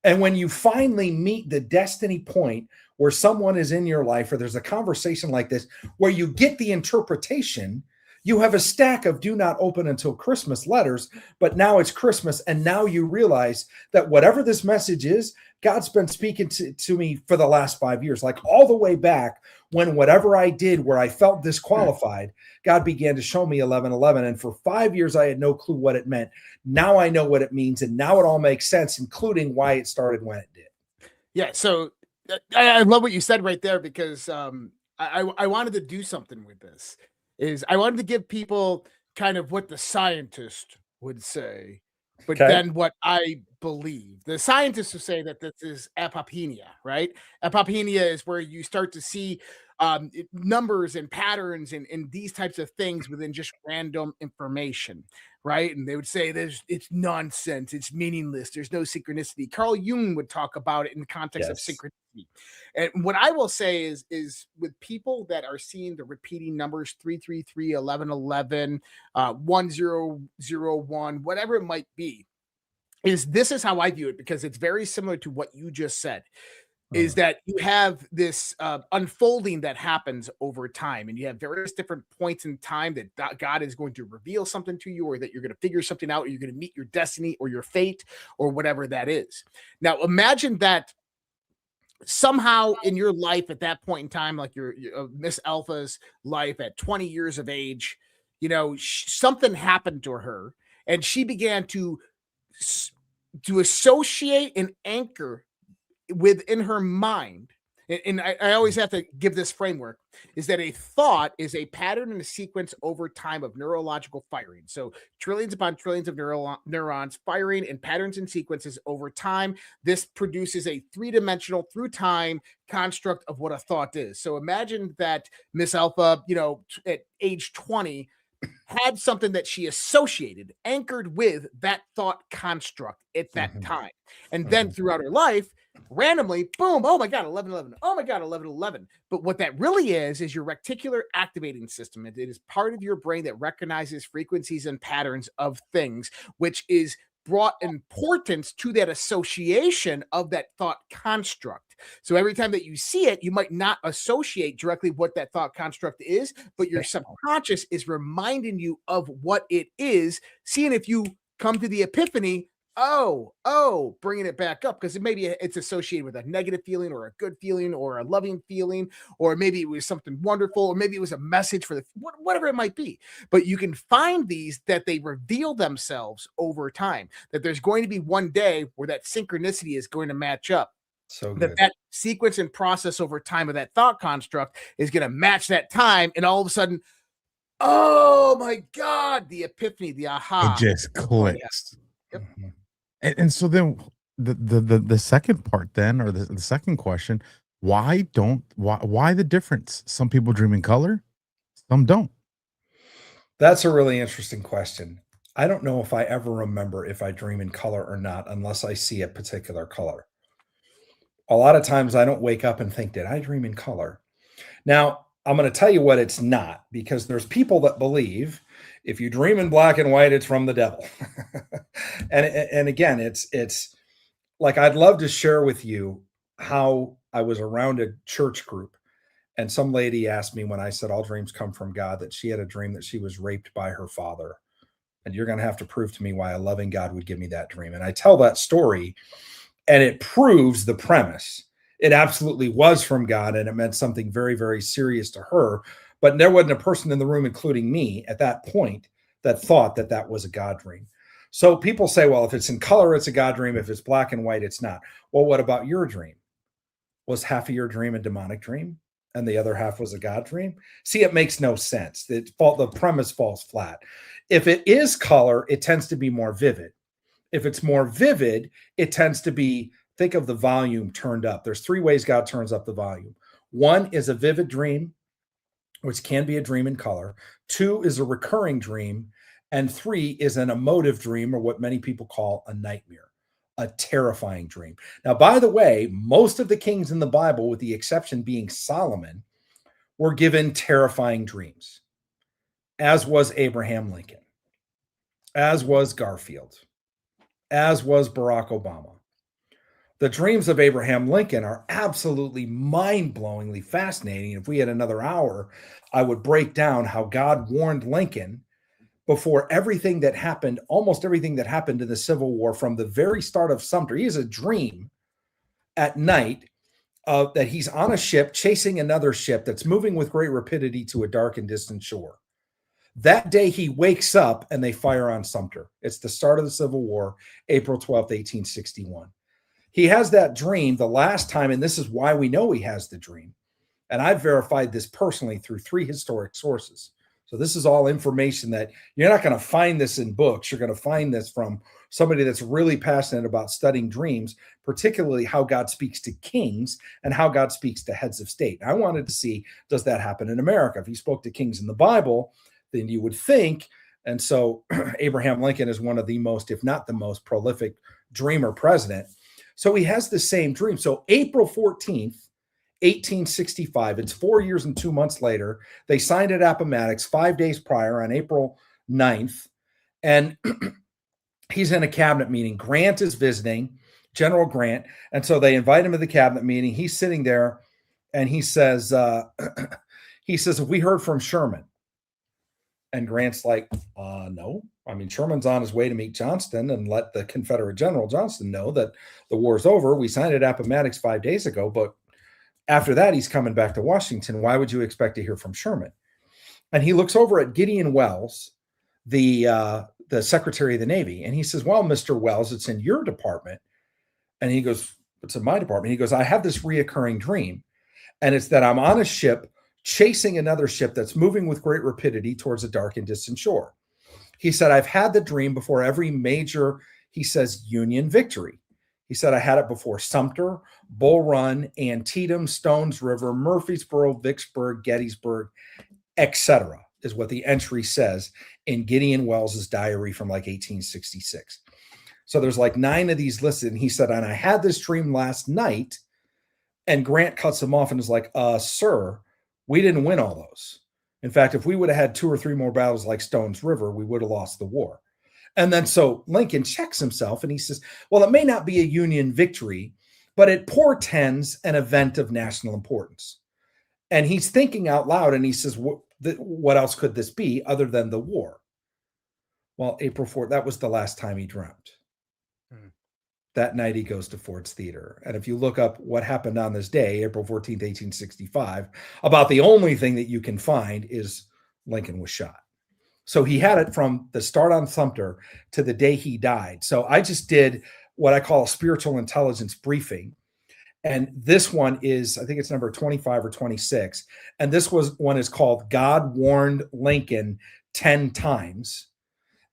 And when you finally meet the destiny point where someone is in your life, or there's a conversation like this, where you get the interpretation, you have a stack of do not open until Christmas letters, but now it's Christmas. And now you realize that whatever this message is, God's been speaking to me for the last 5 years, like all the way back when whatever I did where I felt disqualified, God began to show me 11:11. And for 5 years, I had no clue what it meant. Now I know what it means. And now it all makes sense, including why it started when it did. Yeah. So I love what you said right there, because I wanted to do something with this. I wanted to give people kind of what the scientist would say, but then what I believe. The scientists would say that this is apopenia, right? Apopenia is where you start to see numbers and patterns and these types of things within just random information, right? And they would say it's nonsense, it's meaningless, there's no synchronicity. Carl Jung would talk about it in the context of synchronicity. And what I will say is with people that are seeing the repeating numbers 333, 1111, 1001, whatever it might be, this is how I view it, because it's very similar to what you just said. Is that you have this unfolding that happens over time, and you have various different points in time that God is going to reveal something to you, or that you're going to figure something out, or you're going to meet your destiny or your fate or whatever that is. Now, imagine that somehow in your life at that point in time, like your Miss Alpha's life at 20 years of age, something happened to her, and she began to associate and anchor within her mind, and I always have to give this framework, is that a thought is a pattern and a sequence over time of neurological firing. So trillions upon trillions of neurons firing in patterns and sequences over time. This produces a three-dimensional through time construct of what a thought is. So imagine that Miss Alpha, at age 20, had something that she associated, anchored with that thought construct at that time. And then throughout her life, randomly, boom, oh my God, 1111. Oh my God, 1111. But what that really is your reticular activating system. It is part of your brain that recognizes frequencies and patterns of things, which is brought importance to that association of that thought construct. So every time that you see it, you might not associate directly what that thought construct is, but your subconscious is reminding you of what it is, seeing if you come to the epiphany, bringing it back up, because maybe it's associated with a negative feeling or a good feeling or a loving feeling, or maybe it was something wonderful, or maybe it was a message for whatever it might be. But you can find these that they reveal themselves over time, that there's going to be one day where that synchronicity is going to match up. So that sequence and process over time of that thought construct is going to match that time, and all of a sudden, oh my God, the epiphany, the aha. It just clicks. Yep. And so then the second part then, or the second question, why the difference? Some people dream in color, some don't. That's a really interesting question. I don't know if I ever remember if I dream in color or not, unless I see a particular color. A lot of times I don't wake up and think, did I dream in color? Now, I'm going to tell you what it's not, because there's people that believe if you dream in black and white, it's from the devil. and again, it's like, I'd love to share with you how I was around a church group, and some lady asked me when I said all dreams come from God, that she had a dream that she was raped by her father. And you're going to have to prove to me why a loving God would give me that dream. And I tell that story, and it proves the premise. It absolutely was from God, and it meant something very, very serious to her. But there wasn't a person in the room, including me, at that point that thought that that was a God dream. So people say, well, if it's in color, it's a God dream. If it's black and white, it's not. Well, what about your dream? Was half of your dream a demonic dream and the other half was a God dream? See, it makes no sense. The premise falls flat. If it is color, it tends to be more vivid. If it's more vivid, it tends to be, think of the volume turned up. There's three ways God turns up the volume. One is a vivid dream, which can be a dream in color. Two is a recurring dream. And three is an emotive dream, or what many people call a nightmare, a terrifying dream. Now, by the way, most of the kings in the Bible, with the exception being Solomon, were given terrifying dreams, as was Abraham Lincoln, as was Garfield, as was Barack Obama. The dreams of Abraham Lincoln are absolutely mind-blowingly fascinating. If we had another hour, I would break down how God warned Lincoln before everything that happened, almost everything that happened in the Civil War from the very start of Sumter. He has a dream at night that he's on a ship chasing another ship that's moving with great rapidity to a dark and distant shore. That day he wakes up and they fire on Sumter. It's the start of the Civil War, April 12th, 1861. He has that dream the last time, and this is why we know he has the dream. And I've verified this personally through 3 historic sources. So this is all information that you're not going to find this in books. You're going to find this from somebody that's really passionate about studying dreams, particularly how God speaks to kings and how God speaks to heads of state. I wanted to see, does that happen in America? If he spoke to kings in the Bible, then you would think. And so Abraham Lincoln is one of the most, if not the most prolific dreamer president. So he has the same dream. So April 14th, 1865, it's 4 years and 2 months later, they signed at Appomattox 5 days prior on April 9th. And he's in a cabinet meeting. Grant is visiting, General Grant. And so they invite him to the cabinet meeting. He's sitting there and he says, have we heard from Sherman? And Grant's like, no. I mean, Sherman's on his way to meet Johnston and let the Confederate General Johnston know that the war's over. We signed at Appomattox 5 days ago, but after that, he's coming back to Washington. Why would you expect to hear from Sherman? And he looks over at Gideon Wells, the Secretary of the Navy, and he says, well, Mr. Wells, it's in your department. And he goes, it's in my department. He goes, I have this reoccurring dream, and it's that I'm on a ship chasing another ship that's moving with great rapidity towards a dark and distant shore. He said, I've had the dream before every major, he says, Union victory. He said, I had it before Sumter, Bull Run, Antietam, Stones River, Murfreesboro, Vicksburg, Gettysburg, etc., is what the entry says in Gideon Wells's diary from like 1866. So there's like 9 of these listed. And he said, and I had this dream last night. And Grant cuts him off and is like, sir, we didn't win all those. In fact, if we would have had 2 or 3 more battles like Stones River, we would have lost the war. And then so Lincoln checks himself and he says, well, it may not be a Union victory, but it portends an event of national importance. And he's thinking out loud and he says, what else could this be other than the war? Well, April 4th, that was the last time he dreamt. That night he goes to Ford's Theater. And if you look up what happened on this day, April 14th, 1865, about the only thing that you can find is Lincoln was shot. So he had it from the start on Sumter to the day he died. So I just did what I call a spiritual intelligence briefing. And this one is, I think it's number 25 or 26. And this one is called God Warned Lincoln 10 Times.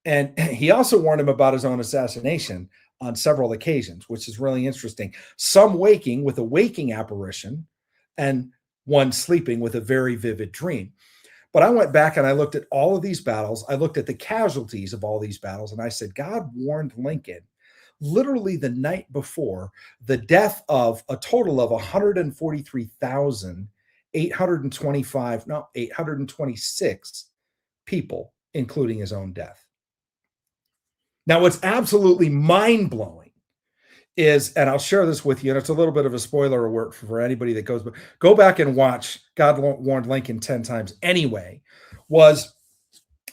And he also warned him about his own assassination on several occasions, which is really interesting. Some waking with a waking apparition and one sleeping with a very vivid dream. But I went back and I looked at all of these battles. I looked at the casualties of all these battles. And I said, God warned Lincoln literally the night before the death of a total of 826 people, including his own death. Now, what's absolutely mind-blowing is, and I'll share this with you, and it's a little bit of a spoiler alert for anybody that goes, but go back and watch God Warned Lincoln 10 Times Anyway, was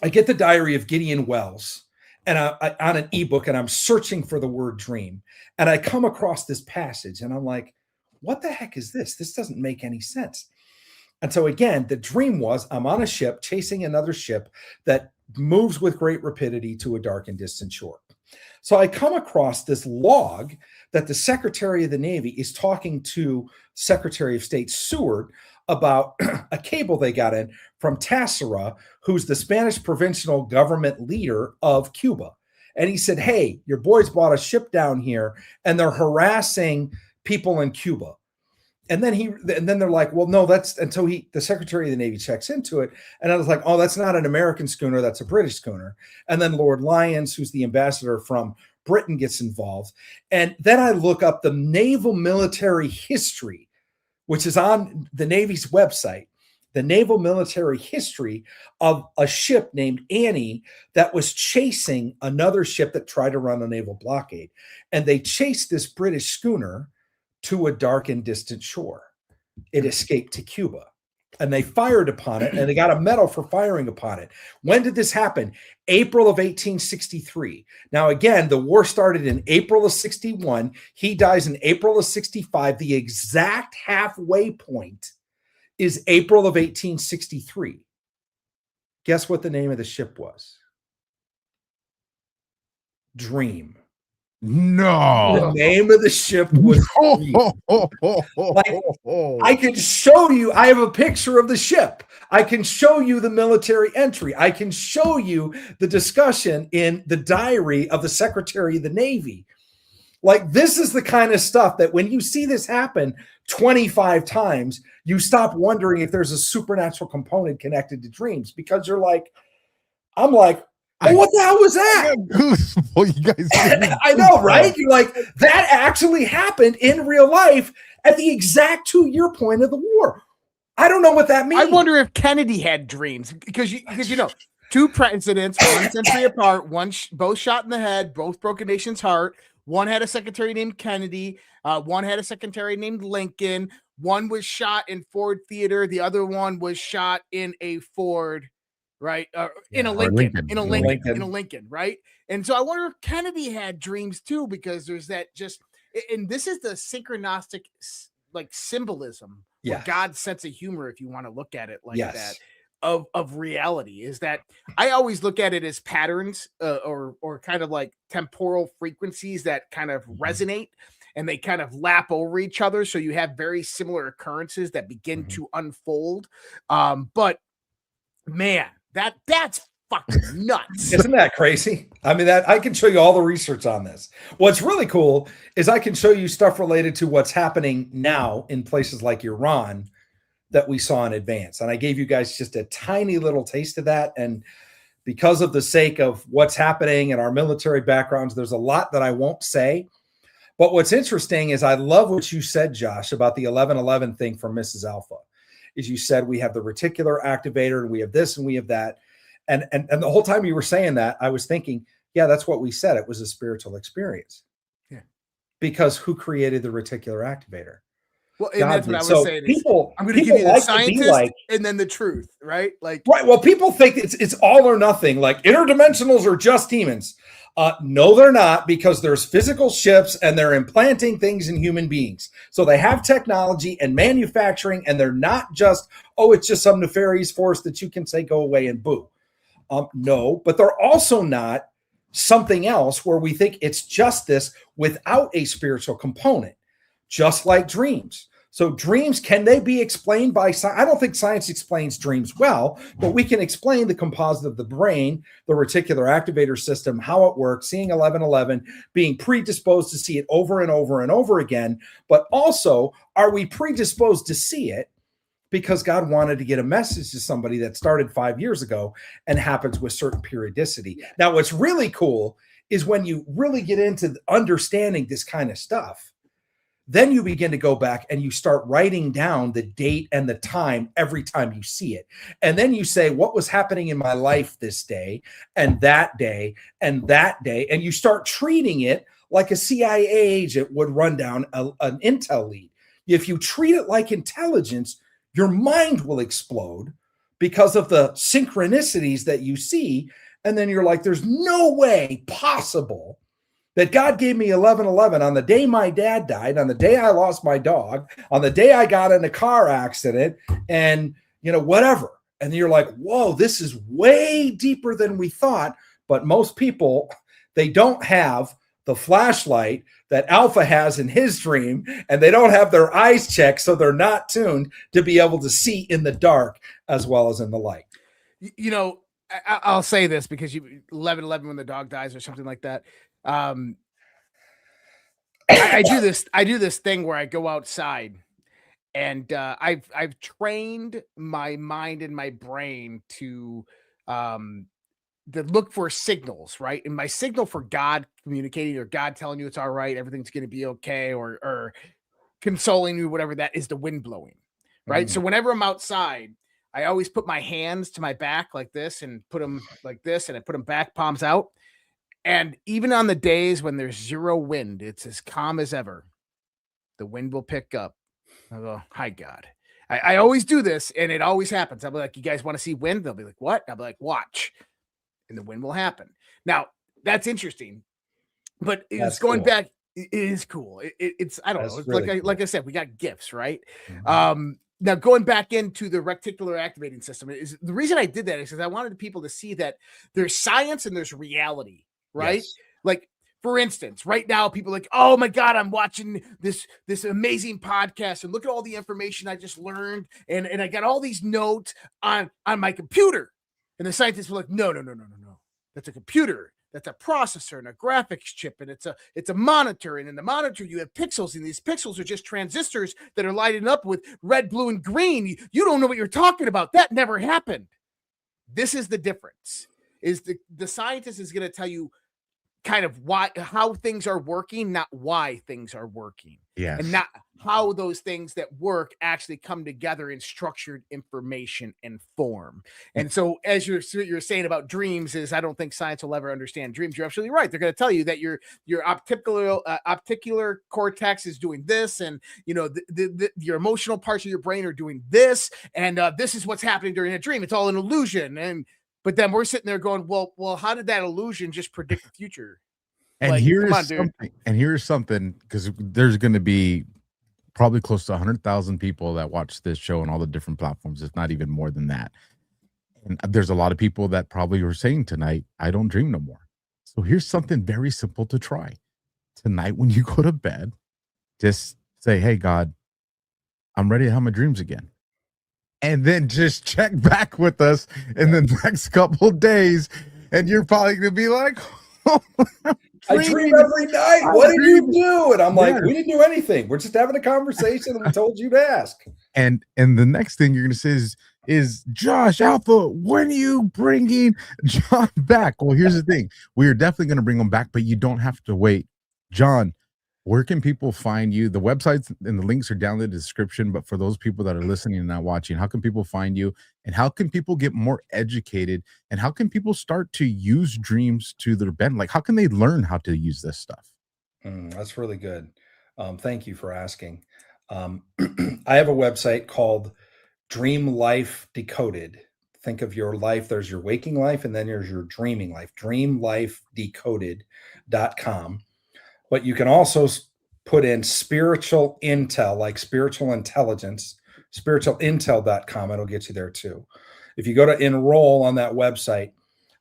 I get the diary of Gideon Wells and I on an ebook, and I'm searching for the word dream. And I come across this passage and I'm like, what the heck is this? This doesn't make any sense. And so again, the dream was I'm on a ship chasing another ship that moves with great rapidity to a dark and distant shore. So I come across this log that the Secretary of the Navy is talking to Secretary of State Seward about a cable they got in from Tassara, who's the Spanish provincial government leader of Cuba. And he said, hey, your boys bought a ship down here and they're harassing people in Cuba. And then they're like, well, no, that's until the Secretary of the Navy checks into it. And I was like, oh, that's not an American schooner. That's a British schooner. And then Lord Lyons, who's the ambassador from Britain, gets involved. And then I look up the naval military history, which is on the Navy's website, the naval military history of a ship named Annie that was chasing another ship that tried to run a naval blockade. And they chased this British schooner to a dark and distant shore. It escaped to Cuba, and they fired upon it, and they got a medal for firing upon it. When did this happen? April of 1863. Now, again, the war started in April of 61. He dies in April of 65. The exact halfway point is April of 1863. Guess what the name of the ship was? Dream. No. The name of the ship was Dream. I can show you, I have a picture of the ship. I can show you the military entry. I can show you the discussion in the diary of the Secretary of the Navy. Like, this is the kind of stuff that when you see this happen 25 times, you stop wondering if there's a supernatural component connected to dreams, because you're like, I'm like, oh, what the hell was that? You guys, I know, right? You're like, that actually happened in real life at the exact 2-year point of the war. I don't know what that means. I wonder if Kennedy had dreams, because you know, two presidents, 1 century apart, both shot in the head, both broke a nation's heart. One had a secretary named Kennedy. One had a secretary named Lincoln. One was shot in Ford Theater. The other one was shot in a Ford. Right. In a Lincoln. Right. And so I wonder if Kennedy had dreams too, because there's that and this is the synchronistic, like, symbolism, or God's sense of humor, if you want to look at it like that, of reality, is that I always look at it as patterns or kind of like temporal frequencies that kind of resonate, and they kind of lap over each other. So you have very similar occurrences that begin to unfold. But man, that's fucking nuts. Isn't that crazy? I mean, that I can show you all the research on this. What's really cool is I can show you stuff related to what's happening now in places like Iran that we saw in advance. And I gave you guys just a tiny little taste of that. And because of the sake of what's happening and our military backgrounds, there's a lot that I won't say. But what's interesting is I love what you said, Josh, about the 1111 thing from Mrs. Alpha. Is you said we have the reticular activator and we have this and we have that. And the whole time you were saying that, I was thinking, yeah, that's what we said. It was a spiritual experience. Yeah. Because who created the reticular activator? Well, and that's what I was saying. I'm going to give you the scientist and then the truth, right? Like, right. Well, people think it's all or nothing. Like, interdimensionals are just demons. No, they're not, because there's physical ships and they're implanting things in human beings. So they have technology and manufacturing, and they're not just, it's just some nefarious force that you can say, go away and boo. No, but they're also not something else where we think it's just this without a spiritual component, just like dreams. So dreams, can they be explained by science? I don't think science explains dreams well, but we can explain the composite of the brain, the reticular activator system, how it works, seeing 1111, being predisposed to see it over and over and over again. But also, are we predisposed to see it because God wanted to get a message to somebody that started 5 years ago and happens with certain periodicity? Now, what's really cool is when you really get into understanding this kind of stuff, then you begin to go back and you start writing down the date and the time every time you see it. And then you say, what was happening in my life this day and that day and that day? And you start treating it like a CIA agent would run down an intel lead. If you treat it like intelligence, your mind will explode because of the synchronicities that you see. And then you're like, there's no way possible that God gave me 11:11 on the day my dad died, on the day I lost my dog, on the day I got in a car accident, and whatever. And you're like, whoa, this is way deeper than we thought. But most people, they don't have the flashlight that Alpha has in his dream, and they don't have their eyes checked, so they're not tuned to be able to see in the dark as well as in the light. I'll say this because 11:11 when the dog dies or something like that. I do this thing where I go outside, and I've trained my mind and my brain to look for signals, right? And my signal for God communicating or God telling you it's all right, everything's going to be okay, or consoling you, whatever that is, the wind blowing, right? So whenever I'm outside, I always put my hands to my back like this and put them like this, and I put them back, palms out. And even on the days when there's zero wind, it's as calm as ever. The wind will pick up. I go, hi, God. I always do this, and it always happens. I'll be like, you guys want to see wind? They'll be like, what? I'll be like, watch. And the wind will happen. Now, that's interesting. But it's going cool. Back. It is cool. It's I don't know. It's really like I said, we got gifts, right? Now, going back into the reticular activating system, is the reason I did that is because I wanted people to see that there's science and there's reality. Right? Yes. Like, for instance, right now, people are like, oh my God, I'm watching this amazing podcast, and look at all the information I just learned. And I got all these notes on my computer. And the scientists were like, no. That's a computer. That's a processor and a graphics chip. And it's a monitor. And in the monitor, you have pixels. And these pixels are just transistors that are lighting up with red, blue, and green. You don't know what you're talking about. That never happened. This is the difference. Is the scientist is going to tell you kind of how things are working, not why things are working. Yes. And not how those things that work actually come together in structured information and form. And so as you're saying about dreams, is I don't think science will ever understand dreams. You're absolutely right. They're going to tell you that your opticular cortex is doing this, and your emotional parts of your brain are doing this, and this is what's happening during a dream. It's all an illusion. But then we're sitting there going, well, how did that illusion just predict the future? And here's something, because there's going to be probably close to 100,000 people that watch this show on all the different platforms, if not even more than that. And there's a lot of people that probably are saying tonight, I don't dream no more. So here's something very simple to try. Tonight, when you go to bed, just say, hey, God, I'm ready to have my dreams again. And then just check back with us in the next couple of days, and you're probably gonna be like, oh, I dream every night. What did you do? And I'm like, we didn't do anything. We're just having a conversation, and we told you to ask. And the next thing you're gonna say is Josh, Alpha, when are you bringing John back? Well, here's the thing: we are definitely gonna bring him back, but you don't have to wait. John, where can people find you? The websites and the links are down in the description, but for those people that are listening and not watching, how can people find you, and how can people get more educated, and how can people start to use dreams to their benefit? Like, how can they learn how to use this stuff? That's really good. Thank you for asking. I have a website called Dream Life Decoded. Think of your life. There's your waking life, and then there's your dreaming life, dreamlifedecoded.com. But you can also put in spiritual intel, like spiritual intelligence, spiritualintel.com. It'll get you there too. If you go to enroll on that website,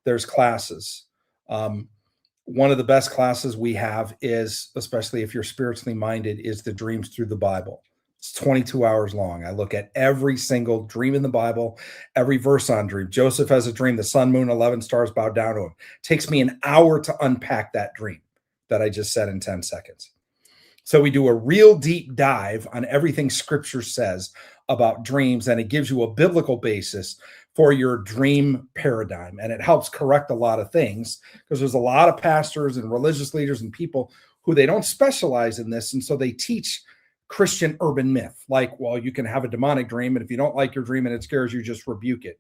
there's classes. One of the best classes we have is, especially if you're spiritually minded, is the Dreams Through the Bible. It's 22 hours long. I look at every single dream in the Bible, every verse on dream. Joseph has a dream, the sun, moon, 11 stars bow down to him. It takes me an hour to unpack that dream that I just said in 10 seconds. So we do a real deep dive on everything Scripture says about dreams, and it gives you a biblical basis for your dream paradigm. And it helps correct a lot of things, because there's a lot of pastors and religious leaders and people who they don't specialize in this. And so they teach Christian urban myth, like, well, you can have a demonic dream, and if you don't like your dream and it scares you, just rebuke it.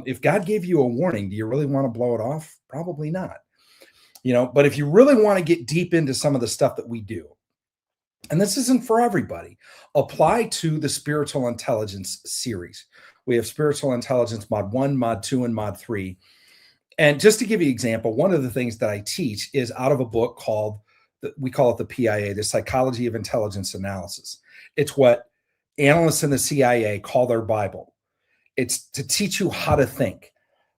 If God gave you a warning, do you really want to blow it off? Probably not. But if you really want to get deep into some of the stuff that we do, and this isn't for everybody, apply to the Spiritual Intelligence series. We have Spiritual Intelligence Mod 1, Mod 2, and Mod 3. And just to give you an example, one of the things that I teach is out of a book called, we call it the PIA, the Psychology of Intelligence Analysis. It's what analysts in the CIA call their Bible. It's to teach you how to think,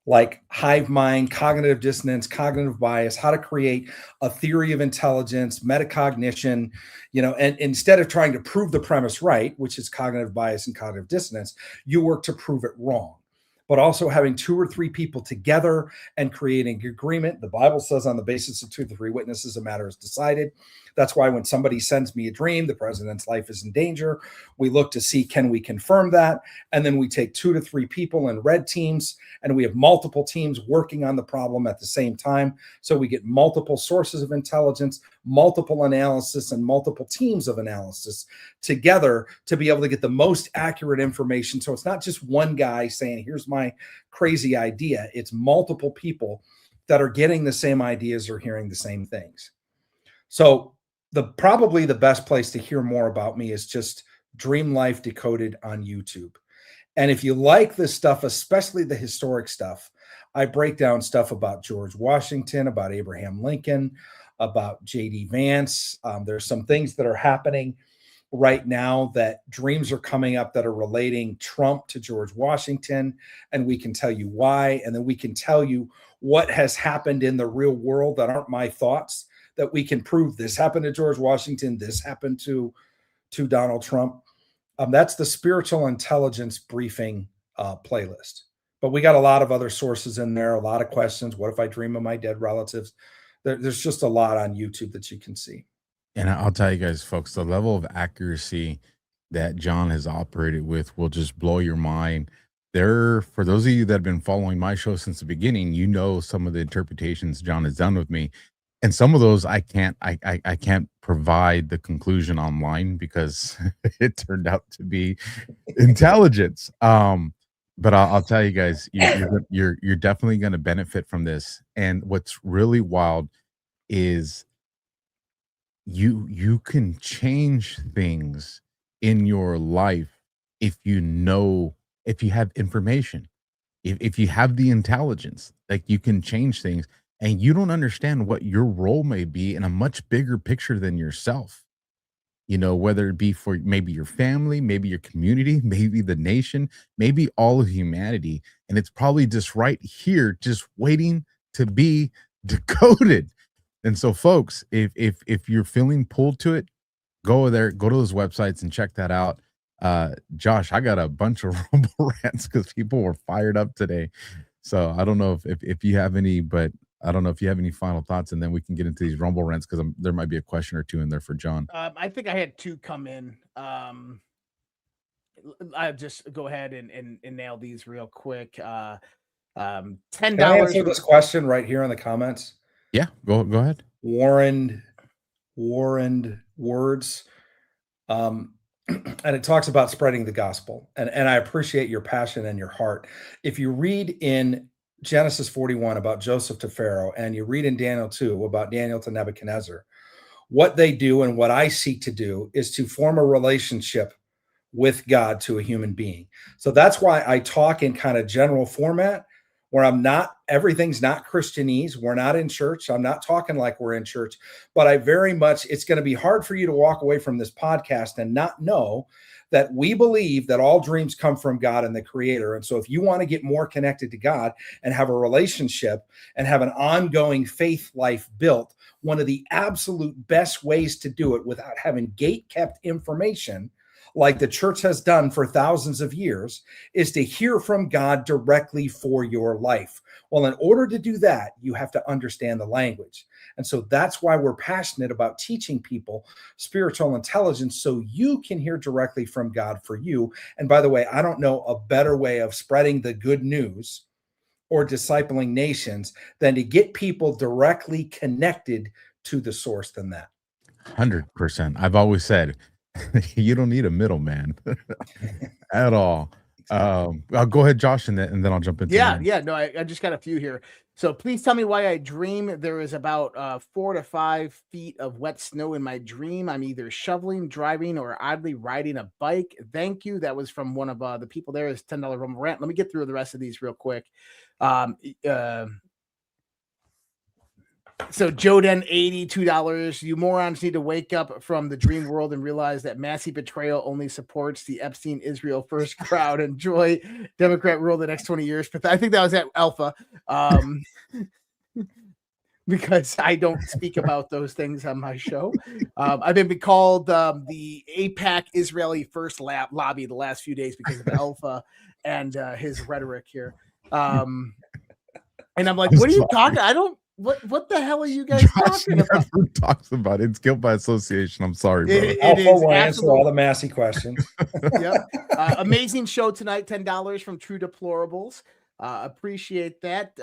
like hive mind, cognitive dissonance, cognitive bias, how to create a theory of intelligence, metacognition, and instead of trying to prove the premise right, which is cognitive bias and cognitive dissonance, you work to prove it wrong. But also having 2 or 3 people together and creating agreement. The Bible says on the basis of 2 to 3 witnesses, a matter is decided. That's why when somebody sends me a dream, the president's life is in danger, we look to see, can we confirm that? And then we take 2 to 3 people in red teams, and we have multiple teams working on the problem at the same time. So we get multiple sources of intelligence, multiple analysis, and multiple teams of analysis together to be able to get the most accurate information. So it's not just one guy saying, here's my crazy idea. It's multiple people that are getting the same ideas or hearing the same things. So probably the best place to hear more about me is just Dream Life Decoded on YouTube. And if you like this stuff, especially the historic stuff, I break down stuff about George Washington, about Abraham Lincoln, about J.D. Vance. There's some things that are happening right now that dreams are coming up that are relating Trump to George Washington, and we can tell you why. And then we can tell you what has happened in the real world that aren't my thoughts, that we can prove this happened to George Washington, this happened to Donald Trump. That's the Spiritual Intelligence Briefing playlist. But we got a lot of other sources in there, a lot of questions. What if I dream of my dead relatives? There's just a lot on YouTube that you can see. And I'll tell you guys, folks, the level of accuracy that John has operated with will just blow your mind. For those of you that have been following my show since the beginning, some of the interpretations John has done with me. And some of those I can't provide the conclusion online because it turned out to be intelligence. But I'll tell you guys, you're definitely going to benefit from this. And what's really wild is you can change things in your life if you have information, if you have the intelligence, like you can change things. And you don't understand what your role may be in a much bigger picture than yourself. Whether it be for maybe your family, maybe your community, maybe the nation, maybe all of humanity. And it's probably just right here, just waiting to be decoded. And so, folks, if you're feeling pulled to it, go there, go to those websites and check that out. Josh, I got a bunch of rumble rants because people were fired up today. So I don't know if you have any, but I don't know if you have any final thoughts, and then we can get into these rumble rants because there might be a question or two in there for John. I think I had 2 come in. I'll just go ahead and nail these real quick. $10. Can I answer this question right here in the comments? Yeah, go ahead. Warrened words. And it talks about spreading the gospel. And I appreciate your passion and your heart. If you read in Genesis 41 about Joseph to Pharaoh, and you read in Daniel 2 about Daniel to Nebuchadnezzar, what they do and what I seek to do is to form a relationship with God to a human being. So that's why I talk in kind of general format where everything's not Christianese. We're not in church. I'm not talking like we're in church, but it's going to be hard for you to walk away from this podcast and not know that we believe that all dreams come from God and the Creator. And so if you want to get more connected to God and have a relationship and have an ongoing faith life built, one of the absolute best ways to do it without having gate-kept information, like the church has done for thousands of years, is to hear from God directly for your life. Well, in order to do that, you have to understand the language. And so that's why we're passionate about teaching people spiritual intelligence so you can hear directly from God for you. And by the way, I don't know a better way of spreading the good news or discipling nations than to get people directly connected to the source than that. 100%. I've always said you don't need a middleman at all. I'll go ahead, Josh, and then I'll jump into mine. No, I just got a few here. So please tell me why I dream there is about 4 to 5 feet of wet snow in my dream. I'm either shoveling, driving, or oddly riding a bike. Thank you. That was from one of the people there. Is $10 Rumble Rant. Let me get through the rest of these real quick. So Joden, $82. You morons need to wake up from the dream world and realize that massive betrayal only supports the Epstein Israel first crowd. Enjoy Democrat rule the next 20 years. But I think that was at Alpha. Because I don't speak about those things on my show. I've been called the APAC Israeli first lobby the last few days because of Alpha and his rhetoric here. And I'm like, what are you talking? I don't. What the hell are you guys talking about? Never talks about it. It's guilt by association. I'm sorry, bro. Alpha will answer all the Massey questions. Yep. Amazing show tonight. $10 from True Deplorables. Appreciate that.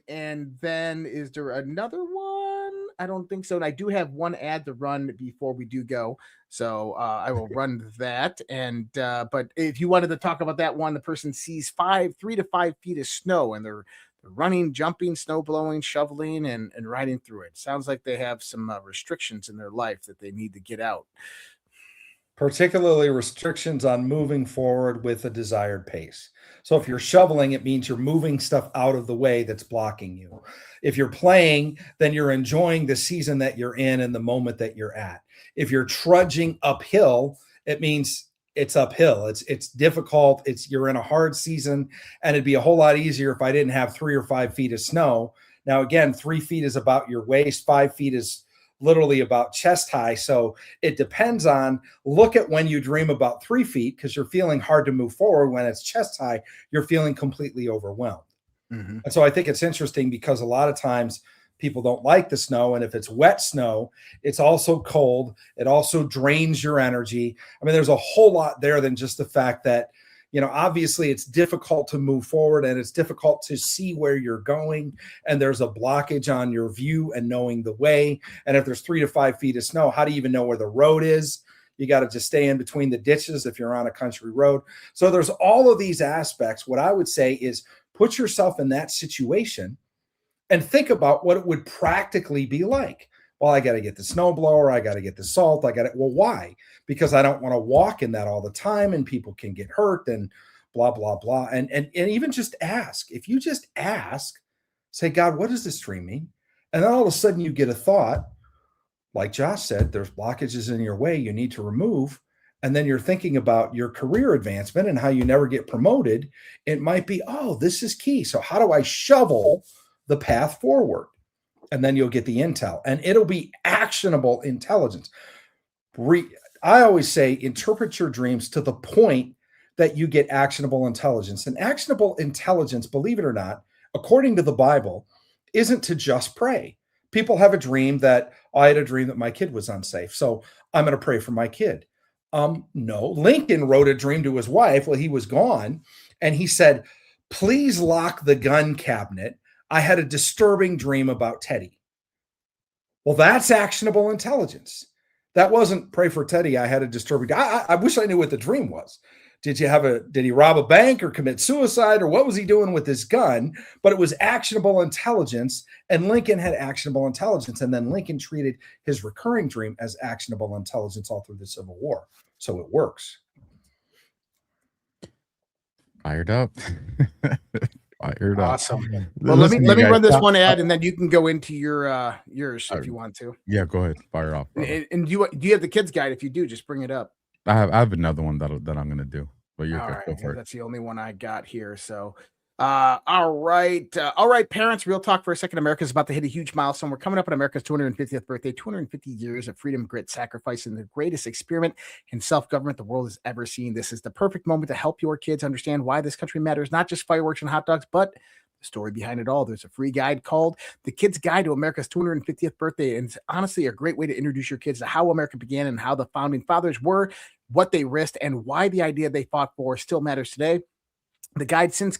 And then is there another one? I don't think so. And I do have one ad to run before we do go. So I will run that. And but if you wanted to talk about that one, the person sees 3 to 5 feet of snow and they're running, jumping, snow blowing, shoveling, and riding through it. Sounds like they have some restrictions in their life that they need to get out. Particularly restrictions on moving forward with a desired pace. So if you're shoveling, it means you're moving stuff out of the way that's blocking you. If you're playing, then you're enjoying the season that you're in and the moment that you're at. If you're trudging uphill, it means it's uphill. It's difficult. You're in a hard season, and it'd be a whole lot easier if I didn't have 3 or 5 feet of snow. Now, again, 3 feet is about your waist. 5 feet is literally about chest high. So it depends on, look at when you dream about 3 feet, because you're feeling hard to move forward. When it's chest high, you're feeling completely overwhelmed. Mm-hmm. And so I think it's interesting because a lot of times people don't like the snow. And if it's wet snow, it's also cold. It also drains your energy. I mean, there's a whole lot there than just the fact that, obviously it's difficult to move forward and it's difficult to see where you're going. And there's a blockage on your view and knowing the way. And if there's 3 to 5 feet of snow, how do you even know where the road is? You got to just stay in between the ditches if you're on a country road. So there's all of these aspects. What I would say is put yourself in that situation and think about what it would practically be like. Well, I got to get the snowblower. I got to get the salt. Well, why? Because I don't want to walk in that all the time and people can get hurt and blah, blah, blah. And even just ask. If you just ask, say, God, what does this dream mean? And then all of a sudden you get a thought, like Josh said, there's blockages in your way you need to remove. And then you're thinking about your career advancement and how you never get promoted. It might be, oh, this is key. So how do I shovel the path forward? And then you'll get the intel, and it'll be actionable intelligence. I always say, interpret your dreams to the point that you get actionable intelligence. And actionable intelligence, believe it or not, according to the Bible, isn't to just pray. People have a dream that, I had a dream that my kid was unsafe, so I'm going to pray for my kid. No, Lincoln wrote a dream to his wife while he was gone, and he said, please lock the gun cabinet. I had a disturbing dream about Teddy. Well, that's actionable intelligence. That wasn't pray for Teddy. I had a disturbing. I wish I knew what the dream was. Did he rob a bank or commit suicide, or what was he doing with his gun? But it was actionable intelligence, and Lincoln had actionable intelligence. And then Lincoln treated his recurring dream as actionable intelligence all through the Civil War. So it works. Fired up. Fired up. Awesome. Well, let me run this one ad, and then you can go into yours if you want to. Yeah, go ahead. Fire off. And do you have the kids guide? If you do, just bring it up. I have another one that I'm going to do. But you're all go right. for it. That's the only one I got here. So All right, parents, real talk for a second. America's about to hit a huge milestone. We're coming up on America's 250th birthday, 250 years of freedom, grit, sacrifice, and the greatest experiment in self-government the world has ever seen. This is the perfect moment to help your kids understand why this country matters, not just fireworks and hot dogs, but the story behind it all. There's a free guide called The Kid's Guide to America's 250th Birthday, and it's honestly a great way to introduce your kids to how America began and how the founding fathers were, what they risked, and why the idea they fought for still matters today. The guide sends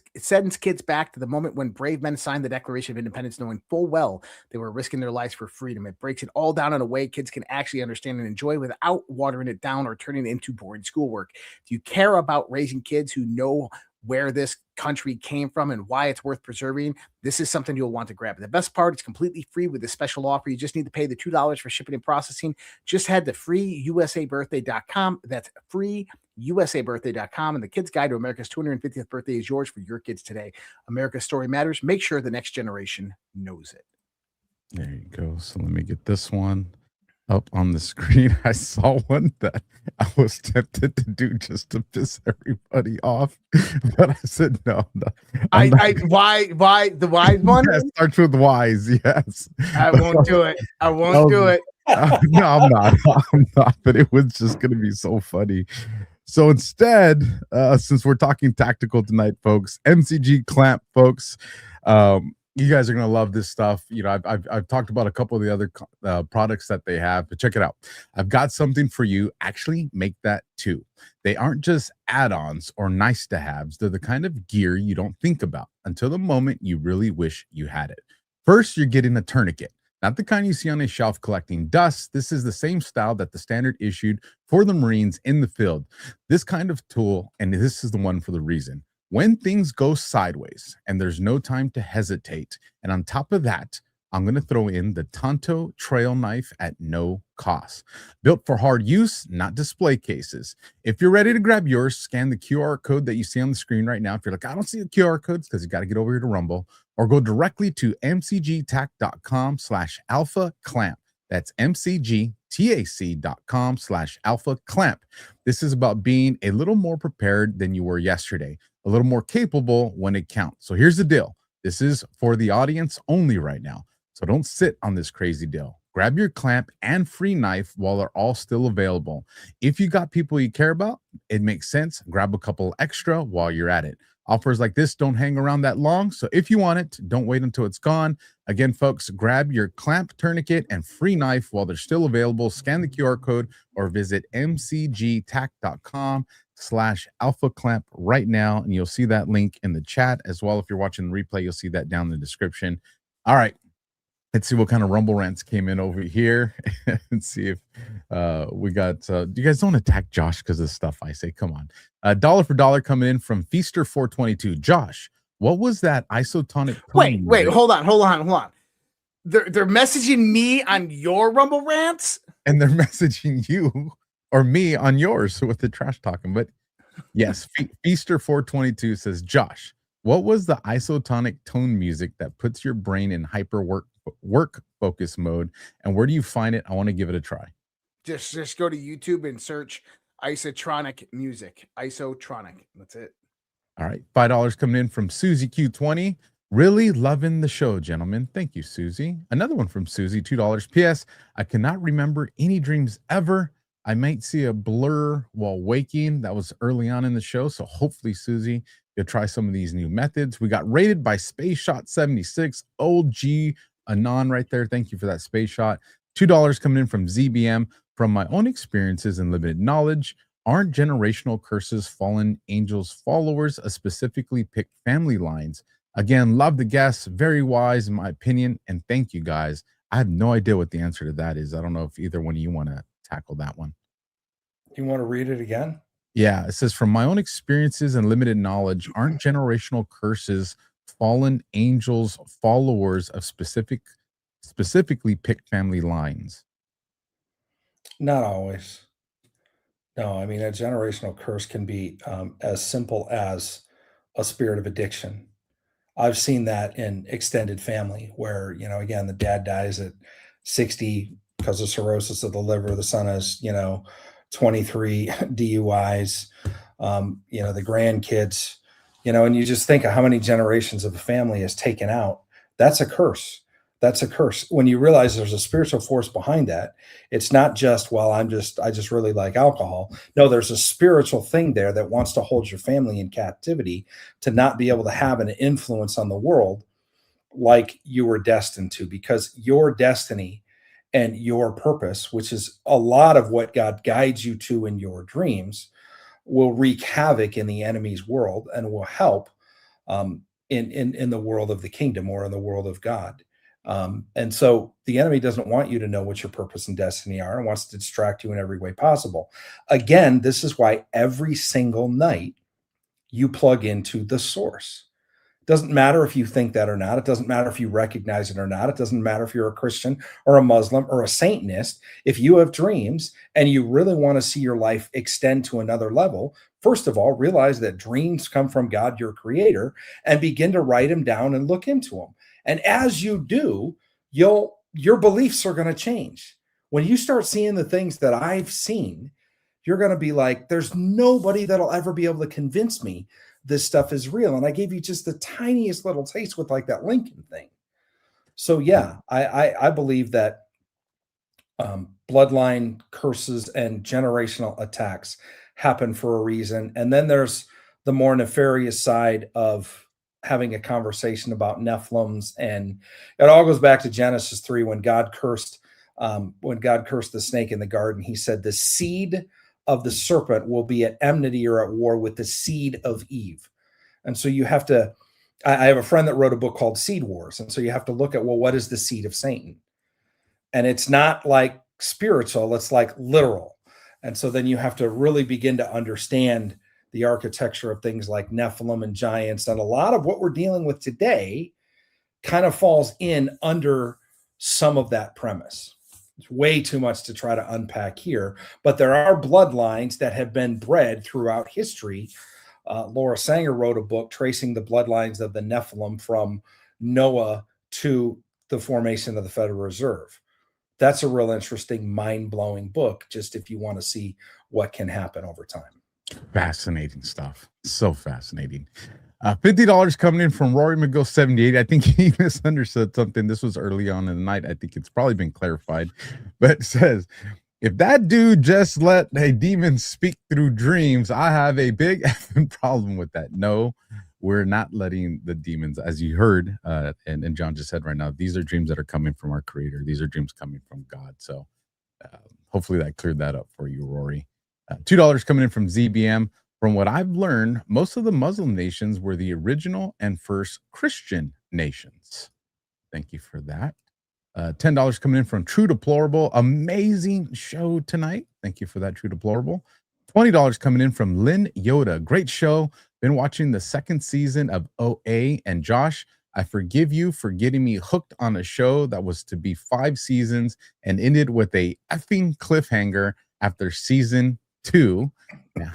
kids back to the moment when brave men signed the Declaration of Independence, knowing full well they were risking their lives for freedom. It breaks it all down in a way kids can actually understand and enjoy without watering it down or turning it into boring schoolwork. If you care about raising kids who know where this country came from and why it's worth preserving, this is something you'll want to grab. The best part, it's completely free with a special offer. You just need to pay the $2 for shipping and processing. Just head to freeusabirthday.com. That's freeusabirthday.com. And the Kid's Guide to America's 250th Birthday is yours for your kids today. America's story matters. Make sure the next generation knows it. There you go. So let me get this one up on the screen. I saw one that I was tempted to do just to piss everybody off, but I said no. Why the wise one? Yeah, starts with Y's. Yes, I won't do it. I won't do it. No, I'm not. I'm not. But it was just going to be so funny. So instead, since we're talking tactical tonight, folks, MCG clamp, folks. You guys are going to love this stuff. You know, I've talked about a couple of the other products that they have, but check it out. I've got something for you. Actually, make that too. They aren't just add-ons or nice to haves. They're the kind of gear you don't think about until the moment you really wish you had it. First, you're getting a tourniquet. Not the kind you see on a shelf collecting dust. This is the same style that the standard issued for the Marines in the field. This kind of tool, and this is the one for the reason. When things go sideways and there's no time to hesitate, and on top of that, I'm going to throw in the Tonto trail knife at no cost. Built for hard use, not display cases. If you're ready to grab yours, scan the QR code that you see on the screen right now. If you're like, I don't see the QR codes, because you got to get over here to Rumble, or go directly to mcgtac.com/alpha-clamp. That's mcgtac.com/alpha-clamp. This is about being a little more prepared than you were yesterday, a little more capable when it counts. So here's the deal. This is for the audience only right now. So don't sit on this crazy deal. Grab your clamp and free knife while they're all still available. If you got people you care about, it makes sense. Grab a couple extra while you're at it. Offers like this don't hang around that long. So if you want it, don't wait until it's gone. Again, folks, grab your clamp, tourniquet, and free knife while they're still available. Scan the QR code or visit mcgtac.com/alpha-clamp right now. And you'll see that link in the chat as well. If you're watching the replay, you'll see that down in the description. All right. Let's see what kind of Rumble rants came in over here and see if we got. You guys don't attack Josh because of stuff I say. Come on. Dollar for dollar coming in from Feaster422. Josh, what was that isotonic? Wait, hold on. They're messaging me on your Rumble rants, and they're messaging you or me on yours with the trash talking. But yes, Feaster422 says, Josh, what was the isotonic tone music that puts your brain in hyper work focus mode, and where do you find it? I want to give it a try. Just go to YouTube and search isotronic music. Isotronic. That's it. All right, $5 coming in from Susie Q20. Really loving the show, gentlemen. Thank you, Susie. Another one from Susie, $2. P.S. I cannot remember any dreams ever. I might see a blur while waking. That was early on in the show, so hopefully, Susie, you'll try some of these new methods. We got rated by Space Shot 76. Old G Anon right there. Thank you for that Space Shot. $2 coming in from ZBM. From my own experiences and limited knowledge, aren't generational curses fallen angels followers of specifically picked family lines? Again, love the guests. Very wise in my opinion. And thank you guys. I have no idea what the answer to that is. I don't know if either one of you want to tackle that one. You want to read it again? Yeah, it says, from my own experiences and limited knowledge, aren't generational curses fallen angels followers of specifically picked family lines? Not always. No, I mean, a generational curse can be as simple as a spirit of addiction. I've seen that in extended family where, you know, again, the dad dies at 60 because of cirrhosis of the liver. The son has, 23 DUIs. The grandkids, and you just think of how many generations of a family is taken out. That's a curse. That's a curse. When you realize there's a spiritual force behind that, it's not just, well, I just really like alcohol. No, there's a spiritual thing there that wants to hold your family in captivity, to not be able to have an influence on the world like you were destined to, because your destiny and your purpose, which is a lot of what God guides you to in your dreams, will wreak havoc in the enemy's world and will help in the world of the kingdom, or in the world of God. And so the enemy doesn't want you to know what your purpose and destiny are, and wants to distract you in every way possible. Again, this is why every single night you plug into the source. Doesn't matter if you think that or not. It doesn't matter if you recognize it or not. It doesn't matter if you're a Christian or a Muslim or a Satanist. If you have dreams and you really want to see your life extend to another level, first of all, realize that dreams come from God, your creator, and begin to write them down and look into them. And as you do, your beliefs are going to change. When you start seeing the things that I've seen, you're going to be like, there's nobody that'll ever be able to convince me this stuff is real. And I gave you just the tiniest little taste with like that Lincoln thing. So yeah, I believe that bloodline curses and generational attacks happen for a reason. And then there's the more nefarious side of having a conversation about Nephilims, and it all goes back to Genesis 3 when God cursed the snake in the garden. He said the seed of the serpent will be at enmity or at war with the seed of Eve. And so you have to, I have a friend that wrote a book called Seed Wars. And so you have to look at, well, what is the seed of Satan? And it's not like spiritual, it's like literal. And so then you have to really begin to understand the architecture of things like Nephilim and giants. And a lot of what we're dealing with today kind of falls in under some of that premise. It's way too much to try to unpack here, but there are bloodlines that have been bred throughout history. Laura Sanger wrote a book tracing the bloodlines of the Nephilim from Noah to the formation of the Federal Reserve. That's a real interesting, mind-blowing book, just if you want to see what can happen over time. Fascinating stuff. So fascinating. $50 coming in from Rory McGill 78. I think he misunderstood something. This was early on in the night. I think it's probably been clarified, but it says, if that dude just let a demon speak through dreams, I have a big effing problem with that. No, we're not letting the demons, as you heard, and John just said right now, these are dreams that are coming from our creator. These are dreams coming from God. So hopefully that cleared that up for you, Rory. $2 coming in from ZBM. From what I've learned, most of the Muslim nations were the original and first Christian nations. Thank you for that. $10 coming in from True Deplorable. Amazing show tonight. Thank you for that, True Deplorable. $20 coming in from Lynn Yoda. Great show. Been watching the second season of OA. And Josh, I forgive you for getting me hooked on a show that was to be 5 seasons and ended with a effing cliffhanger after season 2. Now,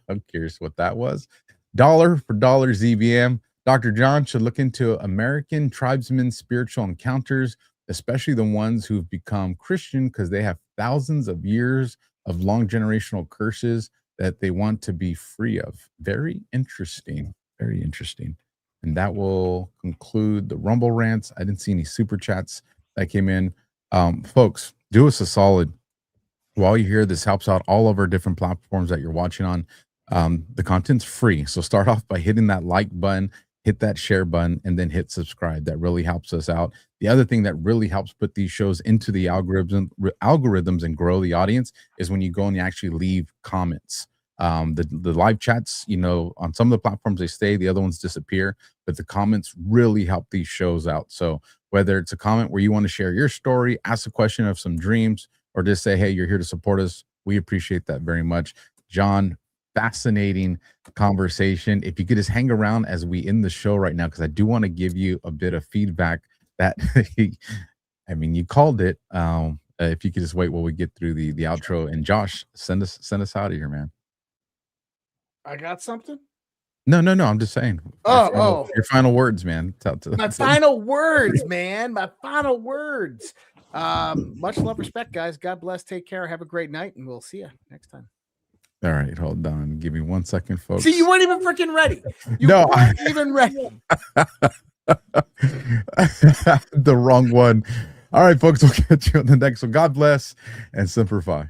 I'm curious what that was. Dollar for dollar ZBM. Dr. John should look into American tribesmen spiritual encounters, especially the ones who've become Christian, because they have thousands of years of long generational curses that they want to be free of. Very interesting. Very interesting. And that will conclude the Rumble rants. I didn't see any super chats that came in. Folks, do us a solid. While you're here, this helps out all of our different platforms that you're watching on. The content's free. So start off by hitting that like button, hit that share button, and then hit subscribe. That really helps us out. The other thing that really helps put these shows into the algorithms and grow the audience is when you go and you actually leave comments. The live chats, on some of the platforms they stay, the other ones disappear, but the comments really help these shows out. So whether it's a comment where you want to share your story, ask a question of some dreams, or just say, hey, you're here to support us, we appreciate that very much. John, fascinating conversation. If you could just hang around as we end the show right now, because I do want to give you a bit of feedback that, you called it. If you could just wait while we get through the outro. And Josh, send us out of here, man. I got something? No, I'm just saying. Your final words, man. My final words, man. My final words. Much love, respect, guys. God bless. Take care. Have a great night, and we'll see you next time. All right, hold on. Give me 1 second, folks. See, you weren't even freaking ready. You No, weren't even ready. The wrong one. All right, folks, we'll catch you on the next one. God bless and simplify.